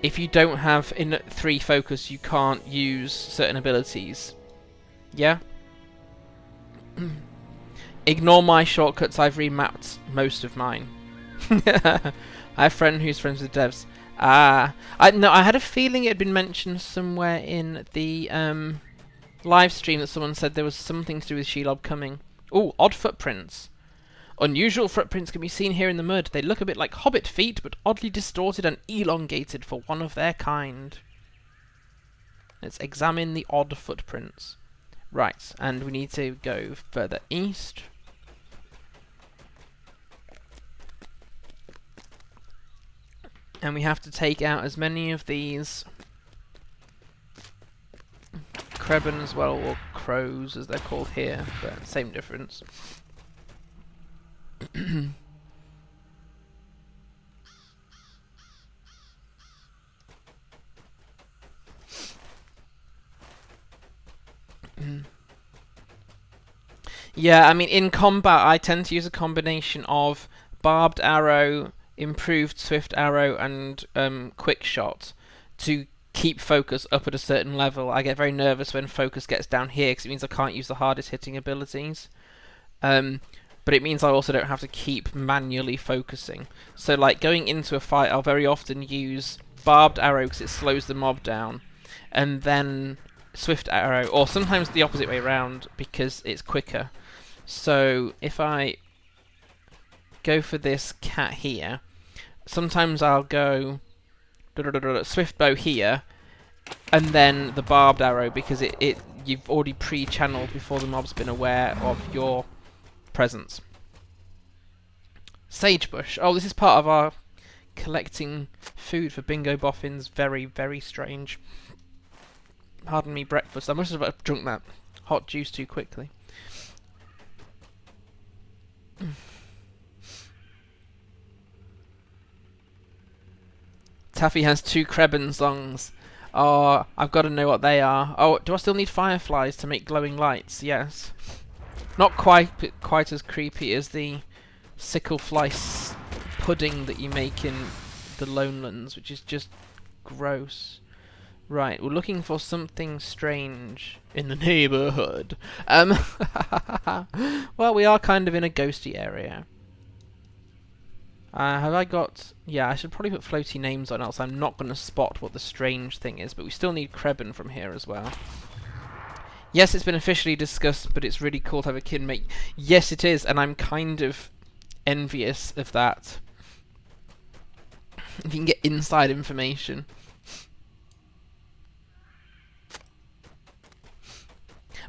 if you don't have 3 focus, you can't use certain abilities. Yeah? Ignore my shortcuts, I've remapped most of mine. I have a friend who's friends with devs. I had a feeling it had been mentioned somewhere in the live stream that someone said there was something to do with Shelob coming. Oh, odd footprints. Unusual footprints can be seen here in the mud. They look a bit like hobbit feet, but oddly distorted and elongated for one of their kind. Let's examine the odd footprints. Right, and we need to go further east. And we have to take out as many of these Krebben as well, or crows as they're called here, but same difference. Yeah, I mean, in combat I tend to use a combination of barbed arrow, improved swift arrow, and quick shot to keep focus up at a certain level. I get very nervous when focus gets down here because it means I can't use the hardest hitting abilities. But it means I also don't have to keep manually focusing. So like going into a fight, I'll very often use barbed arrow because it slows the mob down, and then swift arrow, or sometimes the opposite way around because it's quicker. So if I go for this cat here, sometimes I'll go swift bow here, and then the barbed arrow because you've already pre-channeled before the mob's been aware of your presence. Sagebush. Oh, this is part of our collecting food for bingo boffins. Very, very strange. Pardon me, breakfast. I must have drunk that hot juice too quickly. Taffy has 2 Krebben songs. Oh, I've got to know what they are. Oh, do I still need fireflies to make glowing lights? Yes. Not quite as creepy as the sickle fly pudding that you make in the Lonelands, which is just gross. Right, we're looking for something strange in the neighbourhood. Well, we are kind of in a ghosty area. Have I got... Yeah, I should probably put floaty names on, else I'm not going to spot what the strange thing is, but we still need Krebben from here as well. Yes, it's been officially discussed, but it's really cool to have a kid make... Yes, it is, and I'm kind of envious of that. If you can get inside information.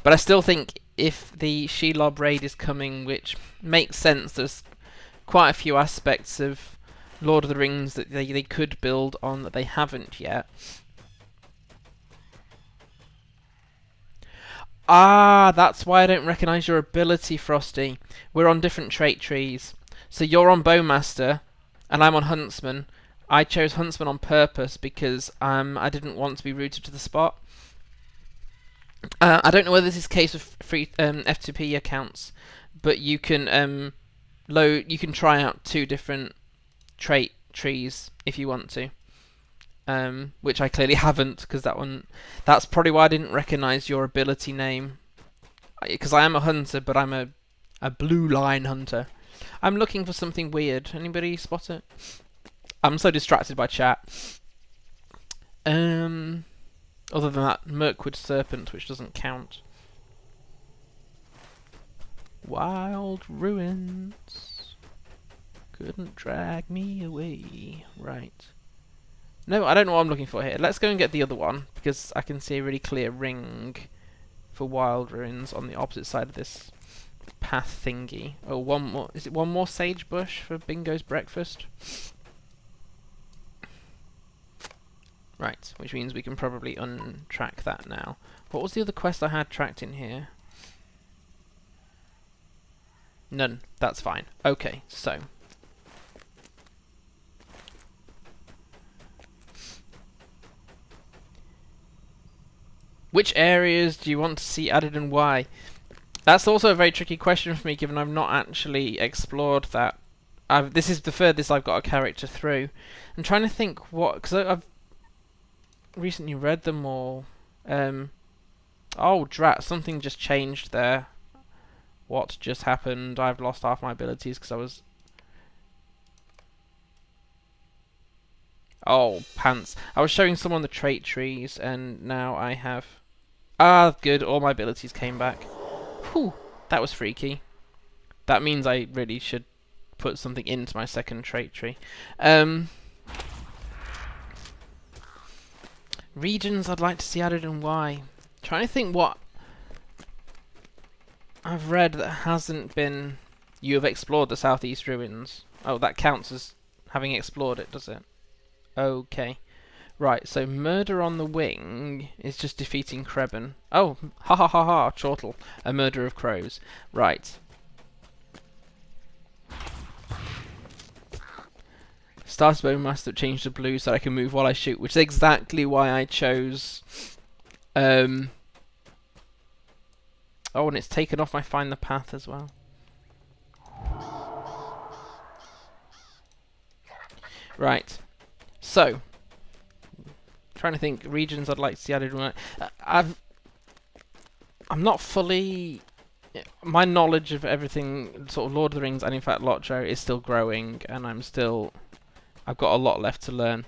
But I still think if the Shelob raid is coming, which makes sense, there's quite a few aspects of Lord of the Rings that they could build on that they haven't yet. Ah, that's why I don't recognise your ability, Frosty. We're on different trait trees. So you're on Bowmaster, and I'm on Huntsman. I chose Huntsman on purpose because I didn't want to be rooted to the spot. I don't know whether this is the case with free F2P accounts, but you can you can try out 2 different trait trees if you want to. which I clearly haven't, because that's probably why I didn't recognise your ability name, because I am a hunter, but I'm a blue line hunter. I'm looking for something weird. Anybody spot it? I'm so distracted by chat. Other than that, Mirkwood serpent, which doesn't count. Wild ruins couldn't drag me away. Right. No, I don't know what I'm looking for here. Let's go and get the other one, because I can see a really clear ring for wild ruins on the opposite side of this path thingy. Oh, one more. Is it one more sage bush for Bingo's breakfast? Right, which means we can probably untrack that now. What was the other quest I had tracked in here? None. That's fine. Okay, so which areas do you want to see added and why? That's also a very tricky question for me, given I've not actually explored that. This is the furthest I've got a character through. I'm trying to think what, because I've recently read them all. Oh, drat, something just changed there. What just happened? I've lost half my abilities because I was... Oh, pants. I was showing someone the trait trees, and now I have... Ah, good, all my abilities came back. Whew, that was freaky. That means I really should put something into my second trait tree. Regions I'd like to see added and why. Trying to think what I've read that hasn't been... You have explored the southeast ruins. Oh, that counts as having explored it, does it? Okay. Right, so Murder on the Wing is just defeating Krebin. Oh, ha ha ha ha, chortle. A murder of crows. Right. Started Bowmaster changed to blue so I can move while I shoot, which is exactly why I chose... Oh, and it's taken off my Find the Path as well. Right. So, trying to think regions I'd like to see added. I'm not fully... My knowledge of everything, sort of Lord of the Rings, and in fact LOTRO, is still growing, and I've got a lot left to learn.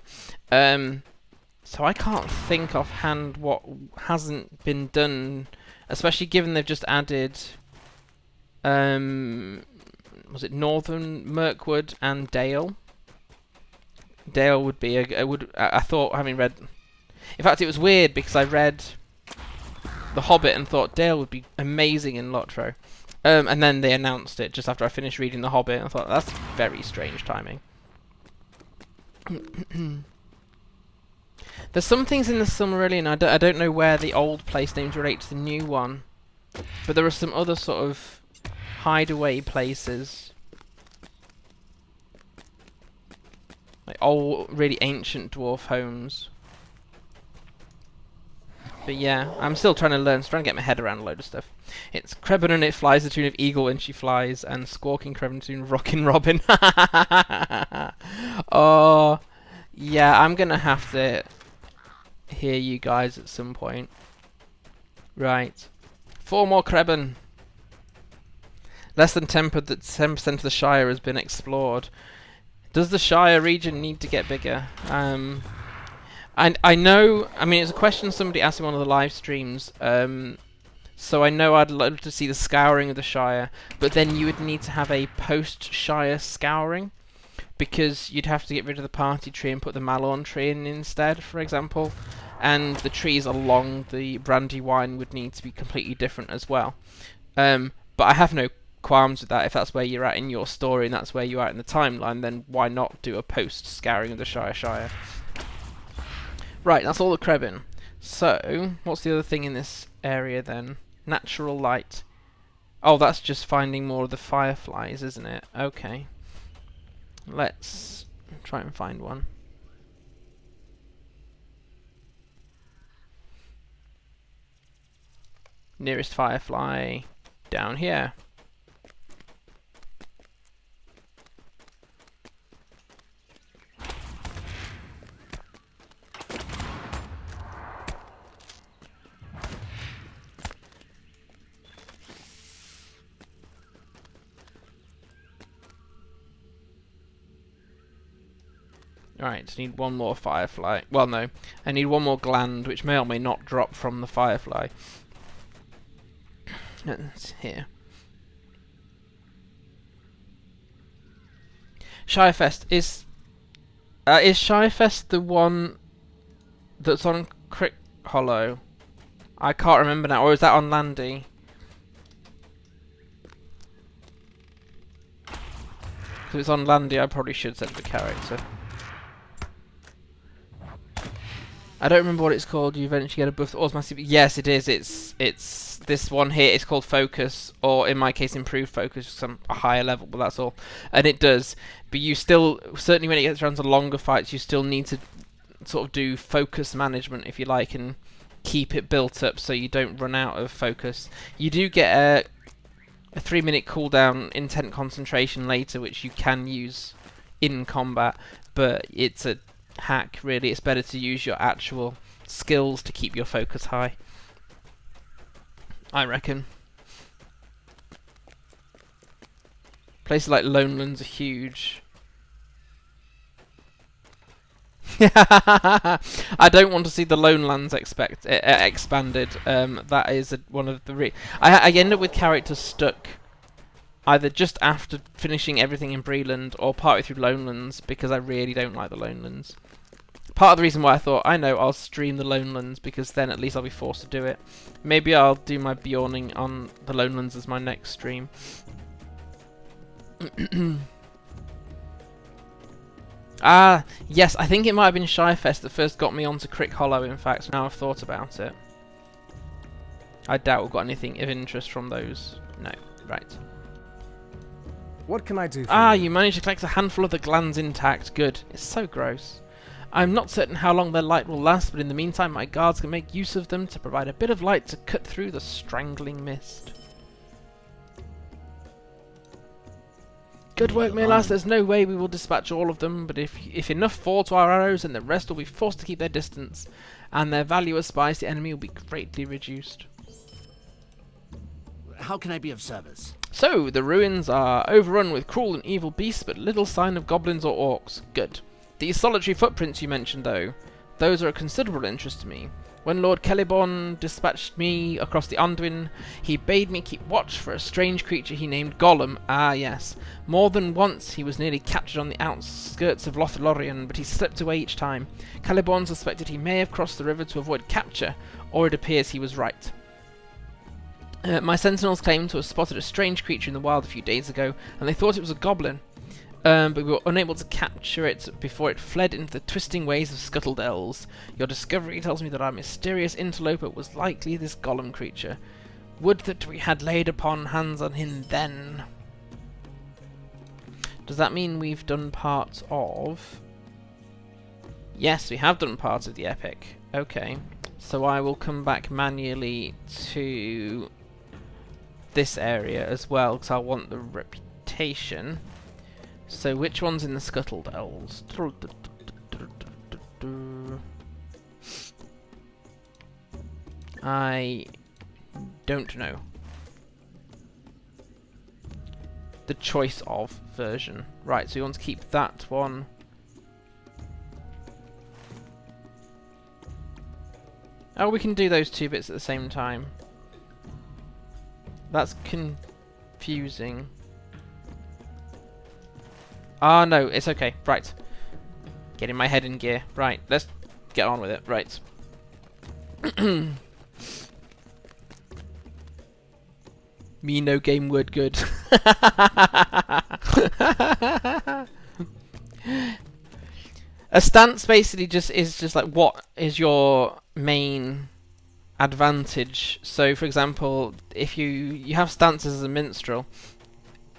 So I can't think offhand what hasn't been done, especially given they've just added... was it Northern Mirkwood and Dale? Dale would be I thought, having read... In fact, it was weird because I read The Hobbit and thought Dale would be amazing in LOTRO. And then they announced it just after I finished reading The Hobbit, and I thought, that's very strange timing. There's some things in the Silmarillion, I don't know where the old place names relate to the new one. But there are some other sort of hideaway places. Like old, really ancient dwarf homes. But yeah, I'm still trying to learn, trying to get my head around a load of stuff. It's Krebin and it flies the tune of Eagle when she flies, and Squawking Krebin tune Rockin' Robin. Oh, yeah, I'm gonna have to hear you guys at some point. Right. 4 more Krebin. Less than 10% of the Shire has been explored. Does the Shire region need to get bigger? And I know, I mean, it's a question somebody asked in one of the live streams, so I know I'd love to see the scouring of the Shire, but then you would need to have a post-Shire scouring, because you'd have to get rid of the party tree and put the Malledhrim tree in instead, for example, and the trees along the Brandywine would need to be completely different as well. But I have no qualms with that. If that's where you're at in your story and that's where you are in the timeline, then why not do a post-scouring of the Shire? Right, that's all the Krebin. So, what's the other thing in this area then? Natural light. Oh, that's just finding more of the fireflies, isn't it? Okay. Let's try and find one. Nearest firefly down here. Right, I need one more firefly. Well, no. I need one more gland, which may or may not drop from the firefly. It's here. Shirefest is Shirefest the one that's on Crick Hollow? I can't remember now. Or is that on Landy? If it's on Landy, I probably should send the character. I don't remember what it's called. You eventually get a buff that automatically... Yes, it is. It's this one here. It's called Focus, or in my case, Improved Focus, some a higher level, but that's all. And it does. But you still, certainly when it gets around to longer fights, you still need to sort of do focus management, if you like, and keep it built up so you don't run out of focus. You do get a 3-minute cooldown intent concentration later, which you can use in combat, but it's a hack, really. It's better to use your actual skills to keep your focus high, I reckon. Places like Lonelands are huge. I don't want to see the Lonelands expanded. That is one of the... I end up with characters stuck either just after finishing everything in Breland or partway through Lonelands, because I really don't like the Lonelands. Part of the reason why I thought, I know, I'll stream the Lonelands, because then at least I'll be forced to do it. Maybe I'll do my Bjorning on the Lonelands as my next stream. Ah, yes, I think it might have been Shirefest that first got me onto Crick Hollow, in fact, now I've thought about it. I doubt we've got anything of interest from those. No, right. What can I do for Ah, you? you managed to collect a handful of the glands intact. Good. It's so gross. I'm not certain how long their light will last, but in the meantime my guards can make use of them to provide a bit of light to cut through the strangling mist. Good work, Myrlas. There's no way we will dispatch all of them, but if enough fall to our arrows, then the rest will be forced to keep their distance, and their value as spies to the enemy will be greatly reduced. How can I be of service? So, the ruins are overrun with cruel and evil beasts, but little sign of goblins or orcs. Good. These solitary footprints you mentioned, though, those are of considerable interest to me. When Lord Celeborn dispatched me across the Anduin, he bade me keep watch for a strange creature he named Gollum. Ah, yes. More than once he was nearly captured on the outskirts of Lothlorien, but he slipped away each time. Celeborn suspected he may have crossed the river to avoid capture, or it appears he was right. My sentinels claimed to have spotted a strange creature in the wild a few days ago, and they thought it was a goblin. But we were unable to capture it before it fled into the twisting ways of scuttled elves. Your discovery tells me that our mysterious interloper was likely this Gollum creature. Would that we had laid upon hands on him then. Does that mean we've done part of... Yes, we have done part of the epic. Okay. So I will come back manually to this area as well, because I want the reputation. So which one's in the Scuttled Elves? I don't know. The choice of version. Right, so you want to keep that one. Oh, we can do those two bits at the same time. That's confusing. Ah, no, it's okay. Right. Getting my head in gear. Right, let's get on with it. Right. Me no game word good. A stance basically is just like, what is your main advantage? So, for example, if you have stances as a minstrel,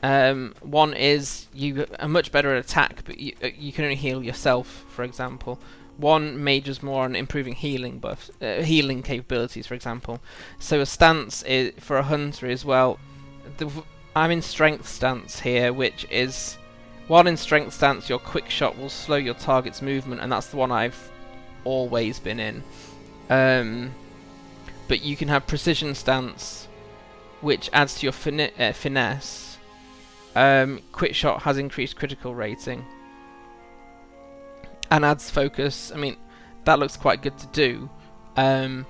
one is you are much better at attack, but you can only heal yourself, for example. One majors more on improving healing buffs, healing capabilities, for example. So a stance for a hunter is, well, I'm in strength stance here, which is, while in strength stance, your quick shot will slow your target's movement, and that's the one I've always been in. But you can have precision stance, which adds to your finesse. Quick shot has increased critical rating. and adds focus. I mean, that looks quite good to do, but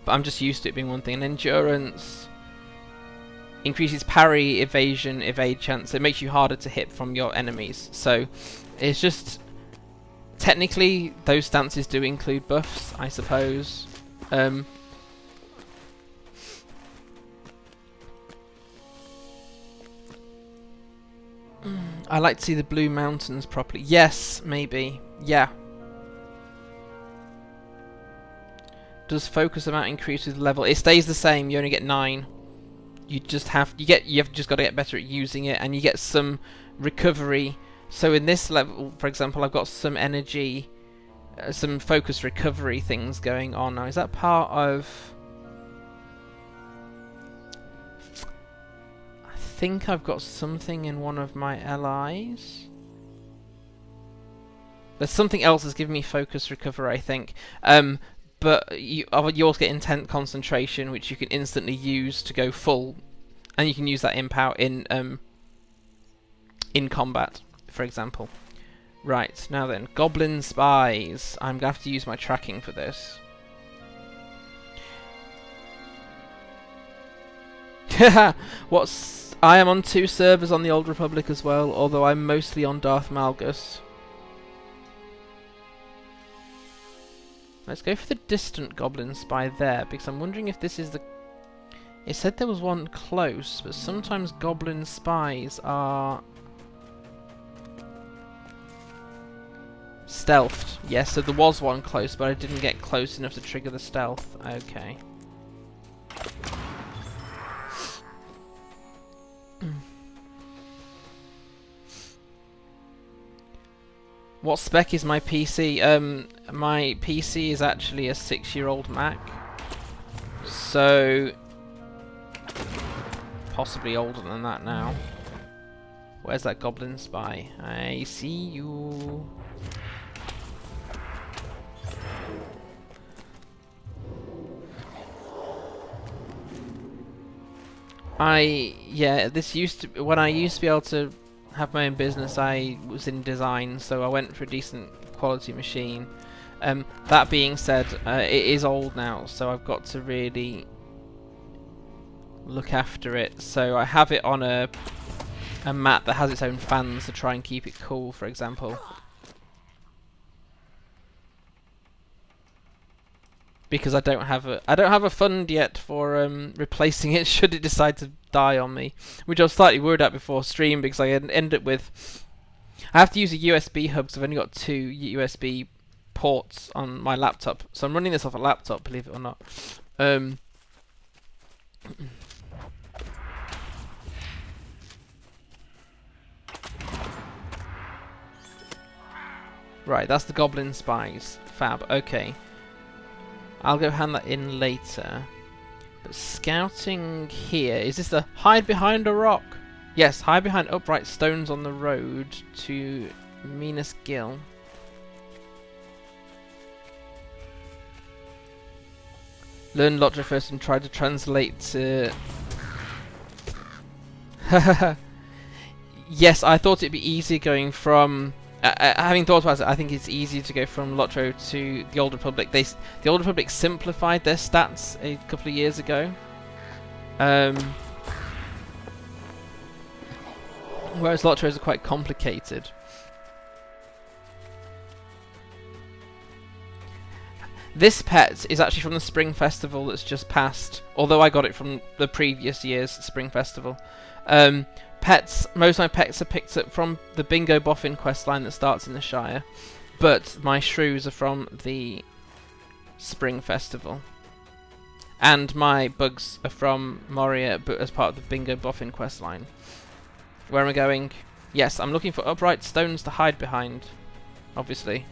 I'm just used to it being one thing. And endurance increases parry, evasion, evade chance. It makes you harder to hit from your enemies. So it's just, technically those stances do include buffs, I suppose. I like to see the blue mountains properly. Yes, maybe. Yeah. Does focus amount increase with level? It stays the same. You only get 9. You just have just got to get better at using it, and you get some recovery. So in this level, for example, I've got some energy, some focus recovery things going on. Now, is that part of? I think I've got something in one of my allies. There's something else that's giving me focus recovery, I think. But you also get intent concentration, which you can instantly use to go full, and you can use that in combat, for example. Right, now then, Goblin Spies. I'm gonna have to use my tracking for this. I am on 2 servers on the Old Republic as well, although I'm mostly on Darth Malgus. Let's go for the distant Goblin Spy there, because I'm wondering if this is the... It said there was one close, but sometimes Goblin Spies are... stealthed. Yes, so there was one close, but I didn't get close enough to trigger the stealth. Okay. What spec is my PC? My PC is actually a 6-year-old Mac, so possibly older than that now. Where's that Goblin Spy? I see you. This used to, when I used to be able to have my own business, I was in design, so I went for a decent quality machine. That being said, it is old now, so I've got to really look after it. So I have it on a mat that has its own fans to try and keep it cool, for example. Because I don't have a fund yet for replacing it should it decide to die on me, which I was slightly worried at before stream, because I end up with, I have to use a USB hub because I've only got 2 USB ports on my laptop, so I'm running this off a laptop, believe it or not. Right, that's the Goblin Spies. Fab. Okay. I'll go hand that in later. But scouting here, is this the hide behind a rock? Yes, hide behind upright stones on the road to Minas Gill. Learn LOTRO first and try to translate to... Yes, I thought it'd be easier going from... having thought about it, I think it's easier to go from LOTRO to the Old Republic. The Old Republic simplified their stats a couple of years ago. Whereas LOTROs are quite complicated. This pet is actually from the Spring Festival that's just passed, although I got it from the previous year's Spring Festival. Most of my pets are picked up from the Bingo Boffin questline that starts in the Shire, but my shrews are from the Spring Festival. And my bugs are from Moria, but as part of the Bingo Boffin questline. Where am I going? Yes, I'm looking for upright stones to hide behind, obviously.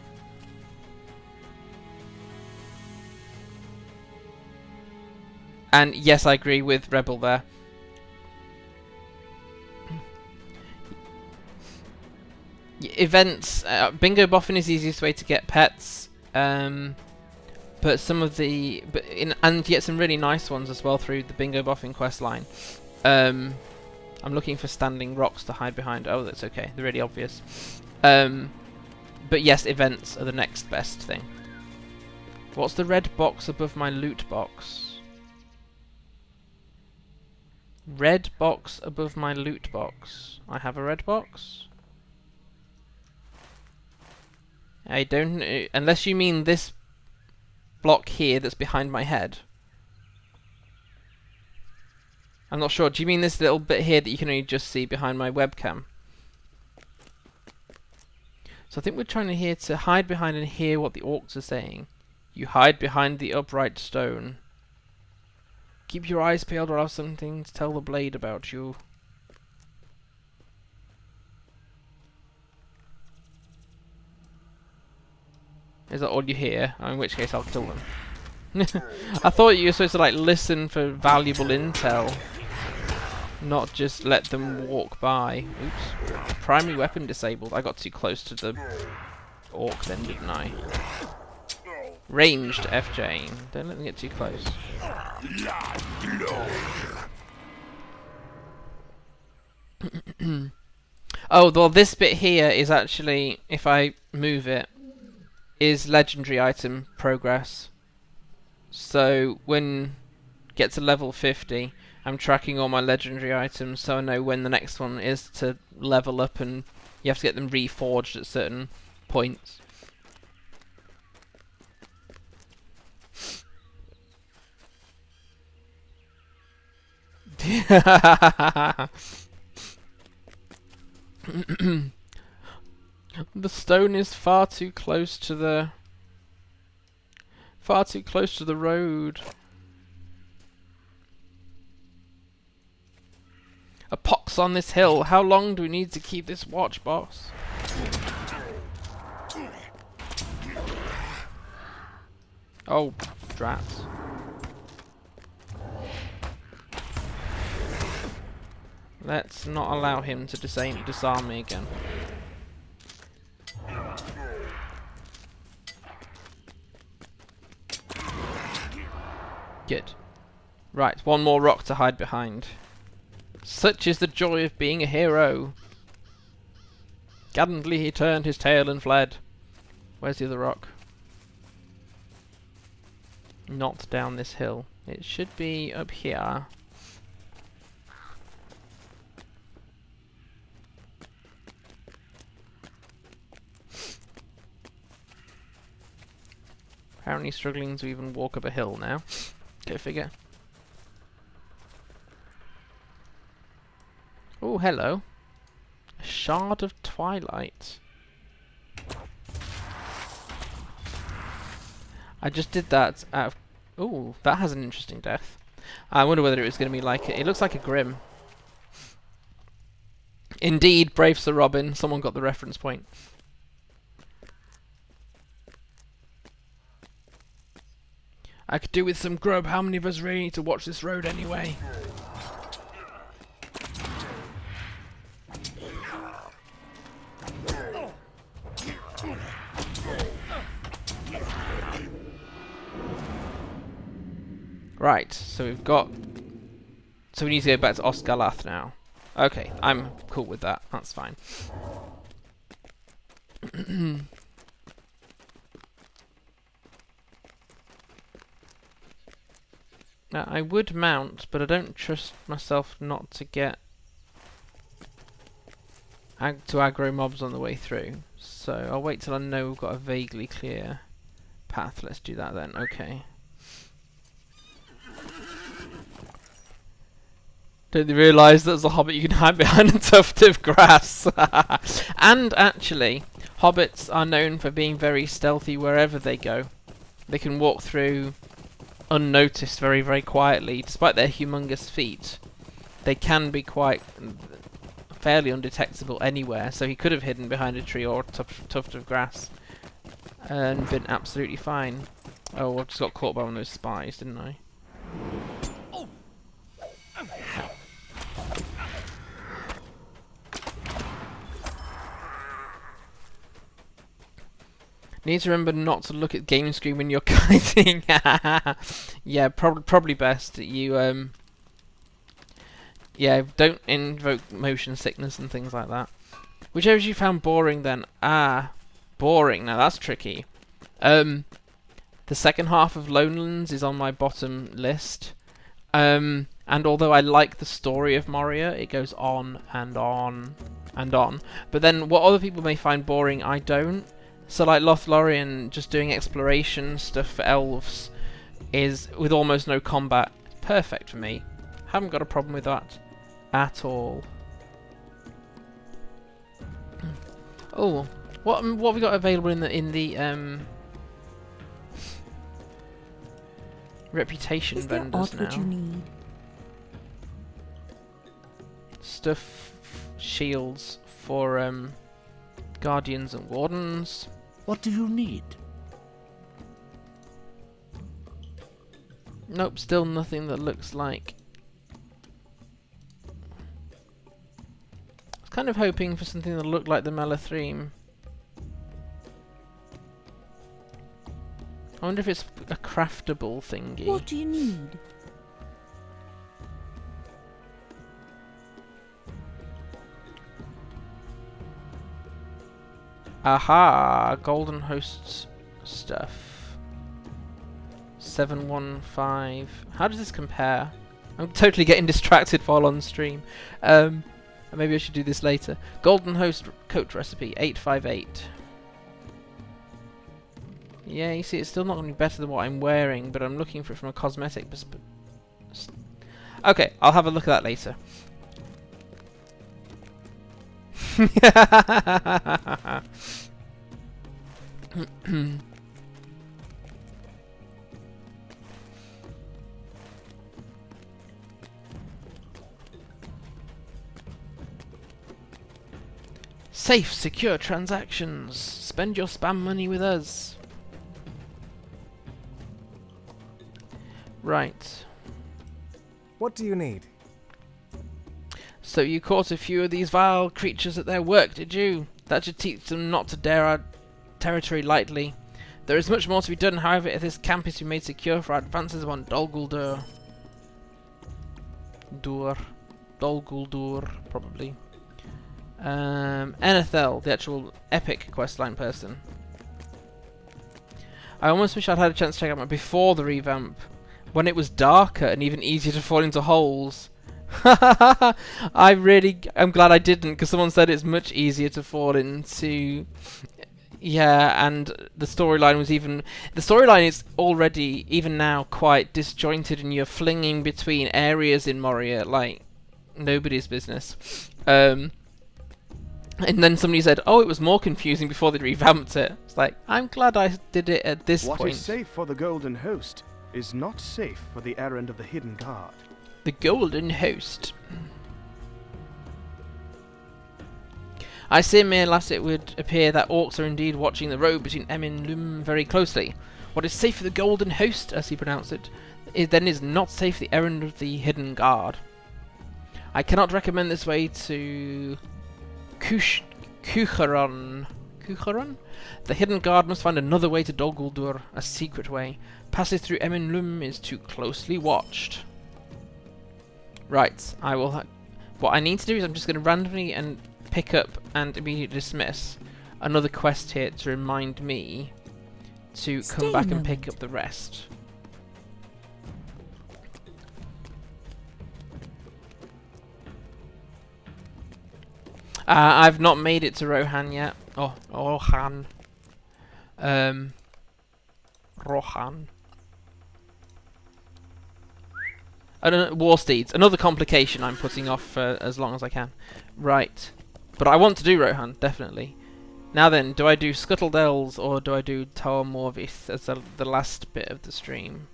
And yes, I agree with Rebel there. Events, Bingo Boffin is the easiest way to get pets, but some of the, and you get some really nice ones as well through the Bingo Boffin questline. I'm looking for standing rocks to hide behind. Oh, that's okay. They're really obvious. But But yes, events are the next best thing. What's the red box above my loot box? Red box above my loot box. I have a red box? I don't know, unless you mean this block here that's behind my head. I'm not sure. Do you mean this little bit here that you can only just see behind my webcam? So I think we're trying here to hide behind and hear what the orcs are saying. You hide behind the upright stone. Keep your eyes peeled or I'll have something to tell the blade about you. Is that all you hear? In which case I'll kill them. I thought you were supposed to like listen for valuable intel, not just let them walk by. Oops. Primary weapon disabled. I got too close to the orc then, didn't I? Ranged FJ. Don't let them get too close. Oh, well, this bit here is actually, if I move it, is legendary item progress. So when get to level 50, I'm tracking all my legendary items so I know when the next one is to level up, and you have to get them reforged at certain points. The stone is far too close to the road. A pox on this hill. How long do we need to keep this watch, boss? Oh, drats. Let's not allow him to disarm me again. Good. Right, one more rock to hide behind. Such is the joy of being a hero. Gallantly he turned his tail and fled. Where's the other rock? Not down this hill. It should be up here. Apparently struggling to even walk up a hill now. Go figure. Oh, hello. A shard of twilight. I just did that out of... Ooh, that has an interesting death. I wonder whether it was going to be like... It looks like a Grim. Indeed, brave Sir Robin. Someone got the reference point. I could do with some grub. How many of us really need to watch this road anyway? Right, so we've got... So we need to go back to Osgalath now. Okay, I'm cool with that. That's fine. Now, I would mount, but I don't trust myself not to get to aggro mobs on the way through. So I'll wait till I know we've got a vaguely clear path. Let's do that then. Okay. Don't they realise that as a hobbit you can hide behind a tuft of grass? And actually, hobbits are known for being very stealthy wherever they go. They can walk through unnoticed very, very quietly. Despite their humongous feet, they can be quite fairly undetectable anywhere. So he could have hidden behind a tree or a tuft of grass and been absolutely fine. Oh, I just got caught by one of those spies, didn't I? Need to remember not to look at game screen when you're kiting. Yeah, probably best. You yeah, don't invoke motion sickness and things like that. Which areas you found boring then? Ah, Boring. Now that's tricky. The second half of Lonelands is on my bottom list. And although I like the story of Moria, it goes on and on and on. But then what other people may find boring, I don't. So like Lothlorien, just doing exploration stuff for elves is with almost no combat. Perfect for me. Haven't got a problem with that at all. Oh, what have we got available in the reputation Is there vendors aught now? which you need? Stuff, shields for guardians and wardens. What do you need? Nope, still nothing that looks like. I was kind of hoping for something that looked like the Malledhrim. I wonder if it's a craftable thingy. What do you need? Aha! Golden Hosts stuff. 715. How does this compare? I'm totally getting distracted while on stream. Maybe I should do this later. Golden Host coat recipe 858. Yeah, you see, it's still not going to be better than what I'm wearing, but I'm looking for it from a cosmetic perspective. Okay, I'll have a look at that later. Safe, secure transactions. Spend your spam money with us. Right. What do you need? So you caught a few of these vile creatures at their work, did you? That should teach them not to dare our territory lightly. There is much more to be done, however, if this camp is to be made secure for our advances upon Dol Guldur. Dol Guldur, probably. Enethel, the actual epic questline person. I almost wish I'd had a chance to check out my before the revamp, when it was darker and even easier to fall into holes. I'm glad I didn't, because someone said it's much easier to fall into. Yeah, and the storyline was even... The storyline is already, even now, quite disjointed, and you're flinging between areas in Moria like nobody's business. And then somebody said, oh, it was more confusing before they revamped it. It's like, I'm glad I did it at this point. What is safe for the Golden Host is not safe for the errand of the Hidden Guard. The Golden Host. I say, Myrlas, it would appear that orcs are indeed watching the road between Em and Lum very closely. What is safe for the Golden Host, as he pronounced it, then is not safe for the errand of the Hidden Guard. I cannot recommend this way to Cucharon. Cucharon? The Hidden Guard must find another way to Dol Guldur, a secret way. Passage through Em and Lum is too closely watched. Right, I will... What I need to do is I'm just going to randomly and pick up and immediately dismiss another quest here to remind me to come back and pick up the rest. I've not made it to Rohan yet. Oh, Rohan. Rohan. I don't know, War Steeds. Another complication I'm putting off for as long as I can. Right. But I want to do Rohan, definitely. Now then, do I do Scuttle Dells or do I do Tower Morvith as the last bit of the stream?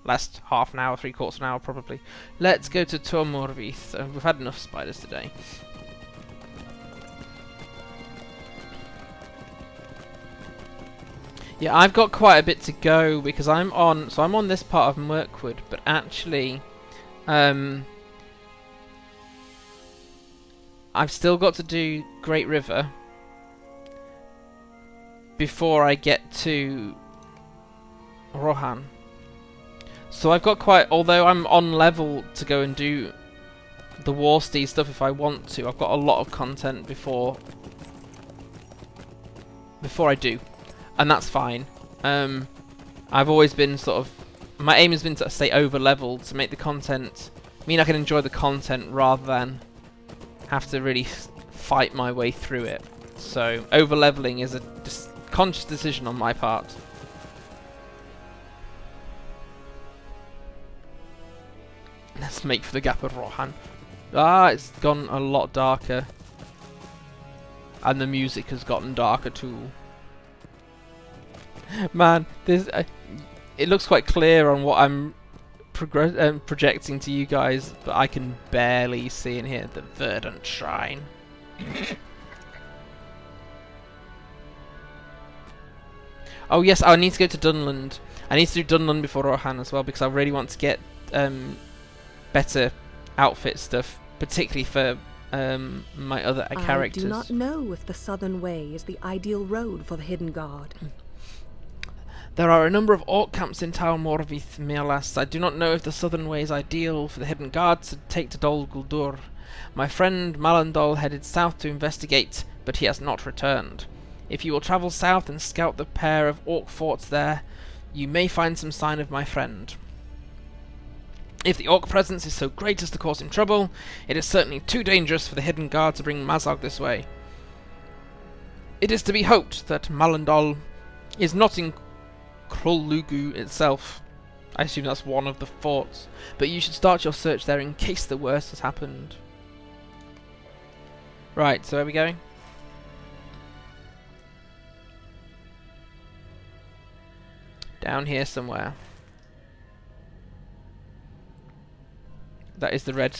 Last half an hour, 3/4 of an hour probably. Let's go to Tower Morvith. We've had enough spiders today. Yeah, I've got quite a bit to go because I'm on this part of Mirkwood, but actually I've still got to do Great River before I get to Rohan. So I've got quite, although I'm on level to go and do the War Steed stuff if I want to, I've got a lot of content before before I do, and that's fine. I've always been sort of, my aim has been to stay over leveled to make the content mean I can enjoy the content rather than have to really fight my way through it. So over leveling is a conscious decision on my part. Let's make for the Gap of Rohan. Ah, it's gone a lot darker. And the music has gotten darker too. Man, there's it looks quite clear on what I'm projecting to you guys, but I can barely see in here the Verdant Shrine. Oh yes, I need to go to Dunland. I need to do Dunland before Rohan as well, because I really want to get better outfit stuff, particularly for my other characters. I do not know if the Southern Way is the ideal road for the Hidden Guard. There are a number of orc camps in Tower Morvith, Myrlas. I do not know if the Southern Way is ideal for the Hidden Guard to take to Dol Guldur. My friend Malledhrim headed south to investigate, but he has not returned. If you will travel south and scout the pair of orc forts there, you may find some sign of my friend. If the orc presence is so great as to cause him trouble, it is certainly too dangerous for the Hidden Guard to bring Mazog this way. It is to be hoped that Malledhrim is not in Krullugu itself. I assume that's one of the forts, but you should start your search there in case the worst has happened. Right, so where are we going? Down here somewhere. That is the red.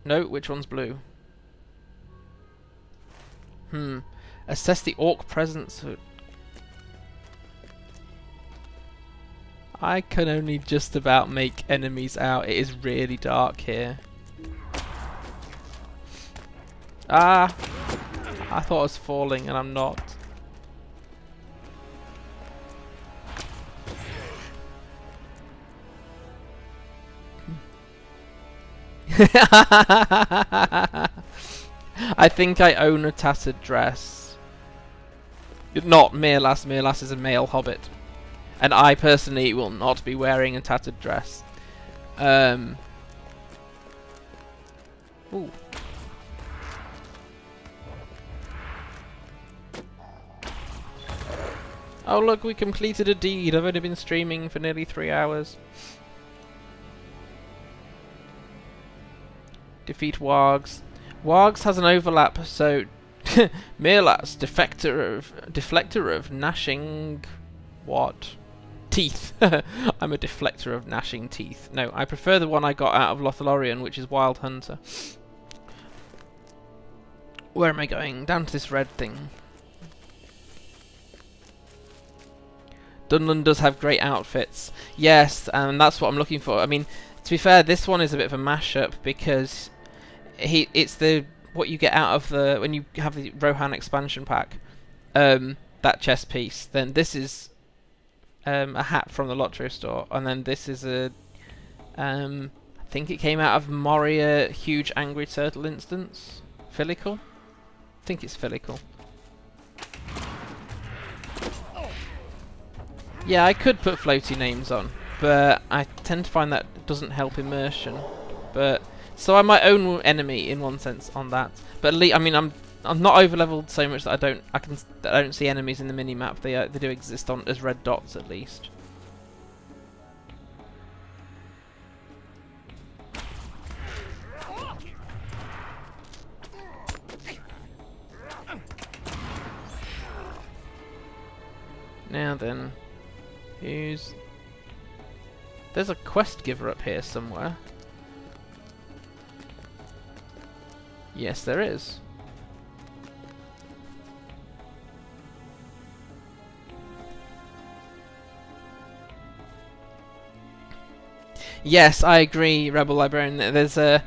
No, which one's blue? Assess the orc presence. I can only just about make enemies out. It is really dark here. Ah! I thought I was falling and I'm not. I think I own a tattered dress. Not Myrlas. Myrlas is a male hobbit. And I personally will not be wearing a tattered dress. Ooh. Oh look, we completed a deed. I've only been streaming for nearly 3 hours. Defeat Wargs. Wargs has an overlap, so Myrlas, deflector of gnashing what? Teeth. I'm a deflector of gnashing teeth. No, I prefer the one I got out of Lothlorien, which is Wild Hunter. Where am I going? Down to this red thing. Dunland does have great outfits. Yes, and that's what I'm looking for. I mean, to be fair, this one is a bit of a mashup because it's the what you get out of the when you have the Rohan expansion pack, that chest piece. Then this is a hat from the LOTRO store, and then this is a I think it came out of Moria Huge Angry Turtle instance. Filical? I think it's Filical. Yeah, I could put floaty names on, but I tend to find that doesn't help immersion. But so I'm my own enemy in one sense on that. But at least, I mean, I'm not over leveled so much that I don't see enemies in the mini map. They do exist on as red dots at least. Now then. There's a quest giver up here somewhere. Yes, there is. Yes, I agree, Rebel Librarian. There's a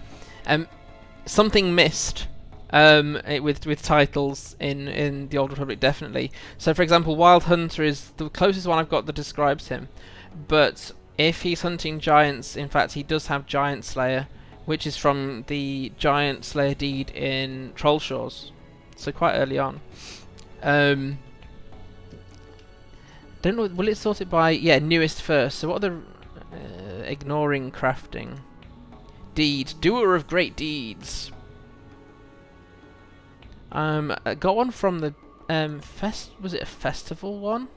something missed with titles in the Old Republic, definitely. So, for example, Wild Hunter is the closest one I've got that describes him. But if he's hunting giants, in fact, he does have Giant Slayer, which is from the Giant Slayer deed in Trollshaws. So quite early on. Don't know. Will it sort it by newest first? So what are the ignoring crafting? Deed, doer of great deeds. I got one from the was it a festival one?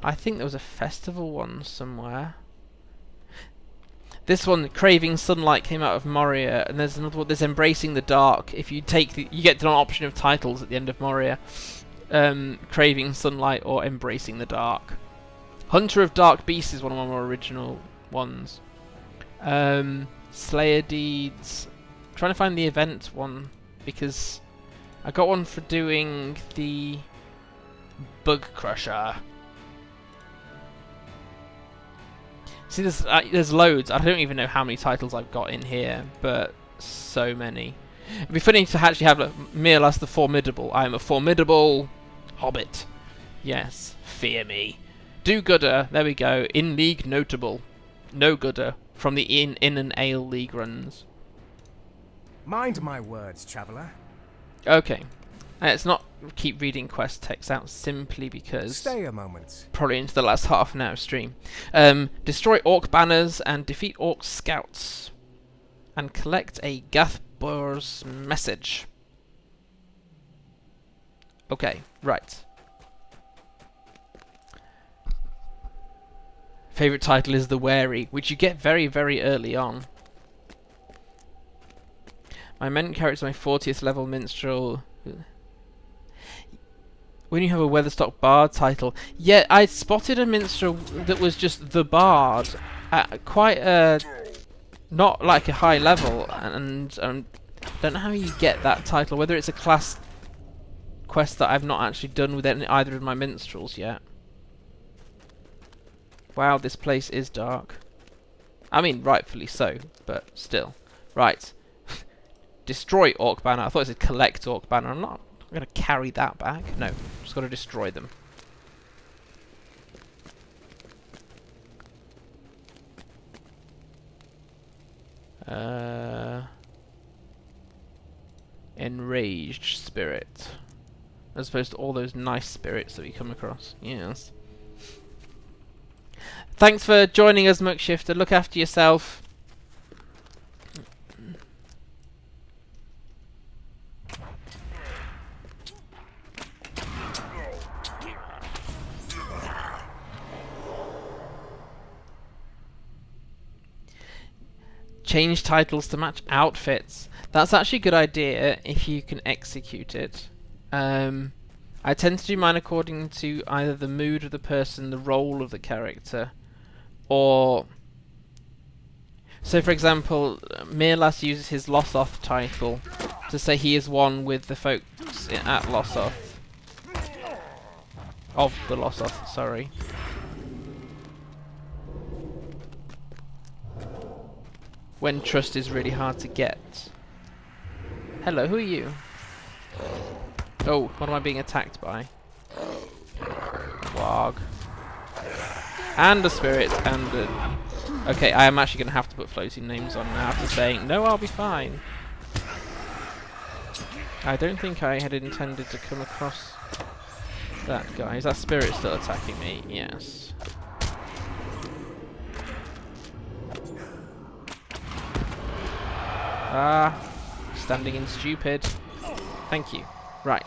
I think there was a festival one somewhere. This one, Craving Sunlight, came out of Moria, and there's another one. There's Embracing the Dark. If you take you get an option of titles at the end of Moria. Craving Sunlight or Embracing the Dark. Hunter of Dark Beasts is one of my more original ones. Slayer Deeds. I'm trying to find the event one because I got one for doing the Bug Crusher. See, there's loads. I don't even know how many titles I've got in here, but so many. It'd be funny to actually have Myrlas the Formidable. I am a formidable hobbit. Yes, fear me. Do-gooder, there we go. In league notable. No-gooder from the in and ale league runs. Mind my words, traveller. Okay. Let's not keep reading quest text out simply because... Stay a moment. Probably into the last half an hour stream. Destroy orc banners and defeat orc scouts. And collect a Gathbor's message. Okay, right. Favourite title is The Wary, which you get very, very early on. My main character is my 40th level minstrel. When you have a Weatherstock Bard title. Yeah, I spotted a minstrel that was just the Bard at quite a... not like a high level, and don't know how you get that title, whether it's a class quest that I've not actually done with either of my minstrels yet. Wow, this place is dark. I mean, rightfully so, but still. Right. Destroy Orc Banner. I thought it said collect Orc Banner. I'm not going to carry that back. No, just got to destroy them. Enraged Spirit. As opposed to all those nice spirits that we come across. Yes. Thanks for joining us, Muckshifter. Look after yourself. Change titles to match outfits. That's actually a good idea if you can execute it. I tend to do mine according to either the mood of the person, the role of the character, or... So for example, Myrlas uses his Lossoth title to say he is one with the folks at Lossoth. Of the Lossoth, sorry. When trust is really hard to get. Hello, who are you? Oh, what am I being attacked by? Warg. And a spirit, and a... Okay, I am actually going to have to put floating names on now after saying, no, I'll be fine. I don't think I had intended to come across that guy. Is that spirit still attacking me? Yes. Ah, standing in stupid. Thank you. Right.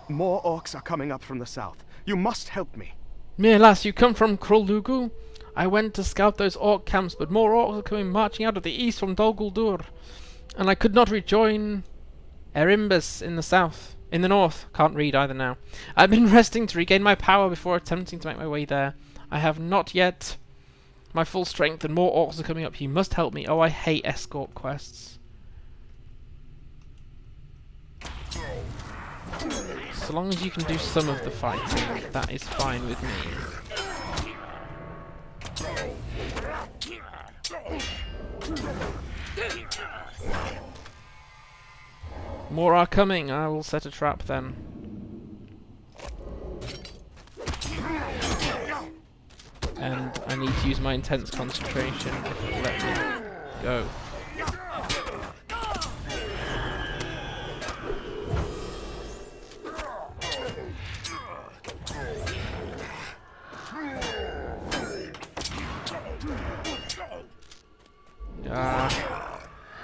More orcs are coming up from the south. You must help me. Myrlas, you come from Kruldugu? I went to scout those orc camps, but more orcs are coming marching out of the east from Dol Guldur. And I could not rejoin Erimbus in the south. In the north. Can't read either now. I've been resting to regain my power before attempting to make my way there. I have not yet my full strength, and more orcs are coming up. You must help me. Oh, I hate escort quests. So long as you can do some of the fighting, that is fine with me. More are coming. I will set a trap then. And I need to use my intense concentration if it will let me go.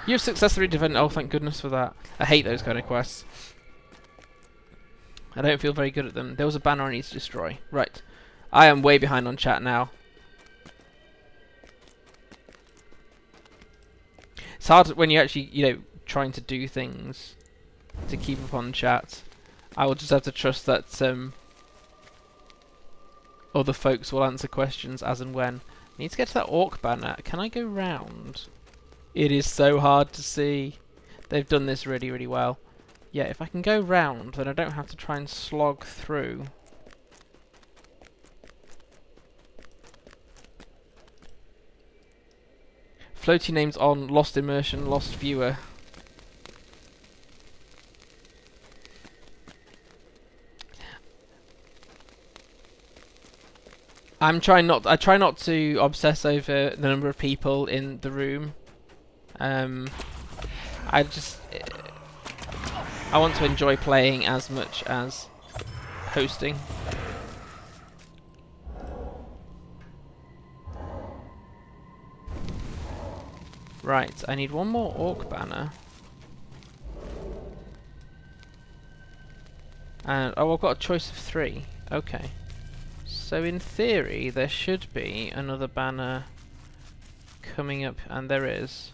You've successfully defended. Oh, thank goodness for that. I hate those kind of quests. I don't feel very good at them. There was a banner I need to destroy. Right. I am way behind on chat now. It's hard when you're actually, you know, trying to do things to keep up on chat. I will just have to trust that other folks will answer questions as and when. I need to get to that orc banner. Can I go round? It is so hard to see. They've done this really, really well. Yeah, if I can go round, then I don't have to try and slog through. Floaty names on, lost immersion, lost viewer. I try not to obsess over the number of people in the room. I want to enjoy playing as much as hosting. Right, I need one more orc banner. And oh, I've got a choice of 3. Okay. So in theory, there should be another banner coming up, and there is.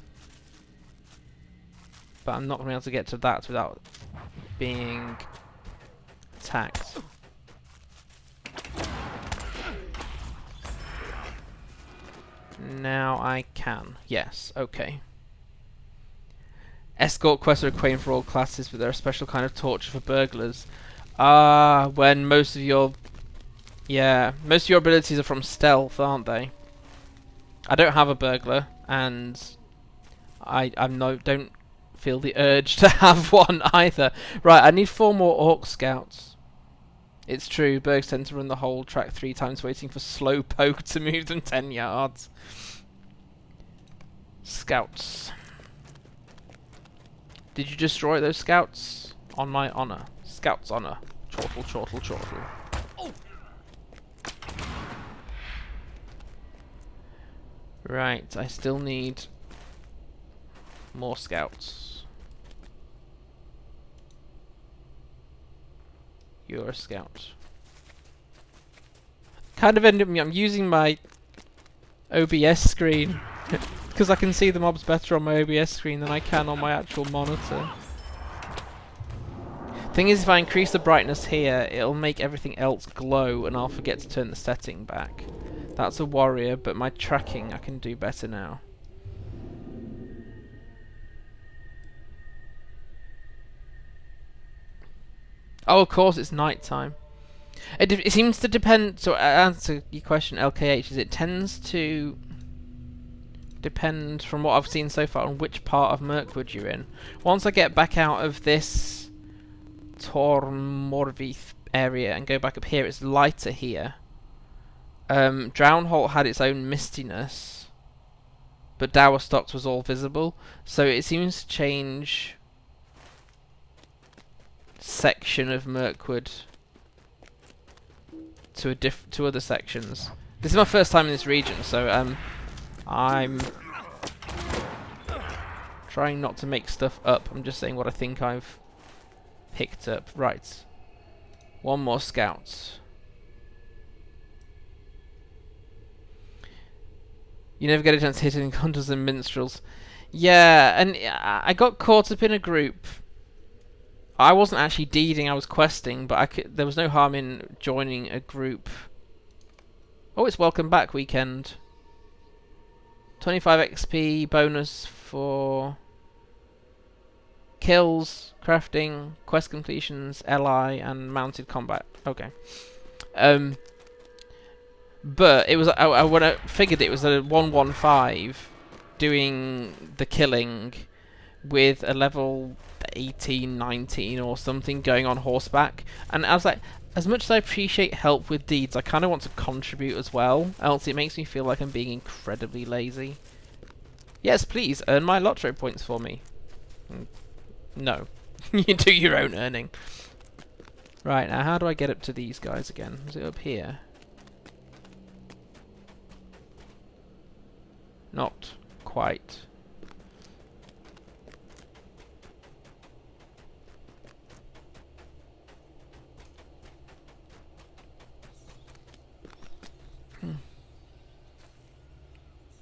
But I'm not going to be able to get to that without being attacked. Now I can. Yes, okay. Escort quests are acclaimed for all classes, but they're a special kind of torture for burglars. Ah, when most of your... Yeah, most of your abilities are from stealth, aren't they? I don't have a burglar, and I don't feel the urge to have one either. Right, I need 4 more orc scouts. It's true, Bergs tend to run the whole track 3 times waiting for Slowpoke to move them 10 yards. Scouts. Did you destroy those scouts? On my honour. Scouts' honour. Chortle, chortle, chortle. Right, I still need more scouts. You're a scout. Kind of ended up, I'm using my OBS screen because I can see the mobs better on my OBS screen than I can on my actual monitor. Thing is, if I increase the brightness here, it'll make everything else glow and I'll forget to turn the setting back. That's a warrior, but my tracking I can do better now. Oh, of course, it's night time. It seems to depend. So, answer your question, LKH, is it tends to depend, from what I've seen so far, on which part of Mirkwood you're in. Once I get back out of this Tormorvith area and go back up here, it's lighter here. Drownholt had its own mistiness, but Dowerstocks was all visible, so it seems to change section of Mirkwood to other sections. This is my first time in this region, so I'm trying not to make stuff up. I'm just saying what I think I've picked up. Right, 1 more scout. You never get a chance to hit any hunters and minstrels. Yeah, and I got caught up in a group. I wasn't actually deeding, I was questing, but there was no harm in joining a group. Oh, it's welcome back weekend. 25 XP bonus for kills, crafting, quest completions, LI, and mounted combat. Okay. But it was when I figured it was a 115 doing the killing with a level 18, 19 or something going on horseback, and I was like, as much as I appreciate help with deeds, I kind of want to contribute as well, else it makes me feel like I'm being incredibly lazy. Yes, please, earn my LOTRO points for me. No. You do your own earning. Right, now how do I get up to these guys again? Is it up here? Not quite.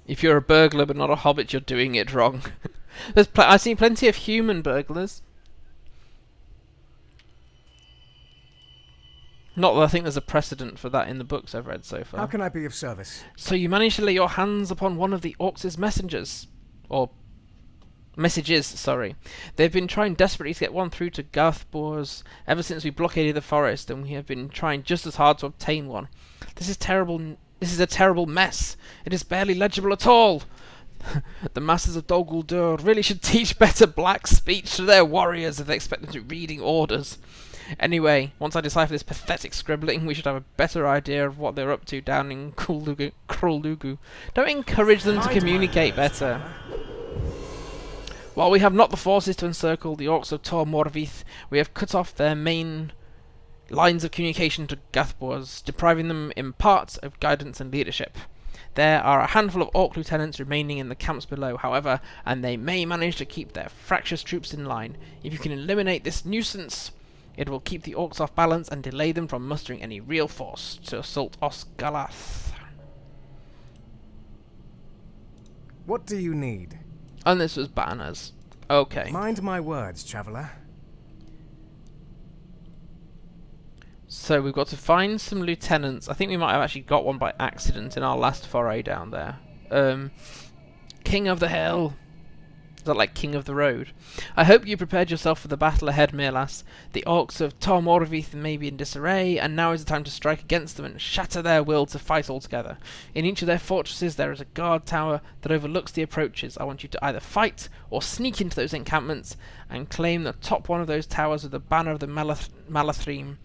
If you're a burglar but not a hobbit, you're doing it wrong. I've seen plenty of human burglars. Not that I think there's a precedent for that in the books I've read so far. How can I be of service? So you managed to lay your hands upon one of the Orcs' messengers. Or messages, sorry. They've been trying desperately to get one through to Garthbors ever since we blockaded the forest, and we have been trying just as hard to obtain one. This is terrible. This is a terrible mess. It is barely legible at all. The masters of Dol Guldur really should teach better black speech to their warriors if they expect them to be reading orders. Anyway, once I decipher this pathetic scribbling, we should have a better idea of what they're up to down in Krullugu. Don't encourage them to communicate better. While we have not the forces to encircle the Orcs of Tor Morvith, we have cut off their main lines of communication to Gathbors, depriving them in part of guidance and leadership. There are a handful of Orc lieutenants remaining in the camps below, however, and they may manage to keep their fractious troops in line. If you can eliminate this nuisance, it will keep the Orcs off balance and delay them from mustering any real force to assault Osgalath. What do you need? And this was banners. Okay. Mind my words, traveller. So we've got to find some lieutenants. I think we might have actually got one by accident in our last foray down there. King of the Hill. Is that like King of the Road? I hope you prepared yourself for the battle ahead, Myrlas. The Orcs of Tor Morvith may be in disarray, and now is the time to strike against them and shatter their will to fight altogether. In each of their fortresses there is a guard tower that overlooks the approaches. I want you to either fight or sneak into those encampments and claim the top one of those towers with the banner of the Malledhrim.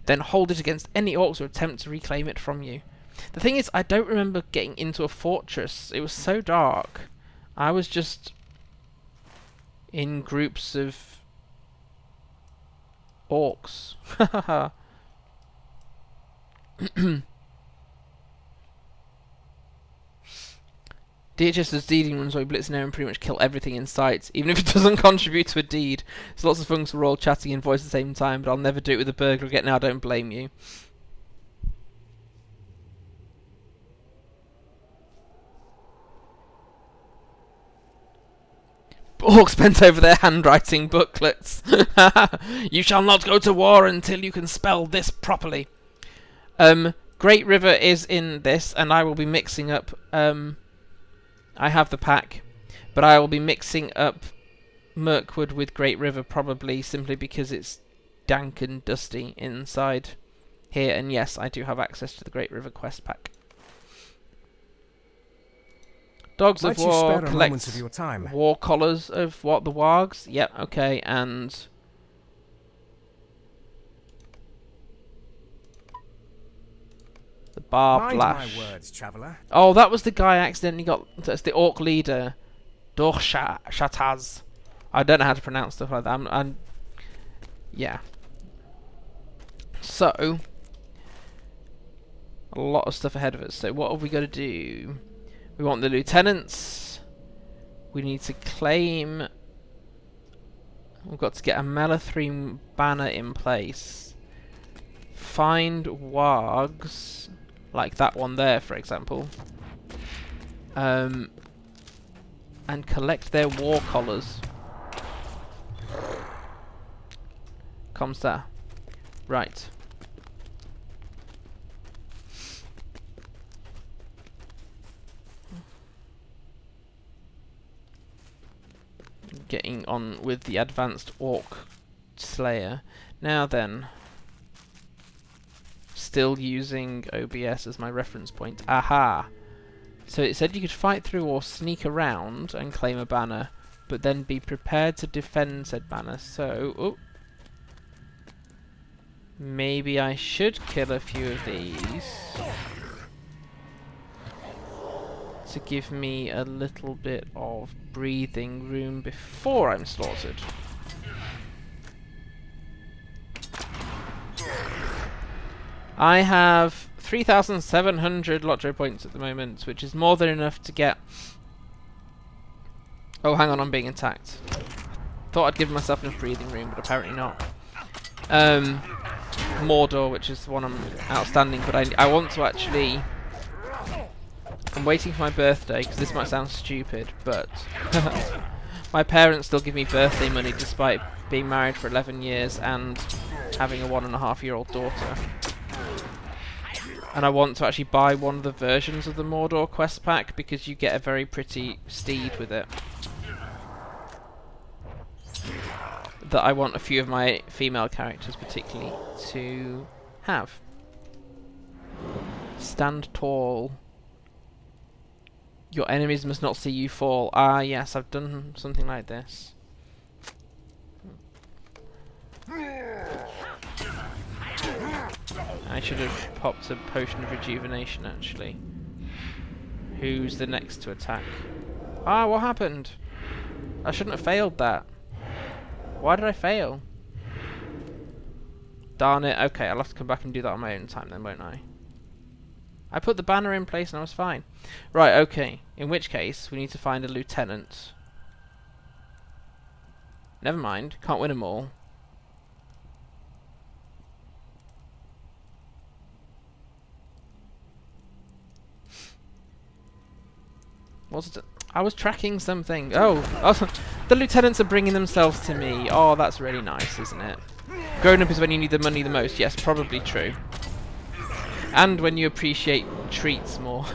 Then hold it against any Orcs who attempt to reclaim it from you. The thing is, I don't remember getting into a fortress. It was so dark. I was just in groups of Orcs. DHS's deeding runs where we blitz in there and pretty much kill everything in sight, even if it doesn't contribute to a deed. It's lots of fun because we're all chatting in voice at the same time, but I'll never do it with a burglar again. Now I don't blame you. Orcs bent over their handwriting booklets. You shall not go to war until you can spell this properly. Great River is in this, and I will be mixing up I have the pack, but I will be mixing up Mirkwood with Great River probably simply because it's dank and dusty inside here, and yes, I do have access to the Great River quest pack. Dogs of War collect war collars of what? The wargs? Yep, okay, and the barbed lash. My words, traveller. Oh, that was the guy I accidentally got. That's the Orc leader, Dorchataz. I don't know how to pronounce stuff like that. Yeah. So, a lot of stuff ahead of us. So what have we got to do? We want the lieutenants. We need to claim. We've got to get a Malledhrim banner in place. Find wargs, like that one there, for example. And collect their war collars. Comes there. Right. Getting on with the advanced Orc Slayer. Now then. Still using OBS as my reference point. Aha! So it said you could fight through or sneak around and claim a banner, but then be prepared to defend said banner. So, maybe I should kill a few of these to give me a little bit of breathing room before I'm slaughtered. I have 3,700 LOTRO points at the moment, which is more than enough to get... Oh, hang on, I'm being attacked. Thought I'd give myself enough breathing room, but apparently not. Mordor, which is the one I'm outstanding, but I want to actually I'm waiting for my birthday, because this might sound stupid, but my parents still give me birthday money despite being married for 11 years and having a 1.5-year-old daughter. And I want to actually buy one of the versions of the Mordor quest pack because you get a very pretty steed with it. That I want a few of my female characters particularly to have. Stand tall. Your enemies must not see you fall. Ah, yes, I've done something like this. I should have popped a potion of rejuvenation, actually. Who's the next to attack? Ah, what happened? I shouldn't have failed that. Why did I fail? Darn it. Okay, I'll have to come back and do that on my own time then, won't I? I put the banner in place and I was fine. Right, okay. In which case, we need to find a lieutenant. Never mind. Can't win them all. What's it? I was tracking something. Oh, the lieutenants are bringing themselves to me. Oh, that's really nice, isn't it? Growing up is when you need the money the most. Yes, probably true. And when you appreciate treats more.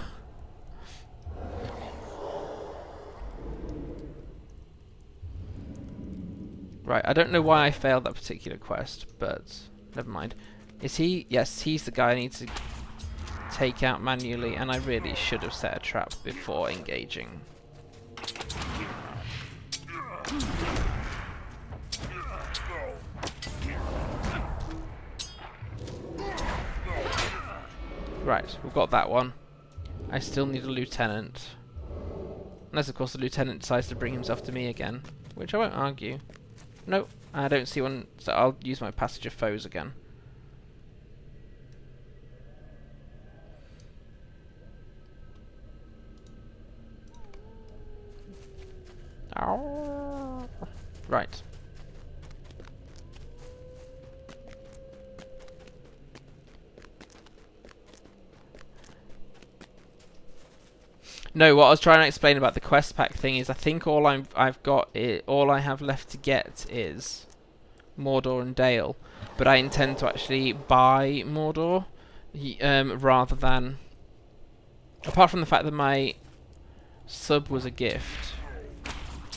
Right, I don't know why I failed that particular quest, but never mind. Is he? Yes, he's the guy I need to take out manually, and I really should have set a trap before engaging. Right, we've got that one. I still need a lieutenant. Unless, of course, the lieutenant decides to bring himself to me again, which I won't argue. Nope, I don't see one, so I'll use my Passage of Foes again. Right. No, what I was trying to explain about the quest pack thing is I think all I have left to get is Mordor and Dale, but I intend to actually buy Mordor rather than, apart from the fact that my sub was a gift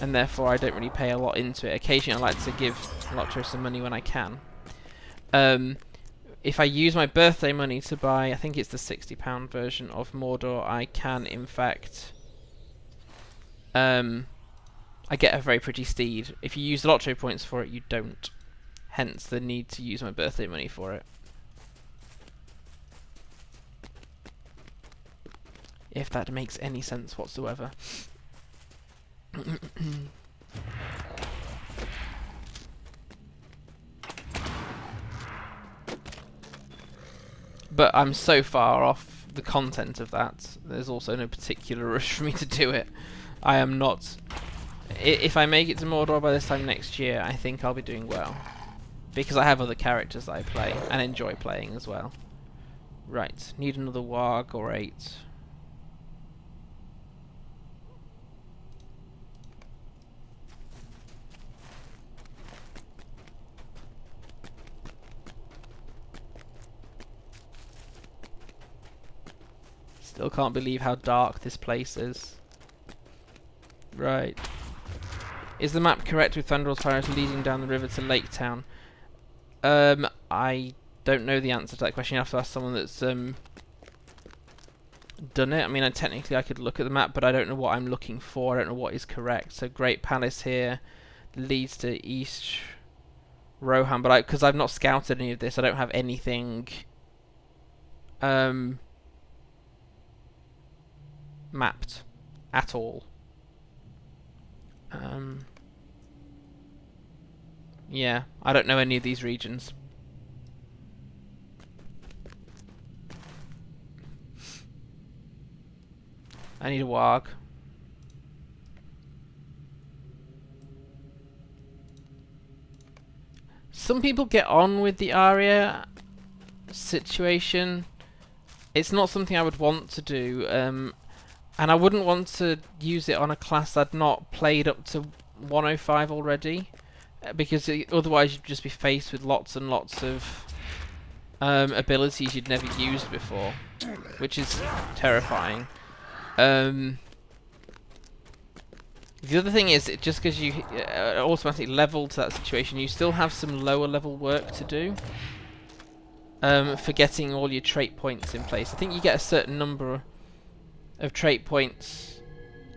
and therefore I don't really pay a lot into it. Occasionally I like to give LOTRO some money when I can. If I use my birthday money to buy, I think it's the £60 version of Mordor, I can in fact I get a very pretty steed. If you use the LOTRO points for it, you don't. Hence the need to use my birthday money for it. If that makes any sense whatsoever. But I'm so far off the content of that, there's also no particular rush for me to do it. I am not... If I make it to Mordor by this time next year, I think I'll be doing well. Because I have other characters that I play, and enjoy playing as well. Right, need another warg or 8. Still can't believe how dark this place is. Right. Is the map correct with Thunder's Pirates leading down the river to Lake Town? I don't know the answer to that question. You have to ask someone that's done it. I mean, technically I could look at the map, but I don't know what I'm looking for. I don't know what is correct. So Great Palace here leads to East Rohan, but because I've not scouted any of this, I don't have anything mapped at all. Yeah, I don't know any of these regions. I need a warg. Some people get on with the Arya situation. It's not something I would want to do. And I wouldn't want to use it on a class I'd not played up to 105 already, because otherwise you'd just be faced with lots and lots of abilities you'd never used before, which is terrifying. The other thing is, just because you automatically level to that situation, you still have some lower level work to do for getting all your trait points in place. I think you get a certain number of trait points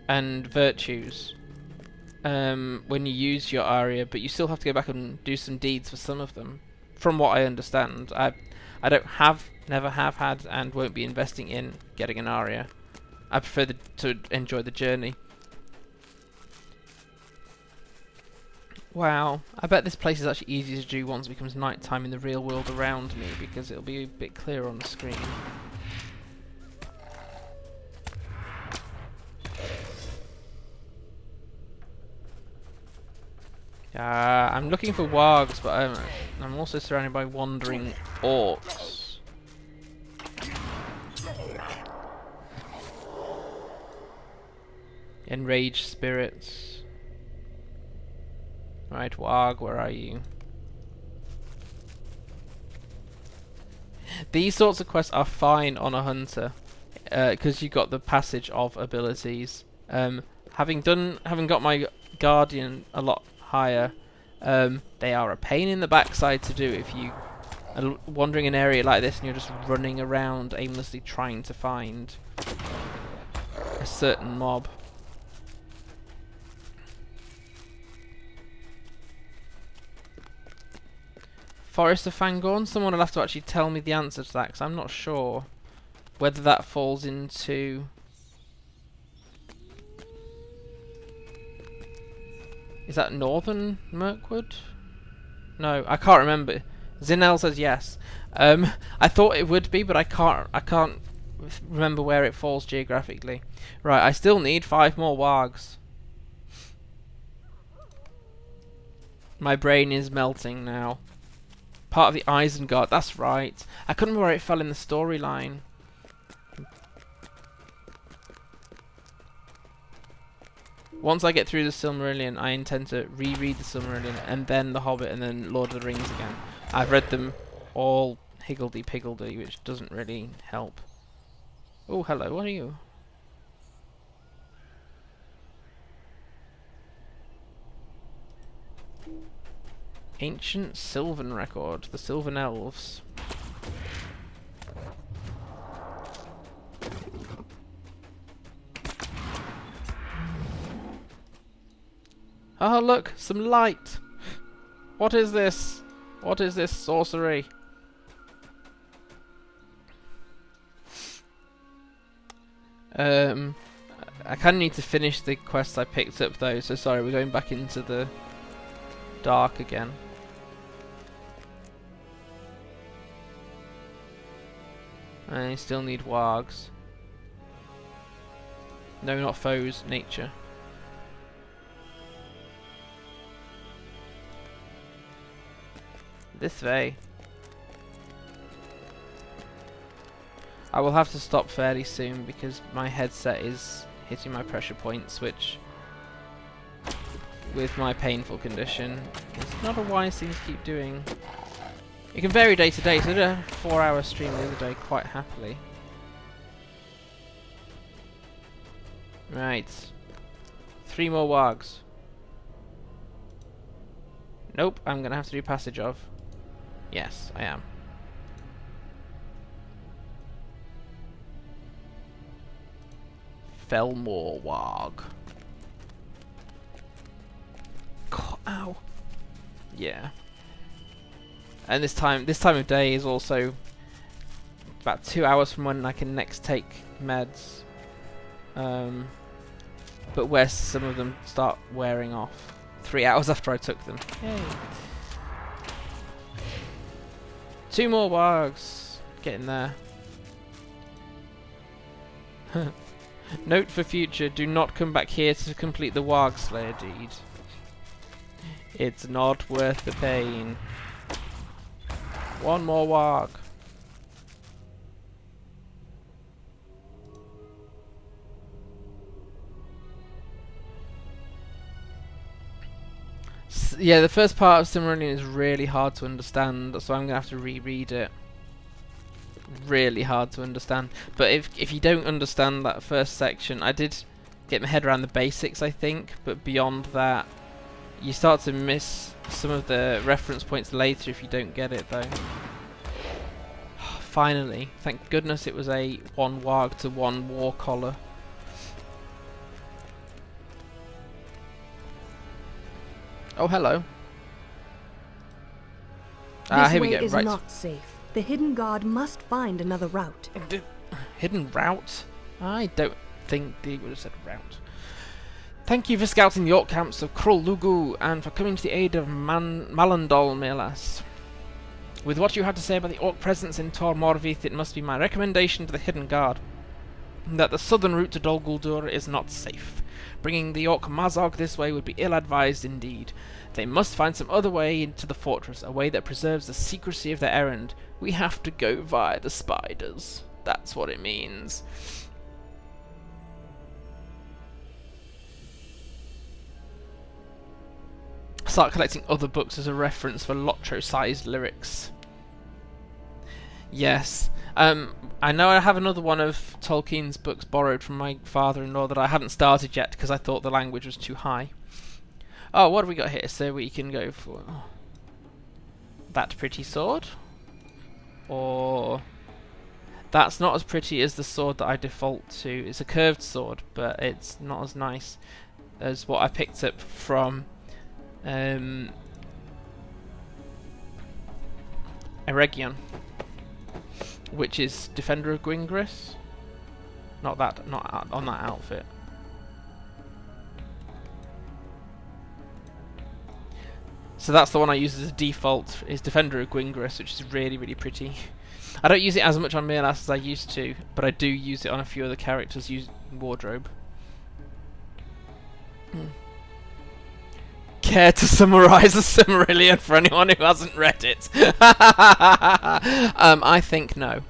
and virtues when you use your aria, but you still have to go back and do some deeds for some of them, from what I understand. I never have had, and won't be investing in getting an aria. I prefer to enjoy the journey. Wow, I bet this place is actually easier to do once it becomes night time in the real world around me, because it'll be a bit clearer on the screen. I'm looking for wargs, but I'm also surrounded by wandering orcs. Enraged spirits. Right, warg, where are you? These sorts of quests are fine on a hunter, because you got the passage of abilities. Having got my guardian a lot higher, they are a pain in the backside to do if you are wandering an area like this and you're just running around aimlessly trying to find a certain mob. Forest of Fangorn? Someone will have to actually tell me the answer to that, because I'm not sure whether that falls into... Is that Northern Mirkwood? No, I can't remember. Zinel says yes. I thought it would be, but I can't remember where it falls geographically. Right, I still need 5 more wargs. My brain is melting now. Part of the Isengard, that's right. I couldn't remember where it fell in the storyline. Once I get through the Silmarillion, I intend to reread the Silmarillion, and then The Hobbit, and then Lord of the Rings again. I've read them all higgledy-piggledy, which doesn't really help. Oh, hello, what are you? Ancient Sylvan record, the Sylvan Elves. Oh look, some light! What is this? What is this sorcery? I kinda need to finish the quests I picked up though, so sorry, we're going back into the dark again. I still need wargs. No, not foes, nature. This way. I will have to stop fairly soon because my headset is hitting my pressure points, which, with my painful condition, is not a wise thing to keep doing. It can vary day to day, so I did a 4-hour stream the other day quite happily. Right. 3 more wargs. Nope, I'm gonna have to do passage of. Yes, I am. Felmore warg. God, ow. Yeah. And this time of day is also about 2 hours from when I can next take meds. But where some of them start wearing off. 3 hours after I took them. Yay. 2 more wargs. Getting there. Note for future, do not come back here to complete the Warg Slayer deed. It's not worth the pain. 1 more warg. Yeah, the first part of Silmarillion is really hard to understand, so I'm going to have to reread it. Really hard to understand. But if you don't understand that first section, I did get my head around the basics, I think, but beyond that, you start to miss some of the reference points later if you don't get it, though. Finally, thank goodness it was a 1 warg to 1 war collar. Oh, hello. This Here we way go. is Right. not safe. The hidden guard must find another route. Hidden route? I don't think they would have said route. Thank you for scouting the orc camps of Krul Lugu and for coming to the aid of Malledhrim, Myrlas. With what you had to say about the orc presence in Tor Morvith, it must be my recommendation to the hidden guard that the southern route to Dol Guldur is not safe. Bringing the orc Mazog this way would be ill-advised indeed. They must find some other way into the fortress, a way that preserves the secrecy of their errand. We have to go via the spiders. That's what it means. Start collecting other books as a reference for LOTRO-sized lyrics. Yes. I know I have another one of Tolkien's books borrowed from my father-in-law that I hadn't started yet because I thought the language was too high. Oh, what have we got here? So we can go for that pretty sword, or that's not as pretty as the sword that I default to. It's a curved sword, but it's not as nice as what I picked up from Eregion, which is Defender of Gwingris. Not on that outfit. So that's the one I use as a default, is Defender of Gwingris, which is really, really pretty. I don't use it as much on Myrlas as I used to, but I do use it on a few other characters using wardrobe. Care to summarise the Silmarillion for anyone who hasn't read it? I think no.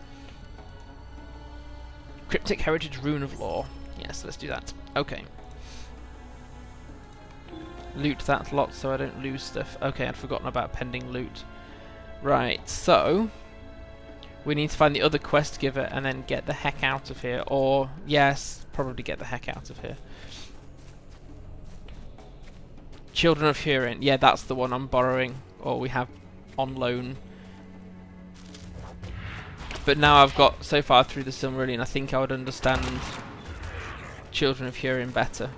Cryptic Heritage Rune of Law. Yes, let's do that. Okay. Loot that lot so I don't lose stuff. Okay, I'd forgotten about pending loot. Right, so we need to find the other quest giver and then get the heck out of here. Or, yes, probably get the heck out of here. Children of Hurin. Yeah, that's the one I'm borrowing, or we have on loan. But now I've got so far through the Silmarillion, I think I would understand Children of Hurin better.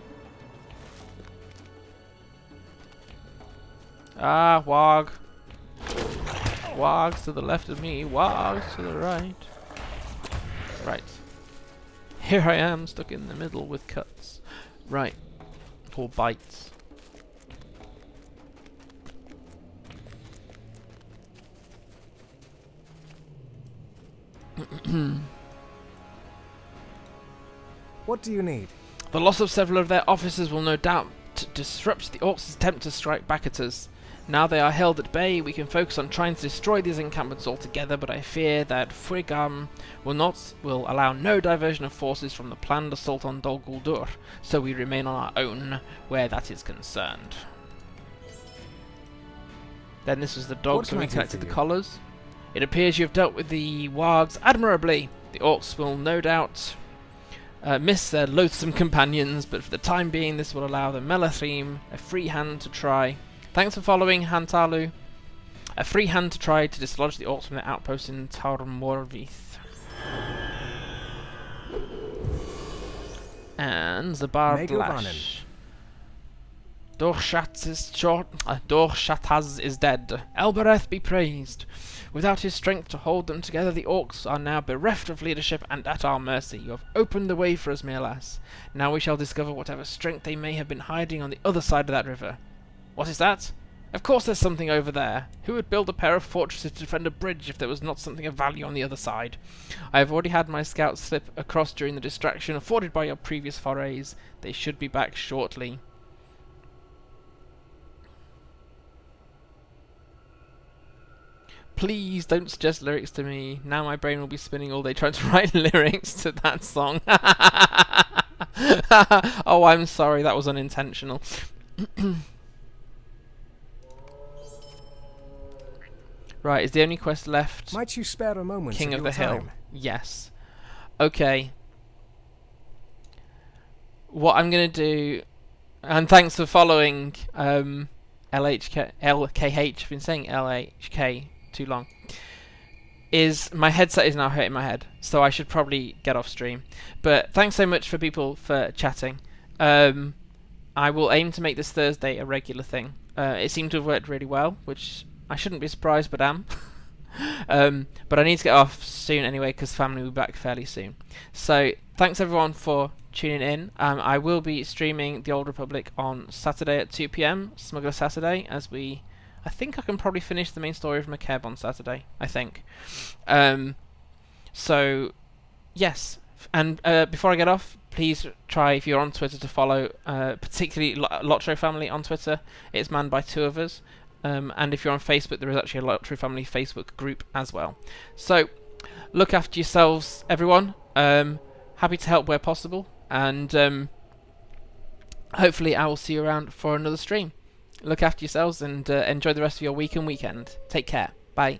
Ah, Warg. Wargs to the left of me, Wargs to the right. Right. Here I am, stuck in the middle with cuts. Right. Or bites. What do you need? The loss of several of their officers will no doubt disrupt the orcs' attempt to strike back at us. Now they are held at bay, we can focus on trying to destroy these encampments altogether, but I fear that Fuigam will allow no diversion of forces from the planned assault on Dol Guldur, so we remain on our own where that is concerned. Then this was the dogs when we collected the collars. It appears you have dealt with the wargs admirably. The orcs will no doubt miss their loathsome companions, but for the time being this will allow the Malledhrim a free hand to try. Thanks for following, Hantalu. A free hand to try to dislodge the orcs from their outpost in Tor Morvith. And the Bardlash. Dorshataz is dead. Elbereth be praised. Without his strength to hold them together, the orcs are now bereft of leadership and at our mercy. You have opened the way for us, Myrlas. Now we shall discover whatever strength they may have been hiding on the other side of that river. What is that? Of course there's something over there. Who would build a pair of fortresses to defend a bridge if there was not something of value on the other side? I have already had my scouts slip across during the distraction afforded by your previous forays. They should be back shortly. Please don't suggest lyrics to me. Now my brain will be spinning all day trying to write lyrics to that song. Oh, I'm sorry, that was unintentional. Right, is the only quest left Might you spare a moment King of your the Hill? time? Yes. Okay. What I'm going to do... And thanks for following LKH. I've been saying LHK too long. Is my headset is now hurting my head, so I should probably get off stream. But thanks so much for people for chatting. I will aim to make this Thursday a regular thing. It seemed to have worked really well, which I shouldn't be surprised, but am. But I need to get off soon anyway, because family will be back fairly soon. So thanks everyone for tuning in. I will be streaming The Old Republic on Saturday at 2 PM, Smuggler Saturday, as we... I think I can probably finish the main story of McKeb on Saturday, I think. So, yes. And before I get off, please try, if you're on Twitter, to follow particularly LOTRO Family on Twitter. It's manned by 2 of us. And if you're on Facebook, there is actually a LOTRO Family Facebook group as well. So, look after yourselves, everyone. Happy to help where possible. And hopefully I will see you around for another stream. Look after yourselves and enjoy the rest of your week and weekend. Take care. Bye.